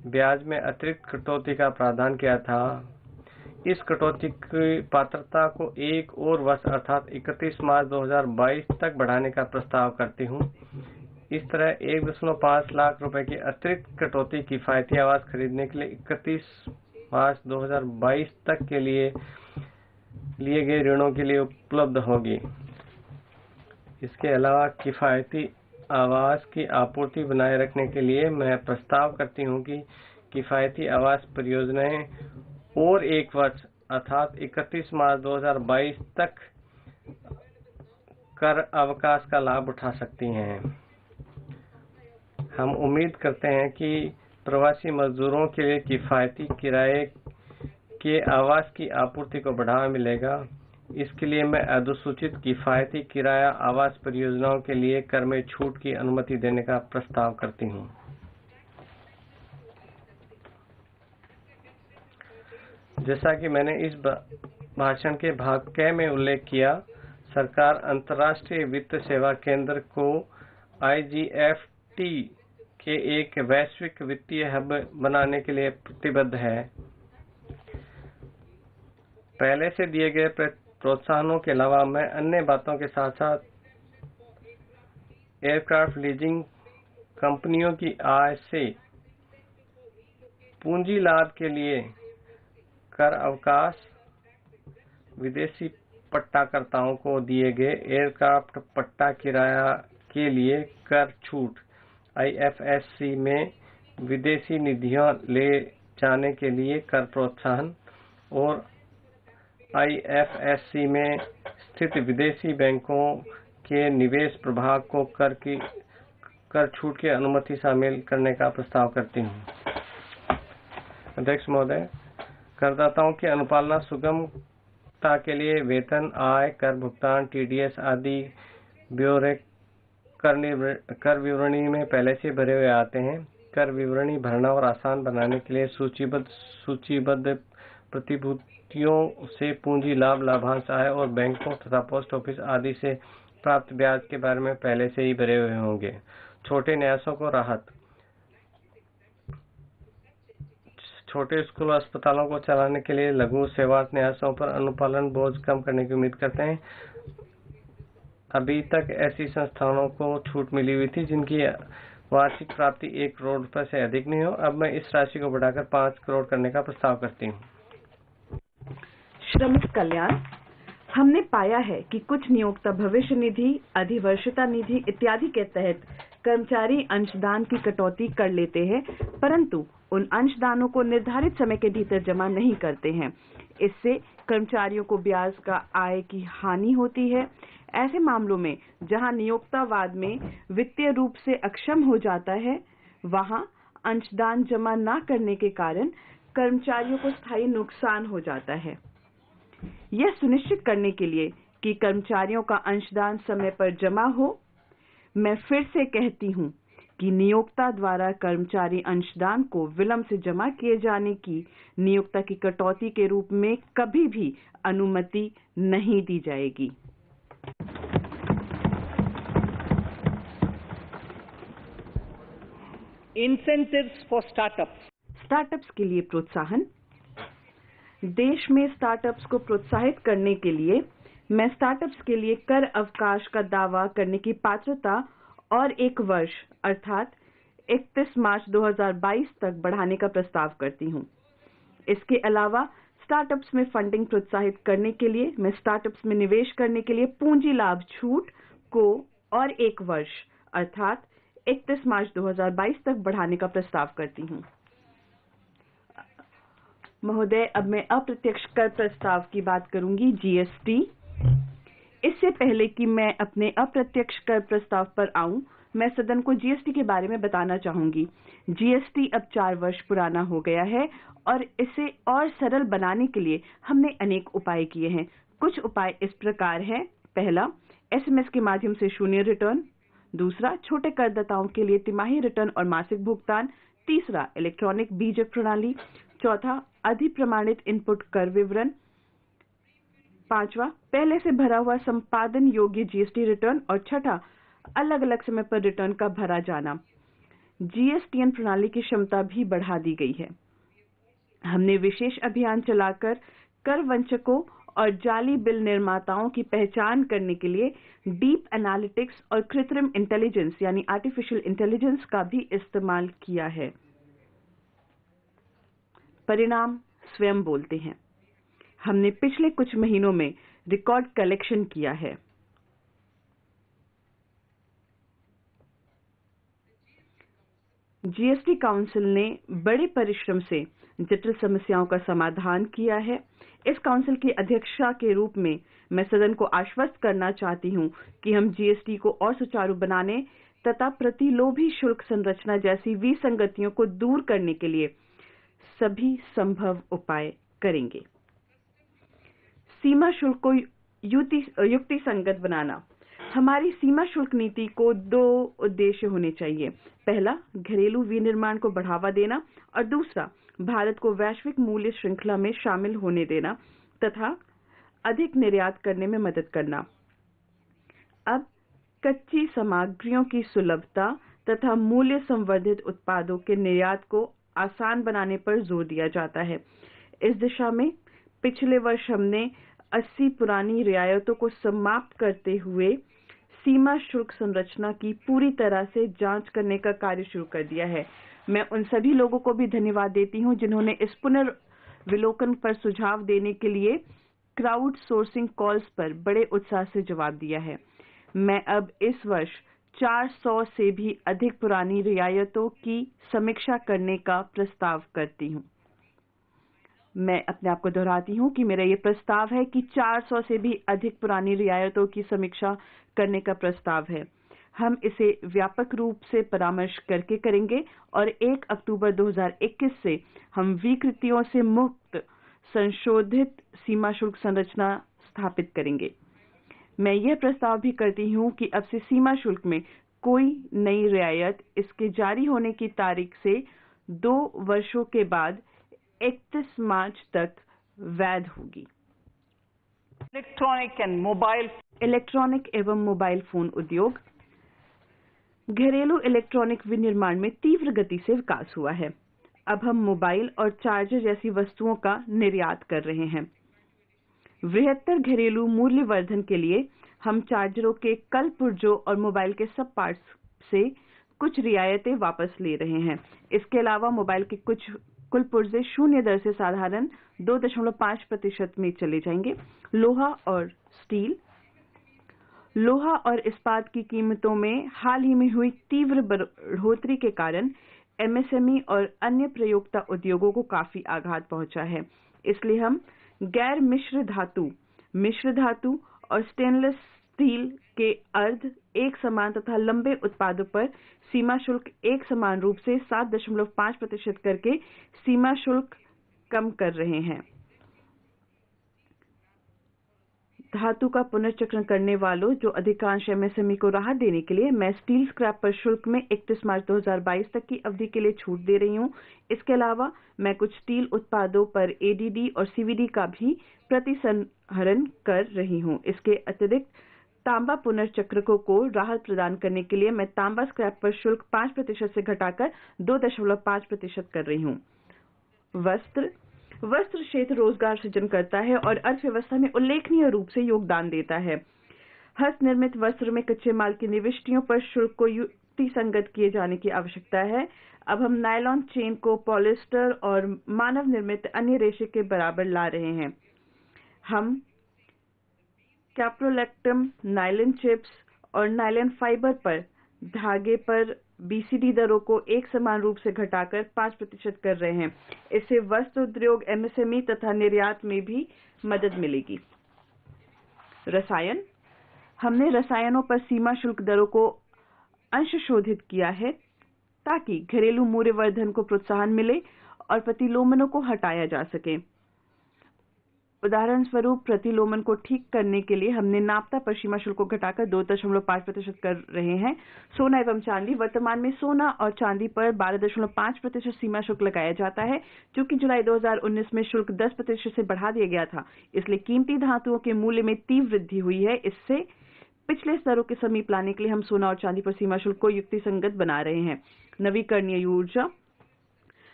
ब्याज में अतिरिक्त कटौती का प्रावधान किया था। इस कटौती की पात्रता को एक और वर्ष अर्थात 31 मार्च 2022 तक बढ़ाने का प्रस्ताव करती हूँ। इस तरह 1.5 लाख रुपए की अतिरिक्त कटौती किफायती आवास खरीदने के लिए 31 मार्च 2022 तक के लिए गए ऋणों के लिए उपलब्ध होगी। इसके अलावा किफायती आवास की आपूर्ति बनाए रखने के लिए मैं प्रस्ताव करती हूं कि किफायती आवास परियोजनाएं और एक वर्ष अर्थात 31 मार्च 2022 तक कर अवकाश का लाभ उठा सकती हैं। हम उम्मीद करते हैं कि प्रवासी मजदूरों के लिए किफायती किराए के आवास की आपूर्ति को बढ़ावा मिलेगा। इसके लिए मैं अधिसूचित किफायती किराया आवास परियोजनाओं के लिए कर में छूट की अनुमति देने का प्रस्ताव करती हूँ। जैसा कि मैंने इस भाषण के भाग क में उल्लेख किया, सरकार अंतर्राष्ट्रीय वित्त सेवा केंद्र को IGFT के एक वैश्विक वित्तीय हब बनाने के लिए प्रतिबद्ध है। पहले से दिए गए प्रोत्साहनों के अलावा मैं अन्य बातों के साथ साथ एयरक्राफ्ट लीजिंग कंपनियों की आय से पूंजी लाभ के लिए कर अवकाश, विदेशी पट्टाकर्ताओं को दिए गए एयरक्राफ्ट पट्टा किराया के लिए कर छूट, IFSC में विदेशी निधियां ले जाने के लिए कर प्रोत्साहन और IFSC में स्थित विदेशी बैंकों के निवेश प्रभाग को कर छूट की अनुमति शामिल करने का प्रस्ताव करती हूँ। अध्यक्ष महोदय, करदाताओं की अनुपालना सुगमता के लिए वेतन, आय, कर भुगतान, TDS आदि ब्यौरे कर विवरणी में पहले से भरे हुए आते हैं। कर विवरणी भरना और आसान बनाने के लिए सूचीबद्ध प्रतिभूतियों से पूंजी लाभ, लाभांश, आय और बैंकों तथा पोस्ट ऑफिस आदि से प्राप्त ब्याज के बारे में पहले से ही भरे हुए होंगे। छोटे न्यासों को राहत। छोटे स्कूल और अस्पतालों को चलाने के लिए लघु सेवा न्यासों पर अनुपालन बोझ कम करने की उम्मीद करते हैं। अभी तक ऐसी संस्थानों को छूट मिली हुई थी जिनकी वार्षिक प्राप्ति 1 करोड़ रुपए से अधिक नहीं हो। अब मैं इस राशि को बढ़ाकर 5 करोड़ करने का प्रस्ताव करती हूँ। श्रमिक कल्याण। हमने पाया है कि कुछ नियोक्ता भविष्य निधि, अधिवर्षता निधि इत्यादि के तहत कर्मचारी अंशदान की कटौती कर लेते हैं, परंतु उन अंशदानों को निर्धारित समय के भीतर जमा नहीं करते हैं। इससे कर्मचारियों को ब्याज का आय की हानि होती है। ऐसे मामलों में जहां नियोक्तावाद में वित्तीय रूप से अक्षम हो जाता है, वहां अंशदान जमा न करने के कारण कर्मचारियों को स्थायी नुकसान हो जाता है। यह सुनिश्चित करने के लिए कि कर्मचारियों का अंशदान समय पर जमा हो, मैं फिर से कहती हूं कि नियोक्ता द्वारा कर्मचारी अंशदान को विलंब से जमा किए जाने की नियोक्ता की कटौती के रूप में कभी भी अनुमति नहीं दी जाएगी। Incentives for startups. स्टार्टअप्स के लिए प्रोत्साहन। देश में स्टार्टअप्स को प्रोत्साहित करने के लिए मैं स्टार्टअप्स के लिए कर अवकाश का दावा करने की पात्रता और 1 वर्ष अर्थात 31 मार्च 2022 तक बढ़ाने का प्रस्ताव करती हूं। इसके अलावा स्टार्टअप्स में फंडिंग प्रोत्साहित करने के लिए मैं स्टार्टअप्स में निवेश करने के लिए पूंजी लाभ छूट को और 1 वर्ष अर्थात 31 मार्च 2022 तक बढ़ाने का प्रस्ताव करती हूं। महोदय, अब मैं अप्रत्यक्ष कर प्रस्ताव की बात करूंगी, जीएसटी। इससे पहले कि मैं अपने अप्रत्यक्ष कर प्रस्ताव पर आऊं, मैं सदन को जीएसटी के बारे में बताना चाहूंगी। जीएसटी अब 4 वर्ष पुराना हो गया है और इसे और सरल बनाने के लिए हमने अनेक उपाय किए हैं। कुछ उपाय इस प्रकार हैं। पहला, एसएमएस के माध्यम से शून्य रिटर्न। दूसरा, छोटे करदाताओं के लिए तिमाही रिटर्न और मासिक भुगतान। तीसरा, इलेक्ट्रॉनिक बीजक प्रणाली। चौथा, अधिप्रमाणित इनपुट कर विवरण। पांचवा, पहले से भरा हुआ संपादन योग्य जीएसटी रिटर्न। और छठा, अलग अलग समय पर रिटर्न का भरा जाना। जीएसटीएन प्रणाली की क्षमता भी बढ़ा दी गई है। हमने विशेष अभियान चलाकर कर वंचकों और जाली बिल निर्माताओं की पहचान करने के लिए डीप एनालिटिक्स और कृत्रिम इंटेलिजेंस यानी आर्टिफिशियल इंटेलिजेंस का भी इस्तेमाल किया है। परिणाम स्वयं बोलते हैं। हमने पिछले कुछ महीनों में रिकॉर्ड कलेक्शन किया है। जीएसटी काउंसिल ने बड़े परिश्रम से जटिल समस्याओं का समाधान किया है। इस काउंसिल की अध्यक्षा के रूप में मैं सदन को आश्वस्त करना चाहती हूं कि हम जीएसटी को और सुचारू बनाने तथा प्रतिलोभी शुल्क संरचना जैसी विसंगतियों को दूर करने के लिए सभी संभव उपाय करेंगे। सीमा शुल्क को युक्ति संगत बनाना। हमारी सीमा शुल्क नीति को 2 उद्देश्य होने चाहिए। पहला, घरेलू विनिर्माण को बढ़ावा देना और दूसरा, भारत को वैश्विक मूल्य श्रृंखला में शामिल होने देना तथा अधिक निर्यात करने में मदद करना। अब कच्ची सामग्रियों की सुलभता तथा मूल्य संवर्धित उत्पादों के निर्यात को आसान बनाने पर जोर दिया जाता है। इस दिशा में पिछले वर्ष हमने 80 पुरानी रियायतों को समाप्त करते हुए सीमा शुल्क संरचना की पूरी तरह से जांच करने का कार्य शुरू कर दिया है। मैं उन सभी लोगों को भी धन्यवाद देती हूं जिन्होंने इस पुनर्विलोकन पर सुझाव देने के लिए क्राउड सोर्सिंग कॉल्स पर बड़े उत्साह से जवाब दिया है। मैं अब इस वर्ष 400 से भी अधिक पुरानी रियायतों की समीक्षा करने का प्रस्ताव करती हूं। मैं अपने आप को दोहराती हूं कि मेरा ये प्रस्ताव है कि 400 से भी अधिक पुरानी रियायतों की समीक्षा करने का प्रस्ताव है। हम इसे व्यापक रूप से परामर्श करके करेंगे और 1 अक्टूबर 2021 से हम विकृतियों से मुक्त संशोधित सीमा शुल्क संरचना स्थापित करेंगे। मैं यह प्रस्ताव भी करती हूं कि अब से सीमा शुल्क में कोई नई रियायत इसके जारी होने की तारीख से 2 वर्षों के बाद 31 मार्च तक वैध होगी। इलेक्ट्रॉनिक एवं मोबाइल फोन उद्योग। घरेलू इलेक्ट्रॉनिक विनिर्माण में तीव्र गति से विकास हुआ है। अब हम मोबाइल और चार्जर जैसी वस्तुओं का निर्यात कर रहे हैं। बृहत्तर घरेलू मूल्यवर्धन के लिए हम चार्जरों के कल पुर्जों और मोबाइल के सब पार्ट्स से कुछ रियायतें वापस ले रहे हैं। इसके अलावा मोबाइल के कुछ कुल पुर्जे शून्य दर से साधारण 2.5% में चले जाएंगे। लोहा और इस्पात की कीमतों में हाल ही में हुई तीव्र बढ़ोतरी के कारण एमएसएमई और अन्य प्रयोक्ता उद्योगों को काफी आघात पहुंचा है। इसलिए हम गैर मिश्र धातु और स्टेनलेस स्टील के अर्ध एक समान तथा लंबे उत्पादों पर सीमा शुल्क एक समान रूप से 7.5% करके सीमा शुल्क कम कर रहे हैं। धातु का पुनर्चक्रण करने वालों जो अधिकांश एमएसएमई को राहत देने के लिए मैं स्टील स्क्रैप पर शुल्क में 31 मार्च 2022 तक की अवधि के लिए छूट दे रही हूं। इसके अलावा मैं कुछ स्टील उत्पादों पर एडीडी और सीवीडी का भी प्रतिसंहरण कर रही हूं। इसके अतिरिक्त तांबा पुनर्चक्रकों को राहत प्रदान करने के लिए मैं तांबा स्क्रैप पर शुल्क 5% से घटाकर 2.5% कर रही हूं। वस्त्र क्षेत्र रोजगार सृजन करता है और अर्थव्यवस्था में उल्लेखनीय रूप से योगदान देता है। हस्त निर्मित वस्त्र में कच्चे माल की निविष्टियों पर शुल्क को युक्तिसंगत किए जाने की आवश्यकता है। अब हम नायलॉन चेन को पॉलिएस्टर और मानव निर्मित अन्य रेशे के बराबर ला रहे हैं। हम कैप्रोलैक्टम, नायलॉन चिप्स और नायलॉन फाइबर पर धागे पर बीसीडी दरों को एक समान रूप से घटाकर 5% कर रहे हैं। इससे वस्त्र उद्योग, एमएसएमई तथा निर्यात में भी मदद मिलेगी। रसायन, हमने रसायनों पर सीमा शुल्क दरों को अंशशोधित किया है ताकि घरेलू मूल्यवर्धन को प्रोत्साहन मिले और प्रतिलोमनों को हटाया जा सके। उदाहरण स्वरूप प्रतिलोमन को ठीक करने के लिए हमने नाप्ता पर सीमा शुल्क को घटाकर 2.5% कर रहे हैं। सोना एवं चांदी, वर्तमान में सोना और चांदी पर 12.5% सीमा शुल्क लगाया जाता है। क्योंकि जुलाई 2019 में शुल्क 10% से बढ़ा दिया गया था, इसलिए कीमती धातुओं के मूल्य में तीव्र वृद्धि हुई है। इससे पिछले स्तरों के समीप लाने के लिए हम सोना और चांदी पर सीमा शुल्क को युक्तिसंगत बना रहे हैं। नवीकरणीय ऊर्जा,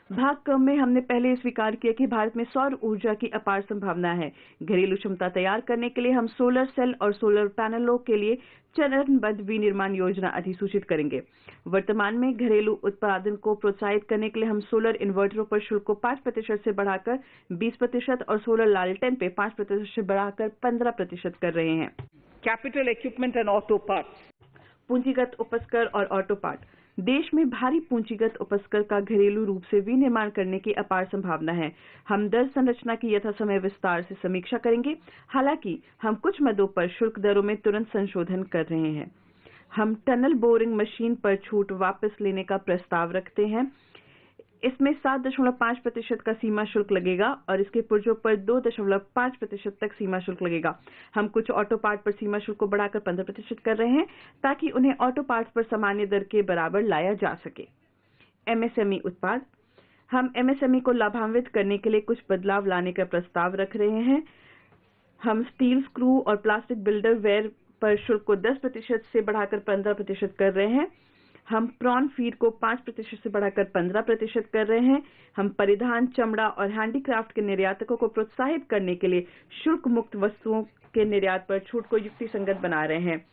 भाग क्रम में हमने पहले स्वीकार किया कि भारत में सौर ऊर्जा की अपार संभावना है। घरेलू क्षमता तैयार करने के लिए हम सोलर सेल और सोलर पैनलों के लिए चरणबद्ध विनिर्माण योजना अधिसूचित करेंगे। वर्तमान में घरेलू उत्पादन को प्रोत्साहित करने के लिए हम सोलर इन्वर्टरों पर शुल्क को 5% से बढ़ाकर 20% और सोलर लालटेन पे 5% से बढ़ाकर 15% कर रहे हैं। Capital equipment and auto parts, पूंजीगत उपस्कर और ऑटो पार्ट, देश में भारी पूंजीगत उपस्कर का घरेलू रूप से विनिर्माण करने की अपार संभावना है। हम दर संरचना की यथासमय विस्तार से समीक्षा करेंगे। हालांकि हम कुछ मदों पर शुल्क दरों में तुरंत संशोधन कर रहे हैं। हम टनल बोरिंग मशीन पर छूट वापस लेने का प्रस्ताव रखते हैं। इसमें 7.5% का सीमा शुल्क लगेगा और इसके पुर्जों पर 2.5% तक सीमा शुल्क लगेगा। हम कुछ ऑटो पार्ट पर सीमा शुल्क को बढ़ाकर 15% कर रहे हैं ताकि उन्हें ऑटो पार्ट्स पर सामान्य दर के बराबर लाया जा सके। एमएसएमई उत्पाद, हम एमएसएमई को लाभान्वित करने के लिए कुछ बदलाव लाने का प्रस्ताव रख रहे हैं। हम स्टील स्क्रू और प्लास्टिक बिल्डर वेयर पर शुल्क को 10% से बढ़ाकर 15% कर रहे हैं। हम प्रॉन फीड को 5% से बढ़ाकर 15% कर रहे हैं। हम परिधान, चमड़ा और हैंडीक्राफ्ट के निर्यातकों को प्रोत्साहित करने के लिए शुल्क मुक्त वस्तुओं के निर्यात पर छूट को युक्तिसंगत बना रहे हैं।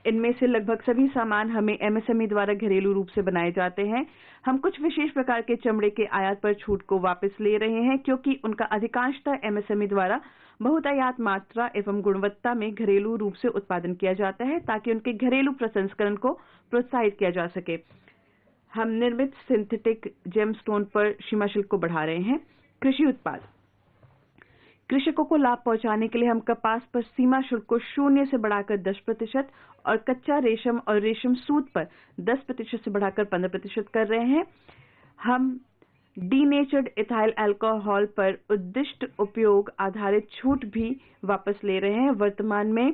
इनमें से लगभग सभी सामान हमें एमएसएमई द्वारा घरेलू रूप से बनाए जाते हैं। हम कुछ विशेष प्रकार के चमड़े के आयात पर छूट को वापस ले रहे हैं क्योंकि उनका अधिकांशतः एमएसएमई द्वारा बहुतायत मात्रा एवं गुणवत्ता में घरेलू रूप से उत्पादन किया जाता है ताकि उनके घरेलू प्रसंस्करण को प्रोत्साहित किया जा सके। हम निर्मित सिंथेटिक जेमस्टोन पर सीमा शुल्क को बढ़ा रहे हैं। कृषि उत्पाद, कृषकों को लाभ पहुंचाने के लिए हम कपास पर सीमा शुल्क को 0 से बढ़ाकर 10% और कच्चा रेशम और रेशम सूत पर 10% से बढ़ाकर 15% कर रहे हैं। हम डीनेचर्ड इथाइल अल्कोहल पर उद्दिष्ट उपयोग आधारित छूट भी वापस ले रहे हैं। वर्तमान में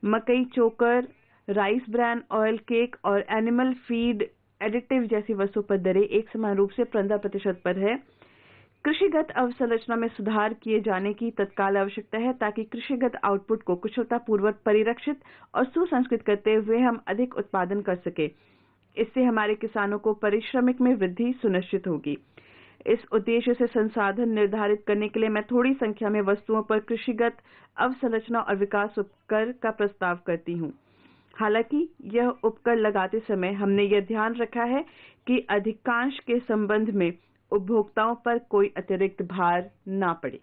मकई चोकर, राइस ब्रान ऑयल केक और एनिमल फीड एडिटिव जैसी वस्तुओं पर दरें एक समान रूप से 15% पर है। कृषिगत अवसंरचना में सुधार किए जाने की तत्काल आवश्यकता है ताकि कृषिगत आउटपुट को कुशलतापूर्वक परिरक्षित और सुसंस्कृत करते हुए हम अधिक उत्पादन कर सके। इससे हमारे किसानों को पारिश्रमिक में वृद्धि सुनिश्चित होगी। इस उद्देश्य से संसाधन निर्धारित करने के लिए मैं थोड़ी संख्या में वस्तुओं पर कृषिगत अवसंरचना और विकास उपकर का प्रस्ताव करती हूँ। हालांकि यह उपकर लगाते समय हमने यह ध्यान रखा है कि अधिकांश के संबंध में उपभोक्ताओं पर कोई अतिरिक्त भार ना पड़े।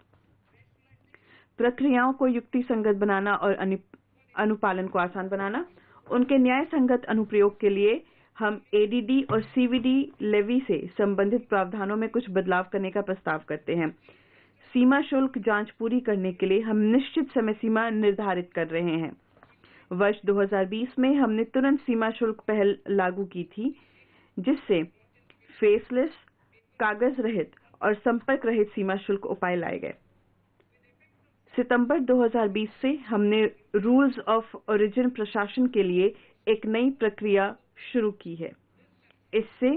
प्रक्रियाओं को युक्तिसंगत बनाना और अनुपालन को आसान बनाना, उनके न्याय संगत अनुप्रयोग के लिए हम एडीडी और सीवीडी लेवी से संबंधित प्रावधानों में कुछ बदलाव करने का प्रस्ताव करते हैं। सीमा शुल्क जांच पूरी करने के लिए हम निश्चित समय सीमा निर्धारित कर रहे हैं। वर्ष 2020 में हमने तुरंत सीमा शुल्क पहल लागू की थी जिससे फेसलेस, कागज रहित और संपर्क रहित सीमा शुल्क उपाय लाए गए। सितंबर 2020 से हमने रूल्स ऑफ ओरिजिन प्रशासन के लिए एक नई प्रक्रिया शुरू की है। इससे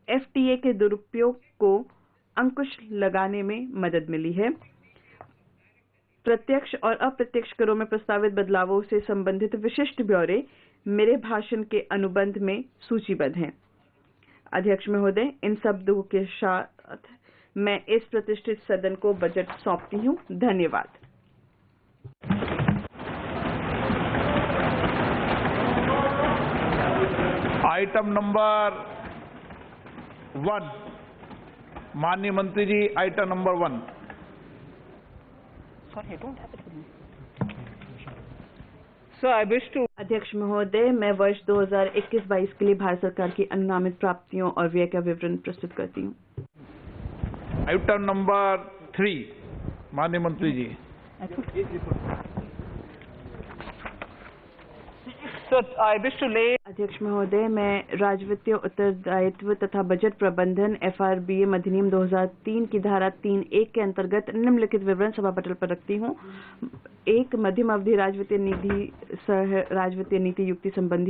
एफटीए के दुरुपयोग को अंकुश लगाने में मदद मिली है। प्रत्यक्ष और अप्रत्यक्ष करों में प्रस्तावित बदलावों से संबंधित विशिष्ट ब्यौरे मेरे भाषण के अनुबंध में सूचीबद्ध हैं। अध्यक्ष महोदय, इन शब्दों के साथ मैं इस प्रतिष्ठित सदन को बजट सौंपती हूँ। धन्यवाद। आइटम नंबर 1, माननीय मंत्री जी, item number 1। Sorry, I don't have it with me. So I wish to. अध्यक्ष महोदय, मैं वर्ष 2021-22 के लिए भारत सरकार की अनुनामित प्राप्तियों और व्यय का विवरण प्रस्तुत करती हूँ। आइटम नंबर 3, माननीय मंत्री जी। So I wish to lay. अध्यक्ष महोदय, मैं राजवित्तीय उत्तरदायित्व तथा बजट प्रबंधन FRBM अधिनियम 2003 की धारा 3(1) के अंतर्गत निम्नलिखित विवरण सभा पटल पर रखती हूँ। 1. मध्यम अवधि राजवित्तीय निधि सह राजवित्तीय नीति युक्ति संबंधी